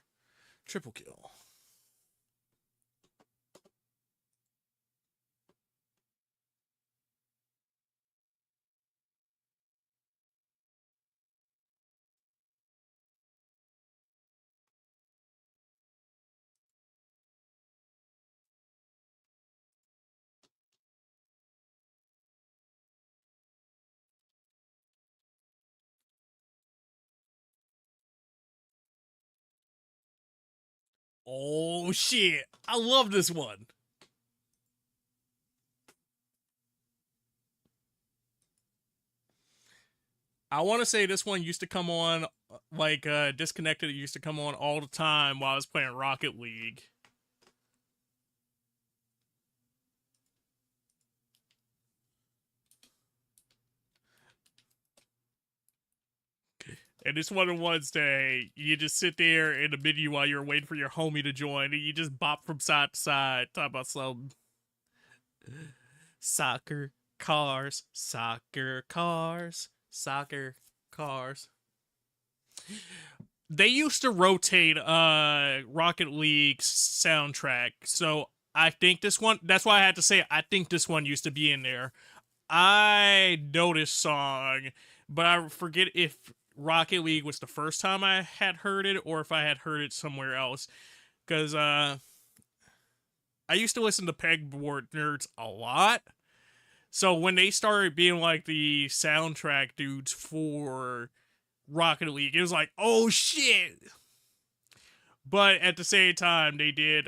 Triple kill. Oh shit! I love this one. I want to say this one used to come on, like Disconnected. It used to come on all the time while I was playing Rocket League. And it's one of the ones that you just sit there in the menu while you're waiting for your homie to join, and you just bop from side to side, talk about some soccer cars, soccer cars, soccer cars. They used to rotate Rocket League's soundtrack, so I think this one. That's why I had to say I think this one used to be in there. I know this song, but I forget if Rocket League was the first time I had heard it or if I had heard it somewhere else. Because I used to listen to Pegboard Nerds a lot. So when they started being like the soundtrack dudes for Rocket League, it was like, oh shit. But at the same time, they did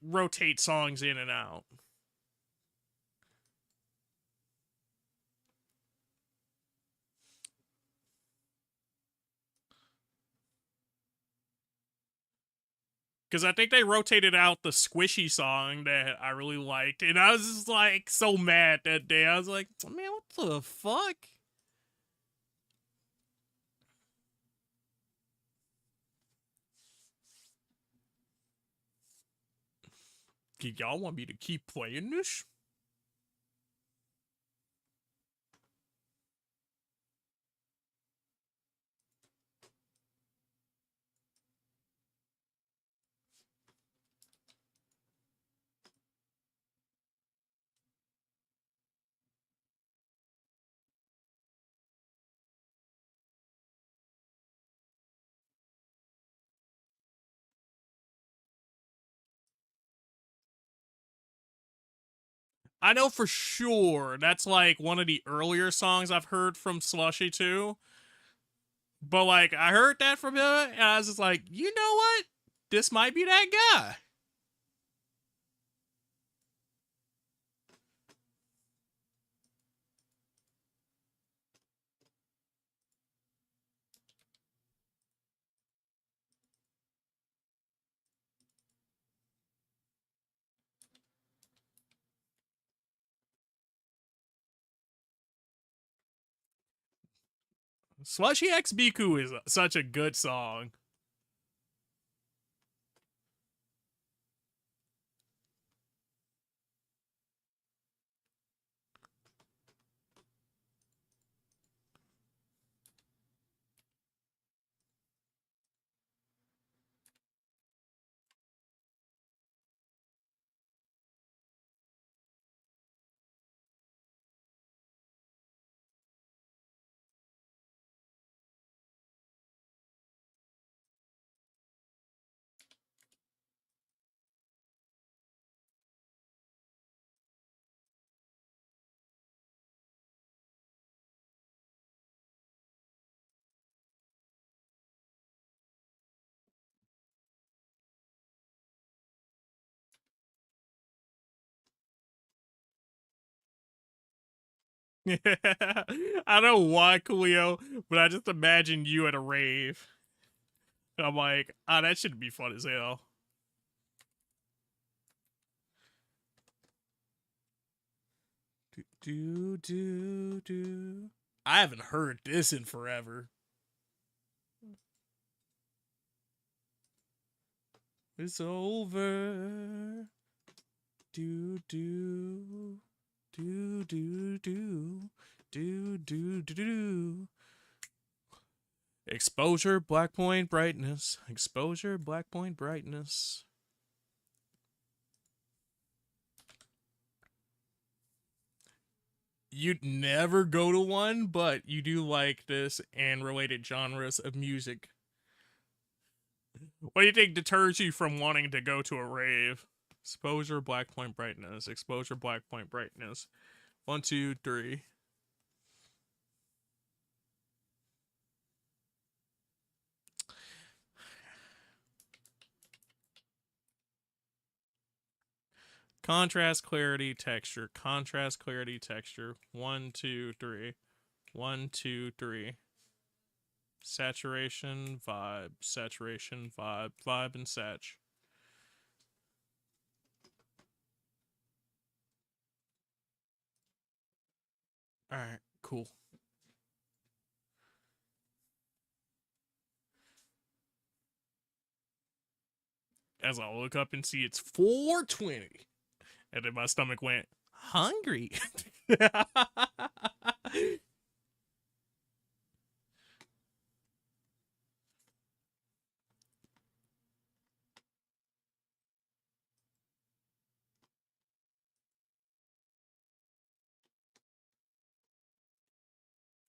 rotate songs in and out. Because I think they rotated out the squishy song that I really liked. And I was just like so mad that day. I was like, man, what the fuck? Y'all want me to keep playing this? I know for sure that's like one of the earlier songs I've heard from Slushy too. But like I heard that from him and I was just like, you know what? This might be that guy. Slushy X Biku is such a good song. I don't know why, Coolio, but I just imagine you at a rave. I'm like, that should be fun as hell. Do. I haven't heard this in forever. It's over. Do. Do. Exposure, black point, brightness. Exposure, black point, brightness. You'd never go to one, but you do like this and related genres of music. What do you think deters you from wanting to go to a rave? Exposure, black point, brightness. Exposure, black point, brightness. 1, 2, 3. Contrast, clarity, texture. Contrast, clarity, texture. 1, 2, 3. 1, 2, 3. Saturation, vibe. Saturation, vibe. Vibe and sat. Alright, cool. As I look up and see it's 4:20. And then my stomach went, hungry.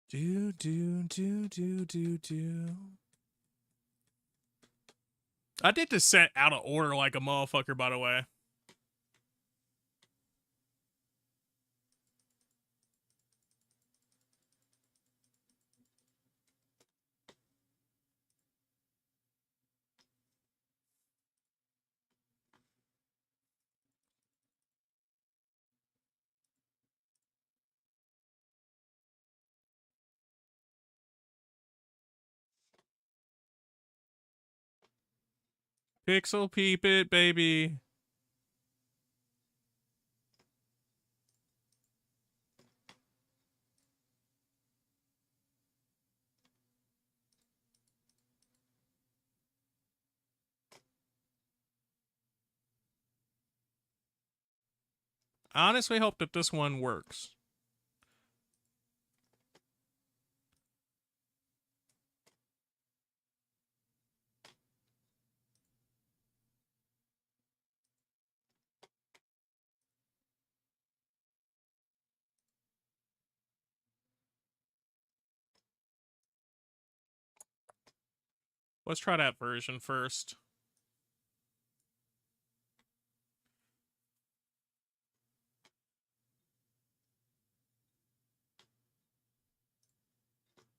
Do. I did this set out of order like a motherfucker, by the way. Pixel peep it, baby. I honestly hope that this one works. Let's try that version first.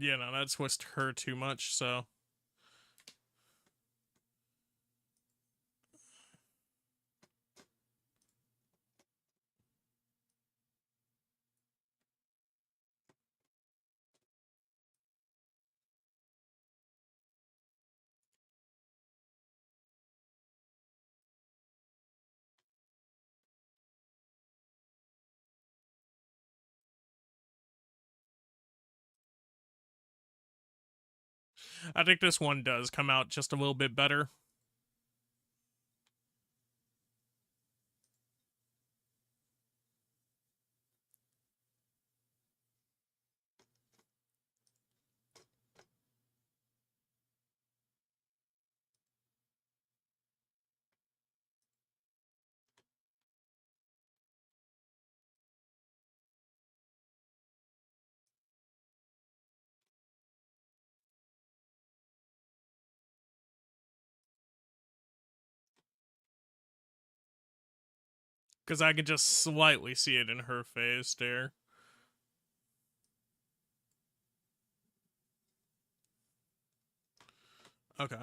Yeah, no, that twisted her too much, so. I think this one does come out just a little bit better. Because I can just slightly see it in her face there. Okay.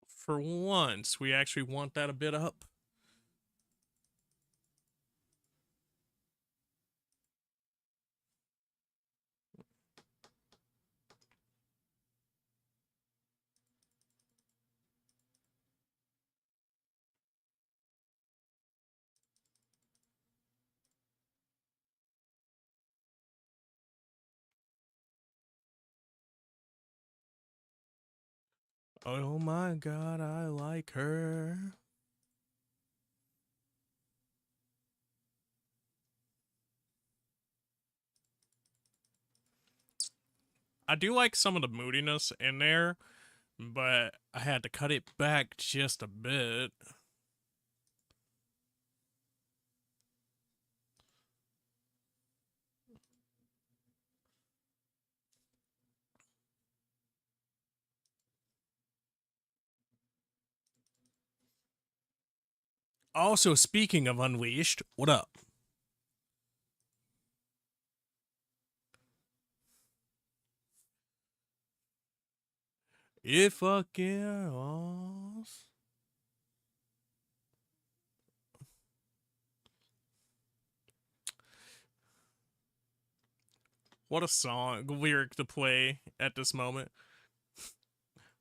For once, we actually want that a bit up. Oh my god, I like her. I do like some of the moodiness in there, but I had to cut it back just a bit. Also, speaking of Unleashed, what up? It fucking was. What a song lyric to play at this moment.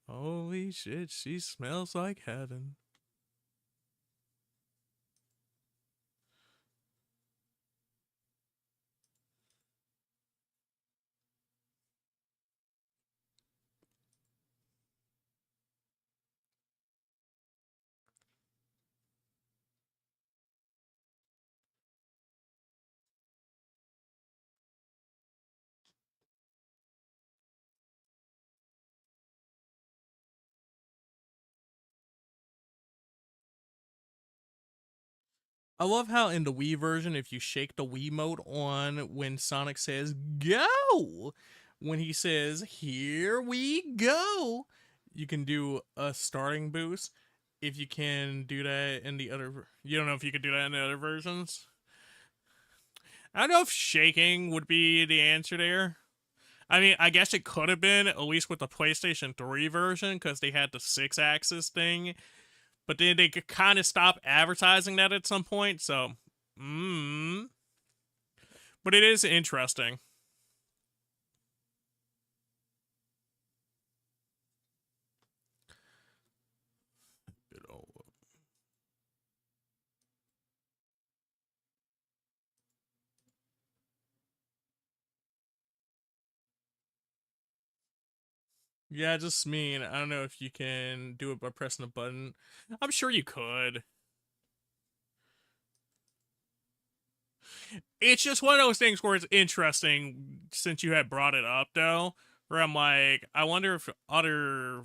Holy shit, she smells like heaven. I love how in the Wii version, if you shake the Wii mode on when Sonic says go, when he says here we go, you can do a starting boost. If you can do that in the other, you don't know if you could do that in the other versions. I don't know if shaking would be the answer there. I mean, I guess it could have been, at least with the PlayStation 3 version, because they had the 6-axis thing. But then they could kind of stop advertising that at some point, so. But it is interesting. Yeah, just mean. I don't know if you can do it by pressing a button. I'm sure you could. It's just one of those things where it's interesting since you had brought it up, though. Where I'm like, I wonder if other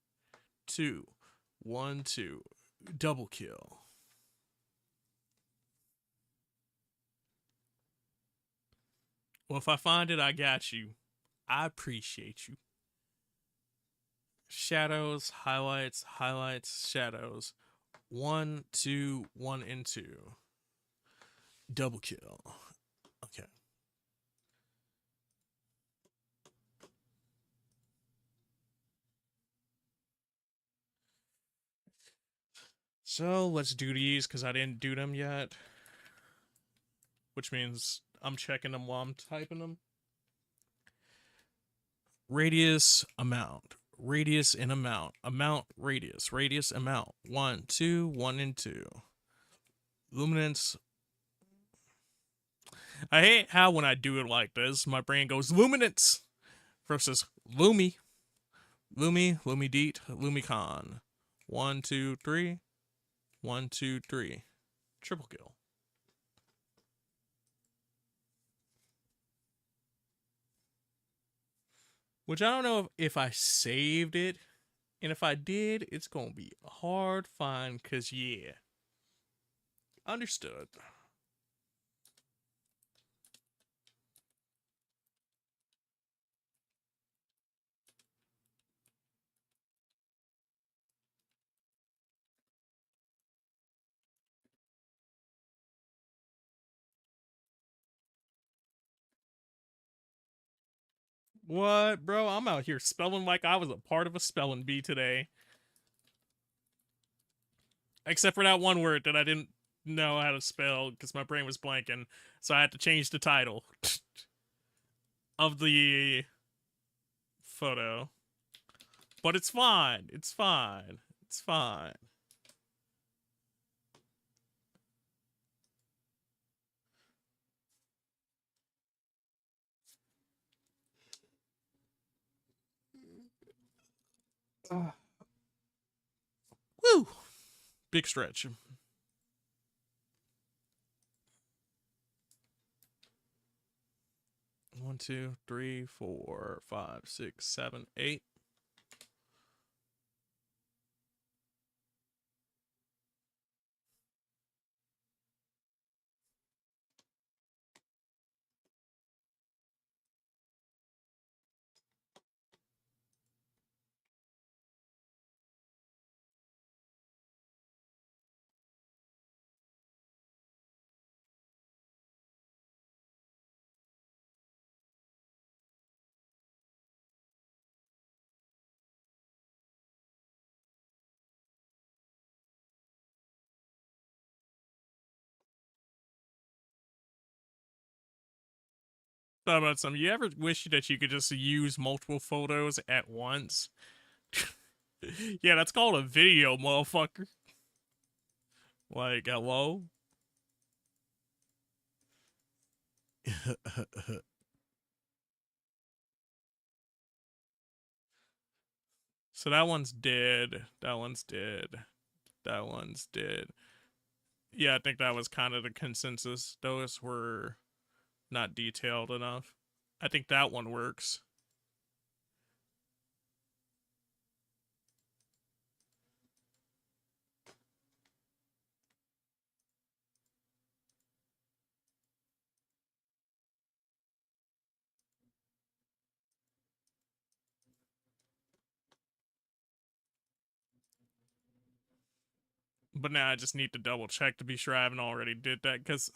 2, 1, 2. Double kill. Well, if I find it, I got you. I appreciate you. Shadows, highlights, highlights, shadows. 1, 2, 1, and 2. Double kill. Okay. So let's do these because I didn't do them yet. Which means I'm checking them while I'm typing them. Radius, amount. Radius and amount. Amount, radius. Radius, amount. 1, 2, 1, and 2. Luminance. I hate how when I do it like this, my brain goes luminance versus lumi. Lumi, Lumideet, Lumicon. 1, 2, 3. 1, 2, 3. Triple kill. Which I don't know if I saved it. And if I did, it's going to be a hard find because, yeah. Understood. What, bro? I'm out here spelling like I was a part of a spelling bee today. Except for that one word that I didn't know how to spell because my brain was blanking. So I had to change the title of the photo. But it's fine. It's fine. It's fine. Woo! Big stretch. One, two, three, 4, 5, 6, 7, 8. Thought about something. You ever wish that you could just use multiple photos at once? Yeah, that's called a video, motherfucker. Like, hello? So that one's dead. That one's dead. That one's dead. Yeah, I think that was kind of the consensus. Those were not detailed enough. I think that one works. But now I just need to double check to be sure I haven't already did that because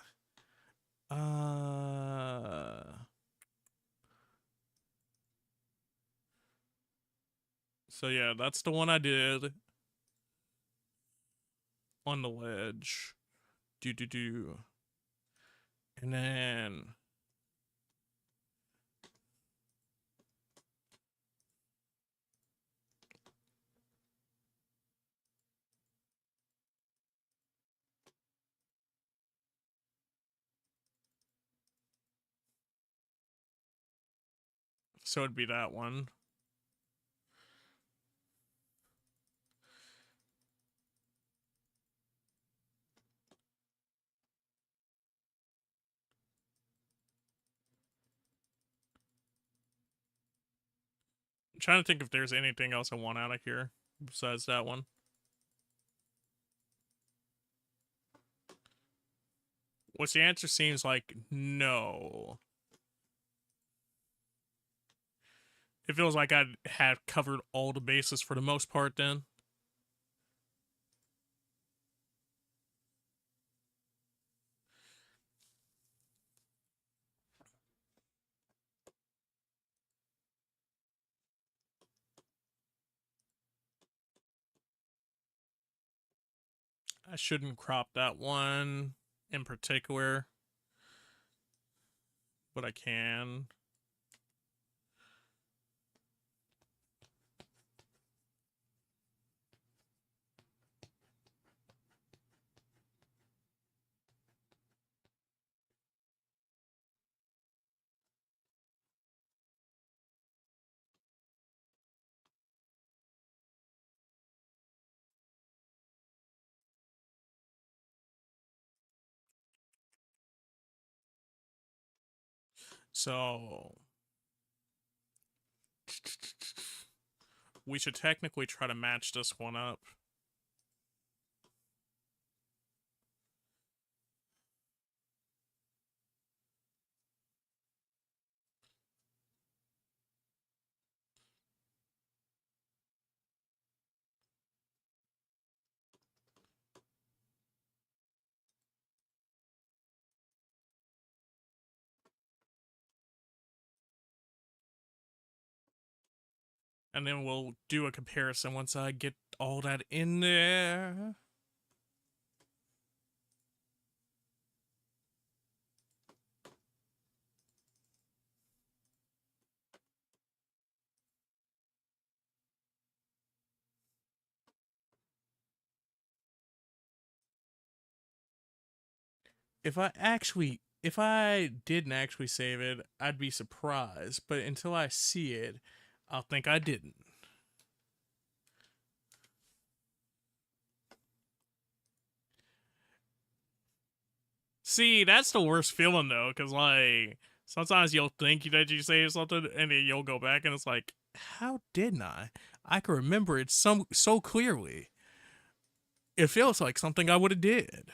so yeah, that's the one I did on the ledge. Do. And then so it'd be that one. I'm trying to think if there's anything else I want out of here. besides that one? Which the answer seems like no. It feels like I have covered all the bases for the most part then. I shouldn't crop that one in particular, but I can. So we should technically try to match this one up. And then we'll do a comparison once I get all that in there. If I didn't actually save it, I'd be surprised. But until I see it, I'll think I didn't. See, that's the worst feeling though, because like sometimes you'll think that you saved something, and then you'll go back and it's like, how didn't I? I can remember it so clearly. It feels like something I would have did.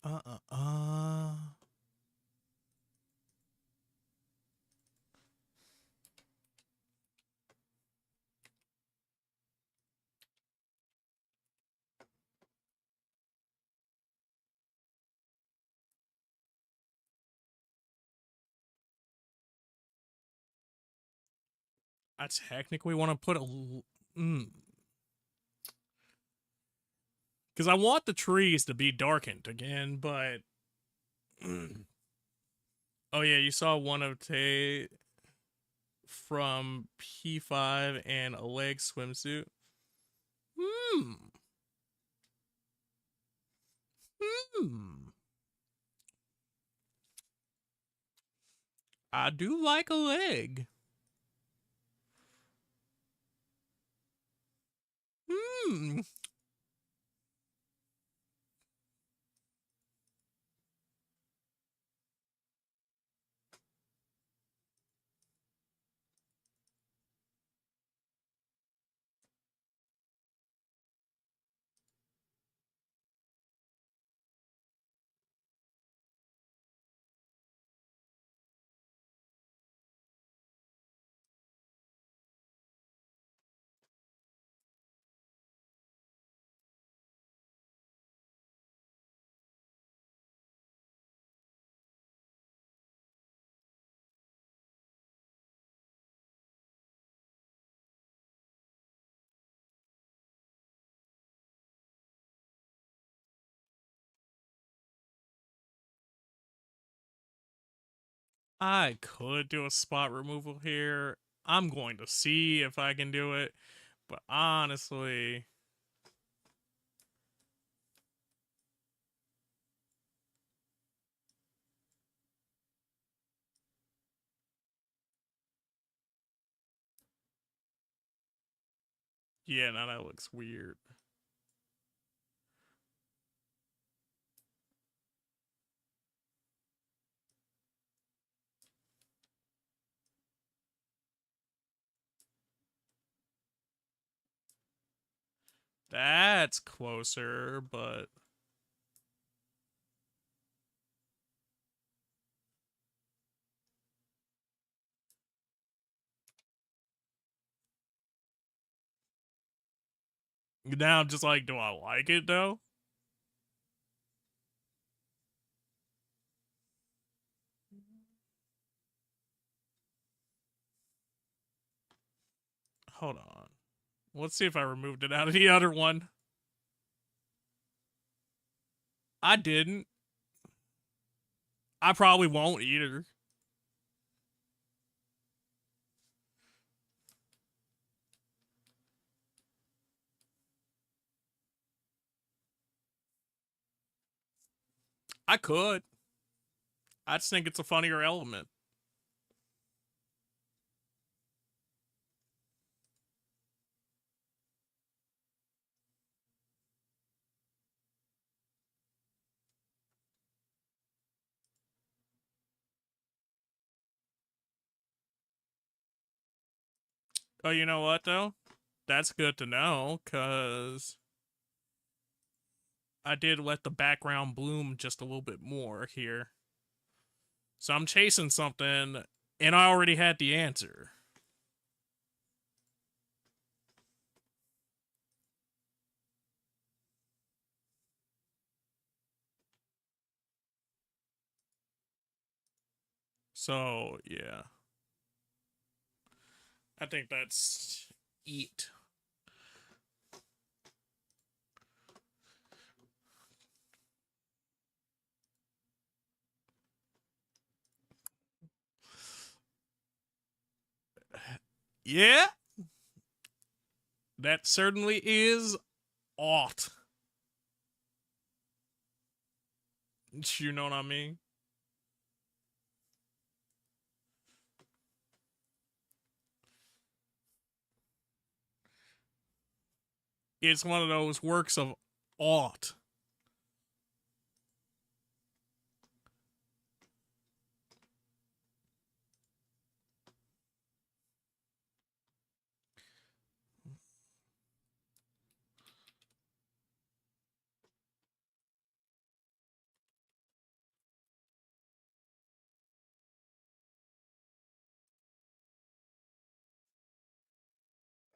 Uh uh uh. I technically want to put a. Because I want the trees to be darkened again, but. Oh, yeah, you saw one of Tay from P5 and a leg swimsuit. Hmm. Hmm. I do like a leg. Hmm. I could do a spot removal here. I'm going to see if I can do it, but honestly, yeah, now that looks weird. That's closer, but now I'm just like, do I like it though? Hold on. Let's see if I removed it out of the other one. I didn't. I probably won't either. I could. I just think it's a funnier element. Oh, you know what though? That's good to know, cause I did let the background bloom just a little bit more here. So I'm chasing something, and I already had the answer. So yeah, I think that's eat. Yeah, that certainly is ought. You know what I mean? It's one of those works of art.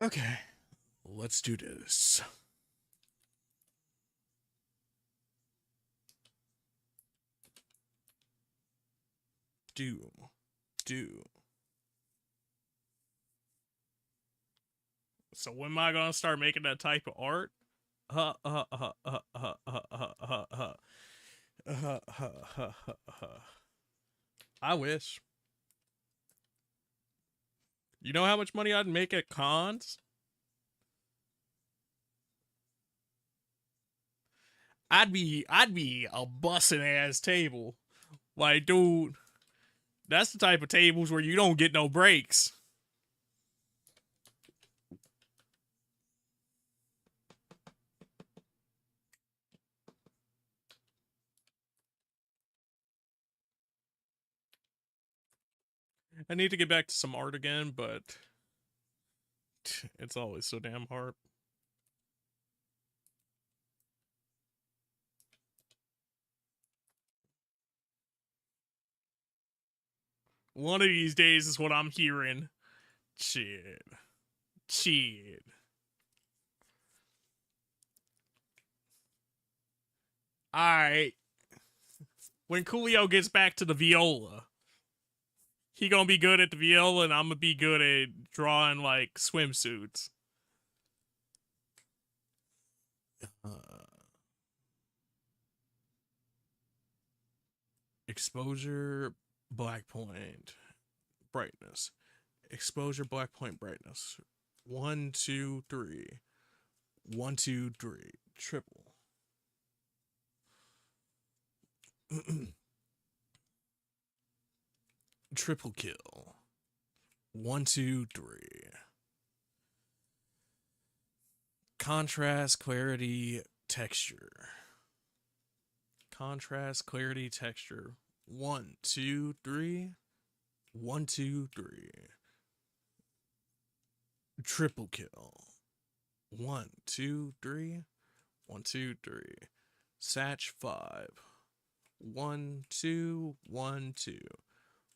Okay, let's do this. Do. So when am I gonna start making that type of art? Uh, uh, uh, uh, uh, uh, uh, uh, uh. I wish. You know how much money I'd make at cons? I'd be a bussin' ass table. Like, dude, that's the type of tables where you don't get no breaks. I need to get back to some art again, but it's always so damn hard. One of these days is what I'm hearing. Shit. Shit. Alright. When Coolio gets back to the viola, he gonna be good at the viola, and I'm gonna be good at drawing like swimsuits. Exposure, black point, brightness, exposure, black point, brightness. 1, 2, 3. 1, 2, 3. Triple. Triple kill. 1, 2, 3. Contrast, clarity, texture. Contrast, clarity, texture. 1, 2, 3. 1, 2, 3. Triple kill. 1, 2, 3. 1, 2, 3. Satch 5. 1, 2, 1, 2.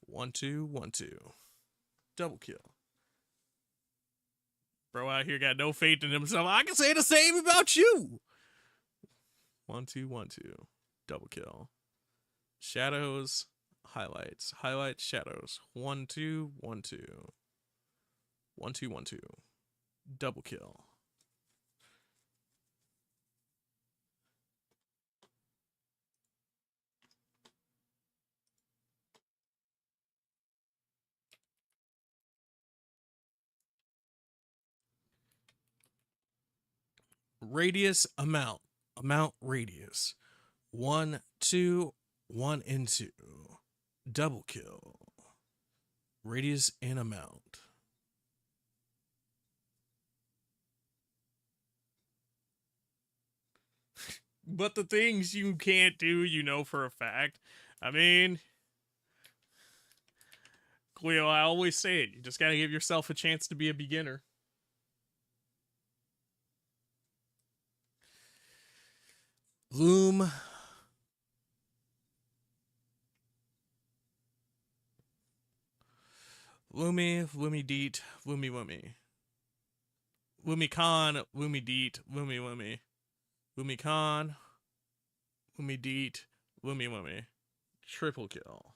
1, 2, 1, 2. Double kill. Bro out here got no faith in himself. I can say the same about you. 1, 2, 1, 2. Double kill. Shadows, highlights, highlights, shadows. 1, 2, 1, 2. 1, 2, 1, 2. Double kill. Radius, amount, amount, radius. 1, 2, 1 and 2. Double kill. Radius and amount. But the things you can't do, you know for a fact. I mean, Cleo, I always say it. You just gotta give yourself a chance to be a beginner. Loom. Loomy, Loomy Deet, Loomy Woomy. Loomy Con, Loomy Deet, Loomy Woomy. Loomy Con, Loomy Deet, Loomy Woomy. Triple kill.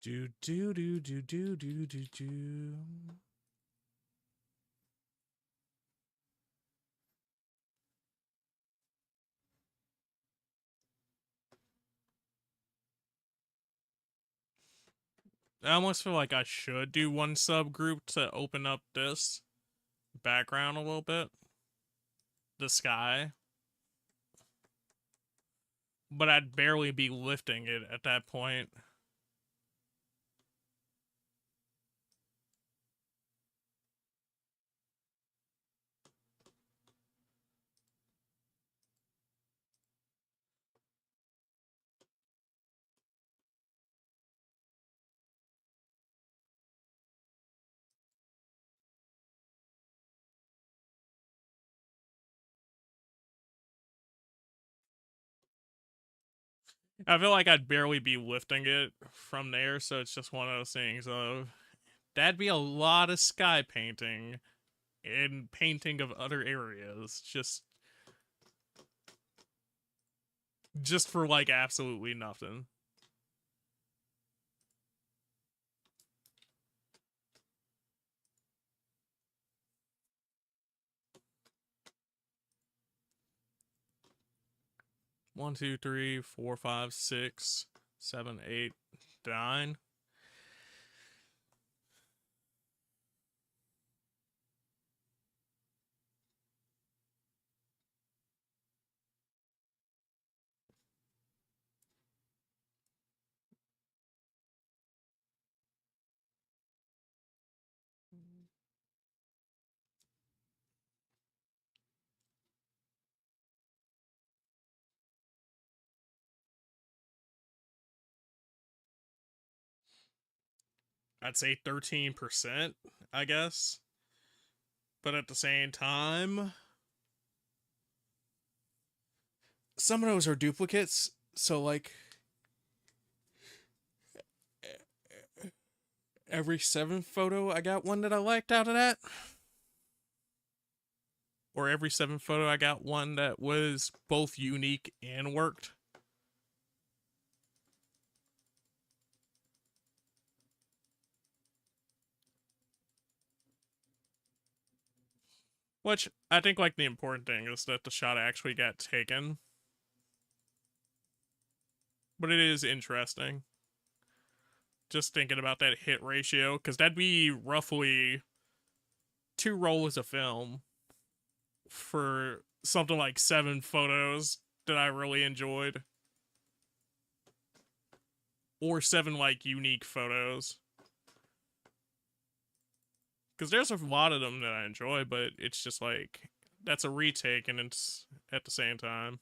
Do do do do do do do do. I almost feel like I should do one subgroup to open up this background a little bit. The sky. But I'd barely be lifting it at that point. I feel like I'd barely be lifting it from there, so it's just one of those things of that'd be a lot of sky painting and painting of other areas just for like absolutely nothing. One, two, three, four, five, 6, 7, 8, 9. I'd say 13%, I guess. But at the same time, some of those are duplicates. So, like, every seventh photo, I got one that I liked out of that. Or every seventh photo, I got one that was both unique and worked. Which I think, like, the important thing is that the shot actually got taken. But it is interesting. Just thinking about that hit ratio, because that'd be roughly 2 rolls of film for something like 7 photos that I really enjoyed. Or 7, like, unique photos. Because there's a lot of them that I enjoy, but it's just like, that's a retake, and it's at the same time.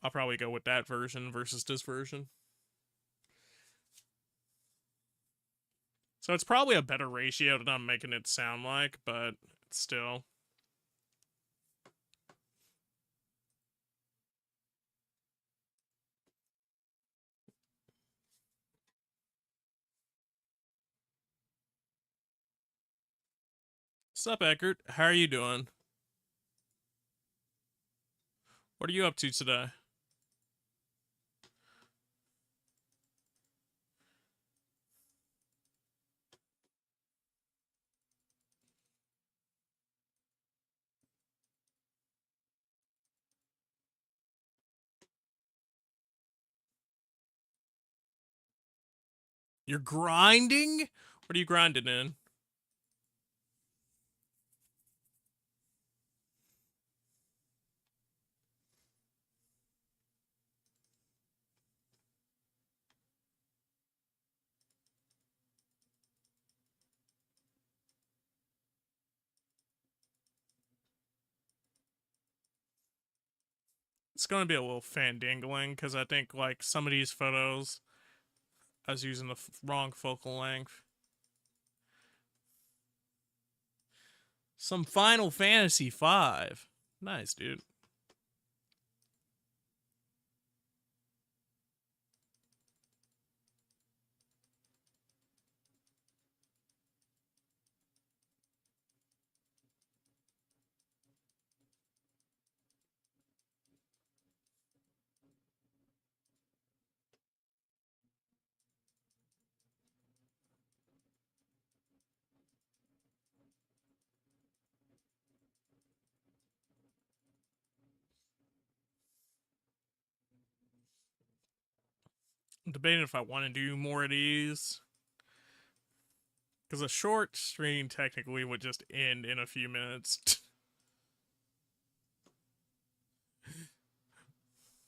I'll probably go with that version versus this version. So it's probably a better ratio than I'm making it sound like, but still. Sup, Eckert? How are you doing? What are you up to today? You're grinding? What are you grinding in? It's gonna be a little fandangling because I think, like, some of these photos I was using the wrong focal length. Some Final Fantasy V. Nice, dude. I'm debating if I want to do more of these. Because a short stream technically would just end in a few minutes.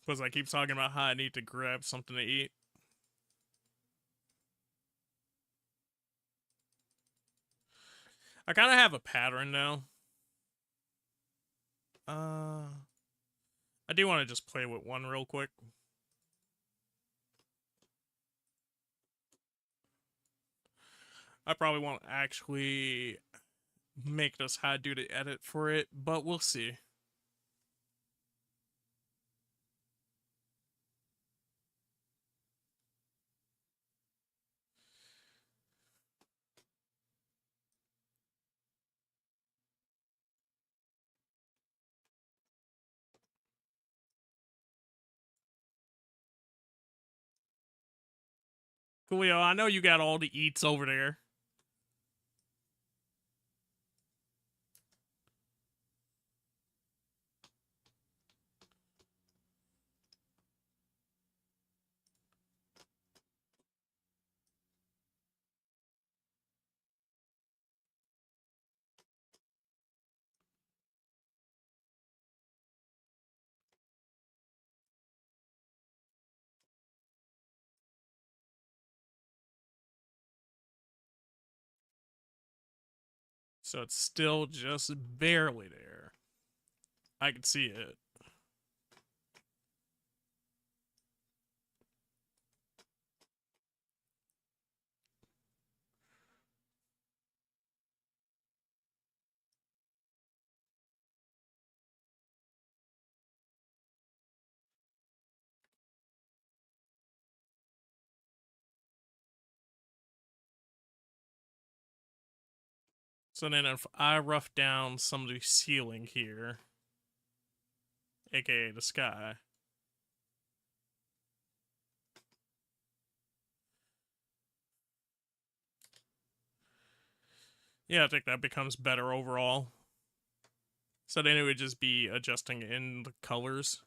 Because I keep talking about how I need to grab something to eat. I kind of have a pattern now. I do want to just play with one real quick. I probably won't actually make this how to do the edit for it, but we'll see. Coolio, I know you got all the eats over there. So it's still just barely there. I can see it. So then if I rough down some of the ceiling here, aka the sky. Yeah, I think that becomes better overall. So then it would just be adjusting in the colors.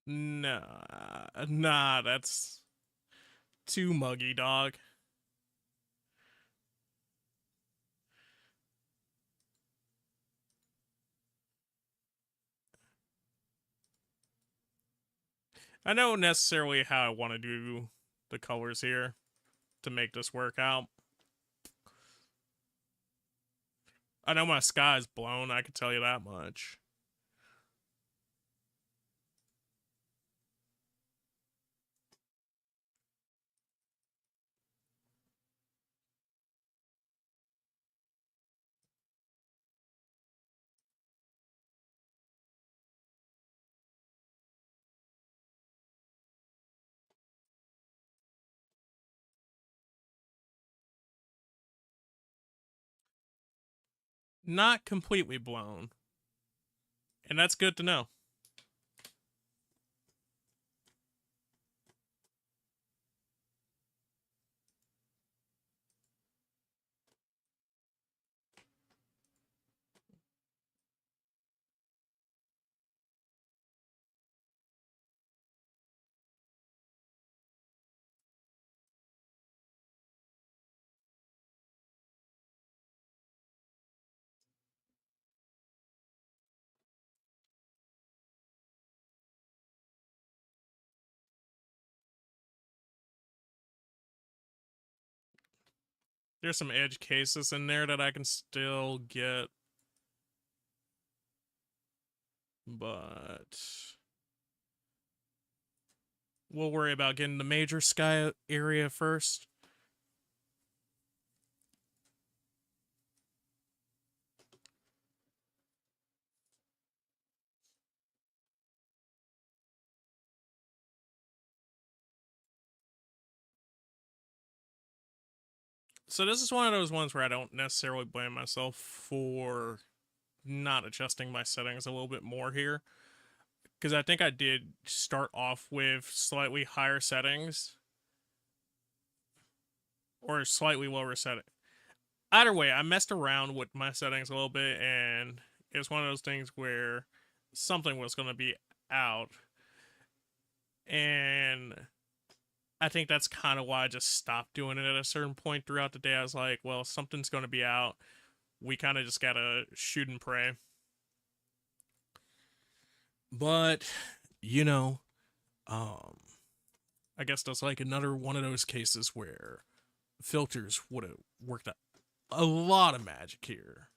Nah, that's too muggy, dog. I know necessarily how I want to do the colors here to make this work out. I know my sky's blown, I can tell you that much. Not completely blown. And that's good to know. There's some edge cases in there that I can still get. But we'll worry about getting the major sky area first. So this is one of those ones where I don't necessarily blame myself for not adjusting my settings a little bit more here. Because I think I did start off with slightly higher settings. Or slightly lower setting. Either way, I messed around with my settings a little bit, and it was one of those things where something was going to be out. And I think that's kind of why I just stopped doing it at a certain point throughout the day. I was like, well, something's going to be out. We kind of just got to shoot and pray. But, you know, I guess that's like another one of those cases where filters would have worked a lot of magic here.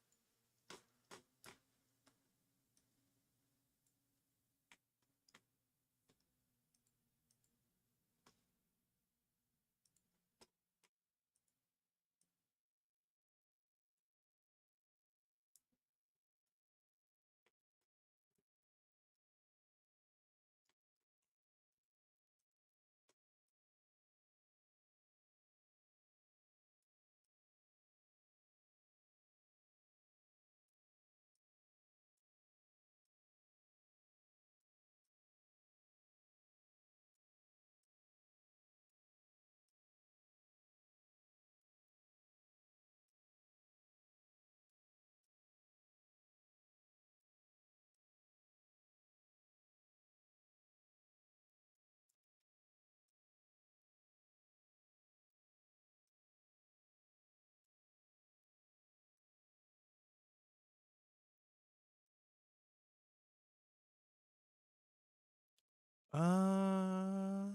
I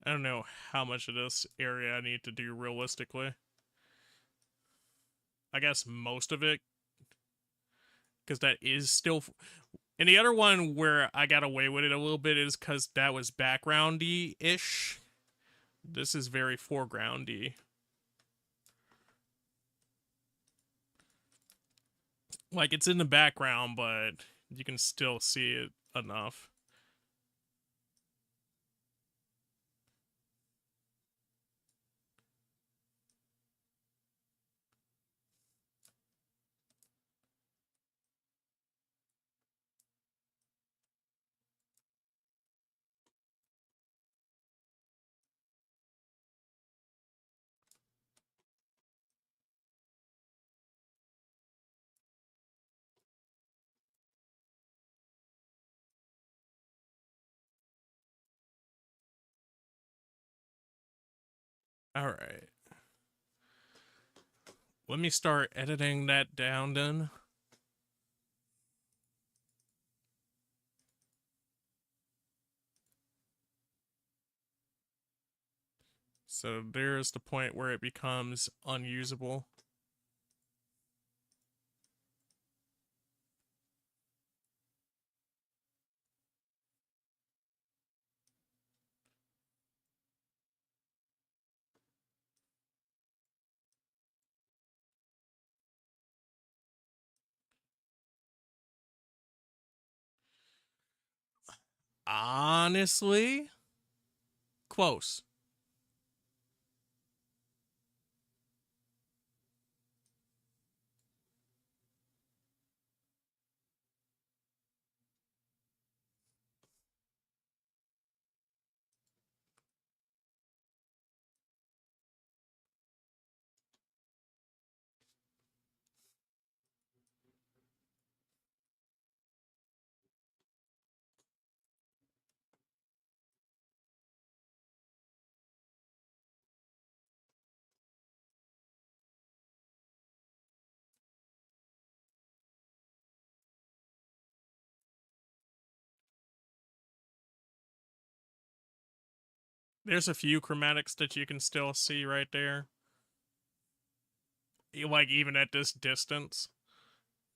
don't know how much of this area I need to do realistically. I guess most of it. because that is still. And the other one where I got away with it a little bit is because that was backgroundy ish. This is very foregroundy. Like it's in the background, but you can still see it enough. All right. Let me start editing that down then. So there's the point where it becomes unusable. Honestly, close. There's a few chromatics that you can still see right there. Like even at this distance.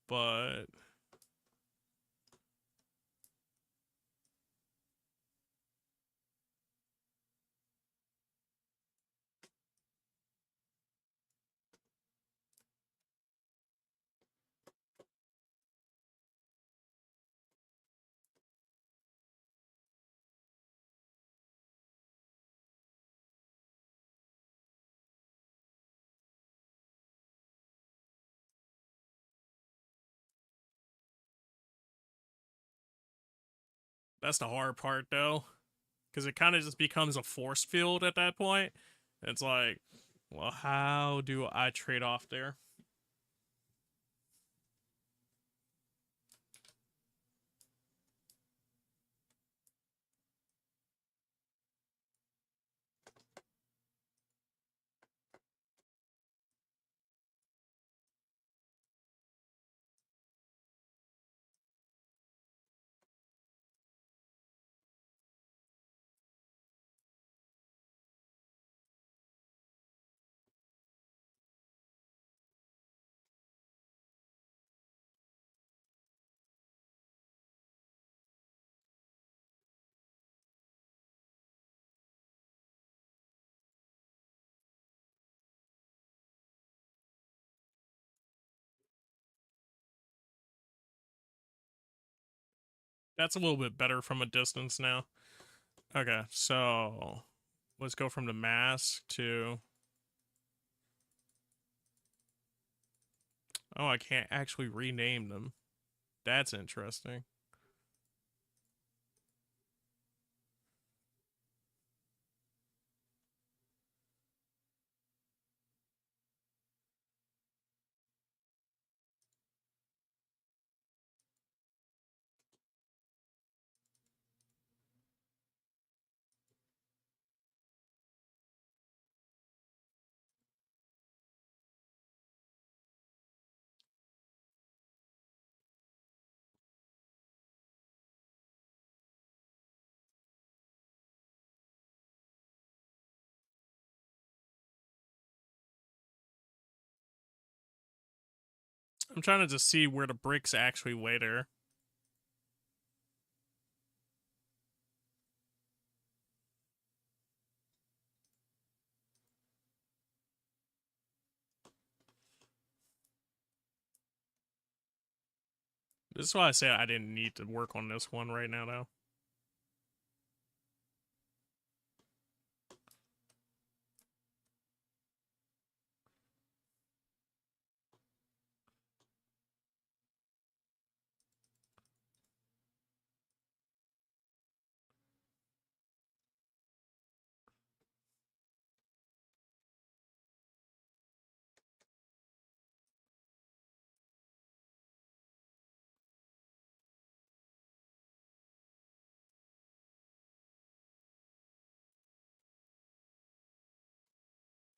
But that's the hard part though. Because it kind of just becomes a force field at that point. It's like, well, how do I trade off there? That's a little bit better from a distance now. Okay, so let's go from the mask to. Oh, I can't actually rename them. That's interesting. I'm trying to just see where the bricks actually later. This is why I say I didn't need to work on this one right now, though.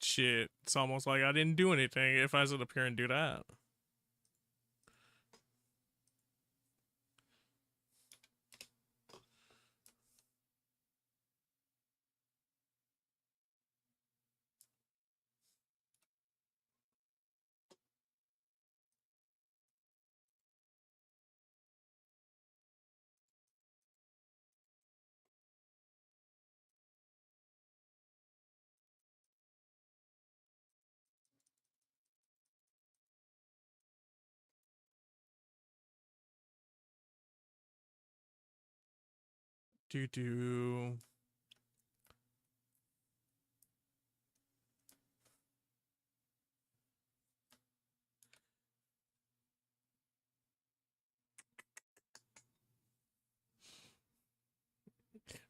Shit, it's almost like I didn't do anything if I sit up here and do that. Do.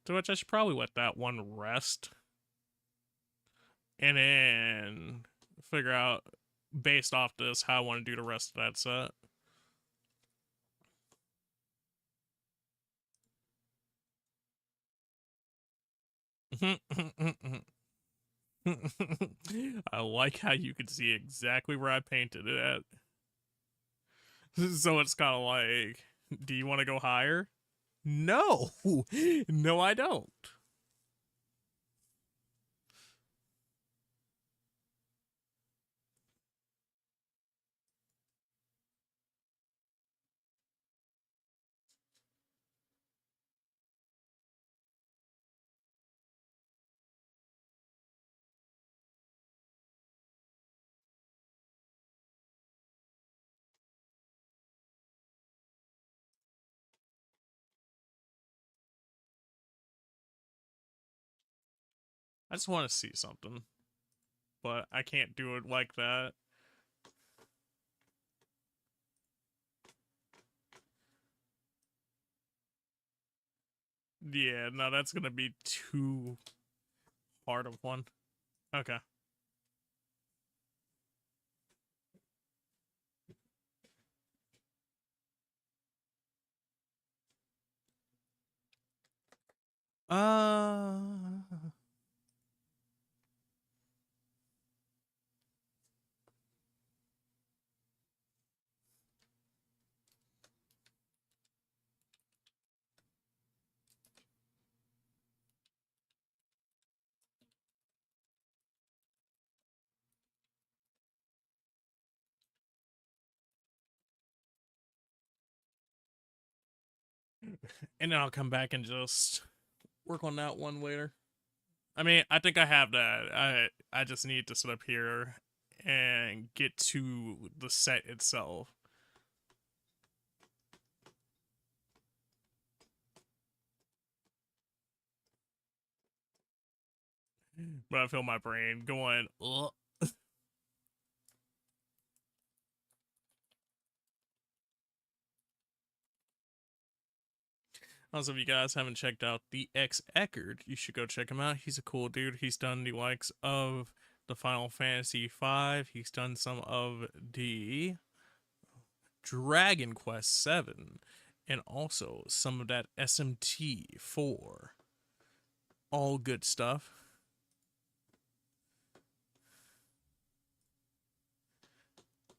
To which I should probably let that one rest. And then figure out, based off this, how I want to do the rest of that set. I like how you can see exactly where I painted it at. So it's kind of like, do you want to go higher? No. No, I don't. I just want to see something, but I can't do it like that. Yeah, no, that's gonna be too hard of one. Okay. Uh, and then I'll come back and just work on that one later. I mean, I think I have that. I just need to sit up here and get to the set itself. But I feel my brain going, ugh. Also, if you guys haven't checked out the X Eckerd, you should go check him out. He's a cool dude. He's done the likes of the Final Fantasy V. He's done some of the Dragon Quest VII, and also some of that SMT4. All good stuff.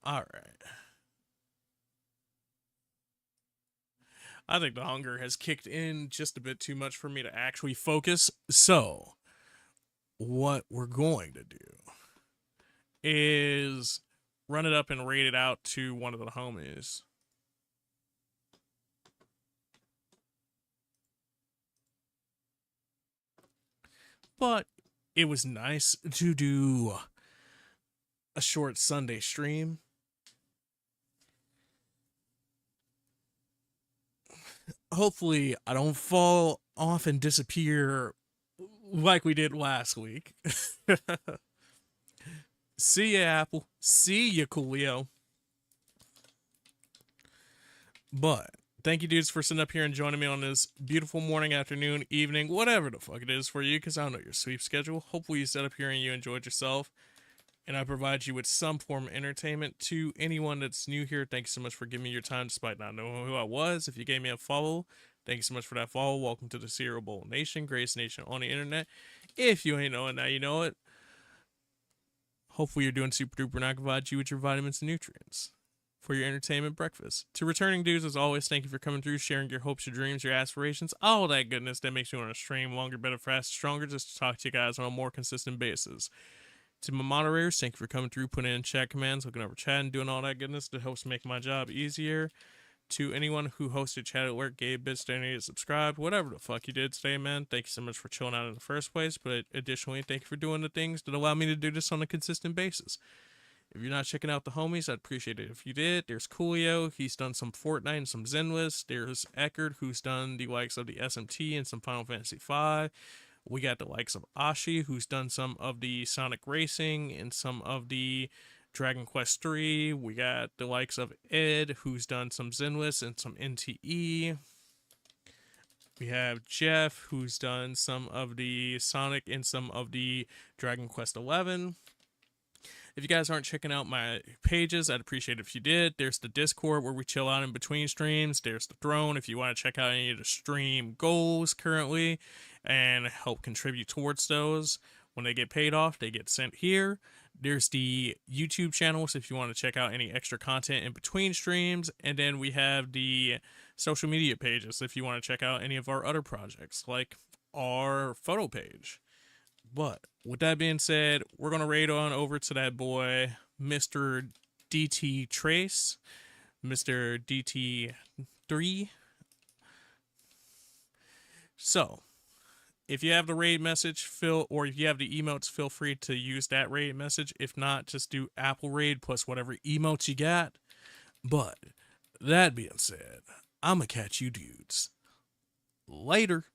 All right. I think the hunger has kicked in just a bit too much for me to actually focus. So, what we're going to do is run it up and raid it out to one of the homies. But it was nice to do a short Sunday stream. Hopefully, I don't fall off and disappear like we did last week. See ya, Apple. See ya, Coolio. But thank you, dudes, for sitting up here and joining me on this beautiful morning, afternoon, evening, whatever the fuck it is for you, because I don't know your sleep schedule. Hopefully, you sat up here and you enjoyed yourself, and I provide you with some form of entertainment. To anyone that's new here, thank you so much for giving me your time despite not knowing who I was. If you gave me a follow, thank you so much for that follow. Welcome to the Cereal Bowl Nation, greatest nation on the internet. If you ain't know it, now you know it. Hopefully you're doing super duper, and I provide you with your vitamins and nutrients for your entertainment breakfast. To returning dudes, as always, thank you for coming through, sharing your hopes, your dreams, your aspirations, all that goodness that makes me want to stream longer, better, faster, stronger, just to talk to you guys on a more consistent basis. To my moderators, thank you for coming through, putting in chat commands, looking over chat, and doing all that goodness that helps make my job easier. To anyone who hosted chat alert, gave bits, donated, subscribed, whatever the fuck you did today, man, thank you so much for chilling out in the first place. But additionally, thank you for doing the things that allow me to do this on a consistent basis. If you're not checking out the homies, I'd appreciate it if you did. There's Coolio, he's done some Fortnite and some Zenless. There's Eckerd, who's done the likes of the SMT and some Final Fantasy V. We got the likes of Ashi, who's done some of the Sonic Racing and some of the Dragon Quest III. We got the likes of Ed, who's done some Zenless and some NTE. We have Jeff, who's done some of the Sonic and some of the Dragon Quest XI. If you guys aren't checking out my pages, I'd appreciate it if you did. There's the Discord where we chill out in between streams. There's the Throne if you want to check out any of the stream goals currently and help contribute towards those. When they get paid off, they get sent here. There's the YouTube channels if you want to check out any extra content in between streams. And then we have the social media pages if you want to check out any of our other projects, like our photo page. But with that being said, we're going to raid on over to that boy, Mr. DT Trace, Mr. DT3. So, if you have the raid message, or if you have the emotes, feel free to use that raid message. If not, just do Apple Raid plus whatever emotes you got. But, that being said, I'm going to catch you dudes later.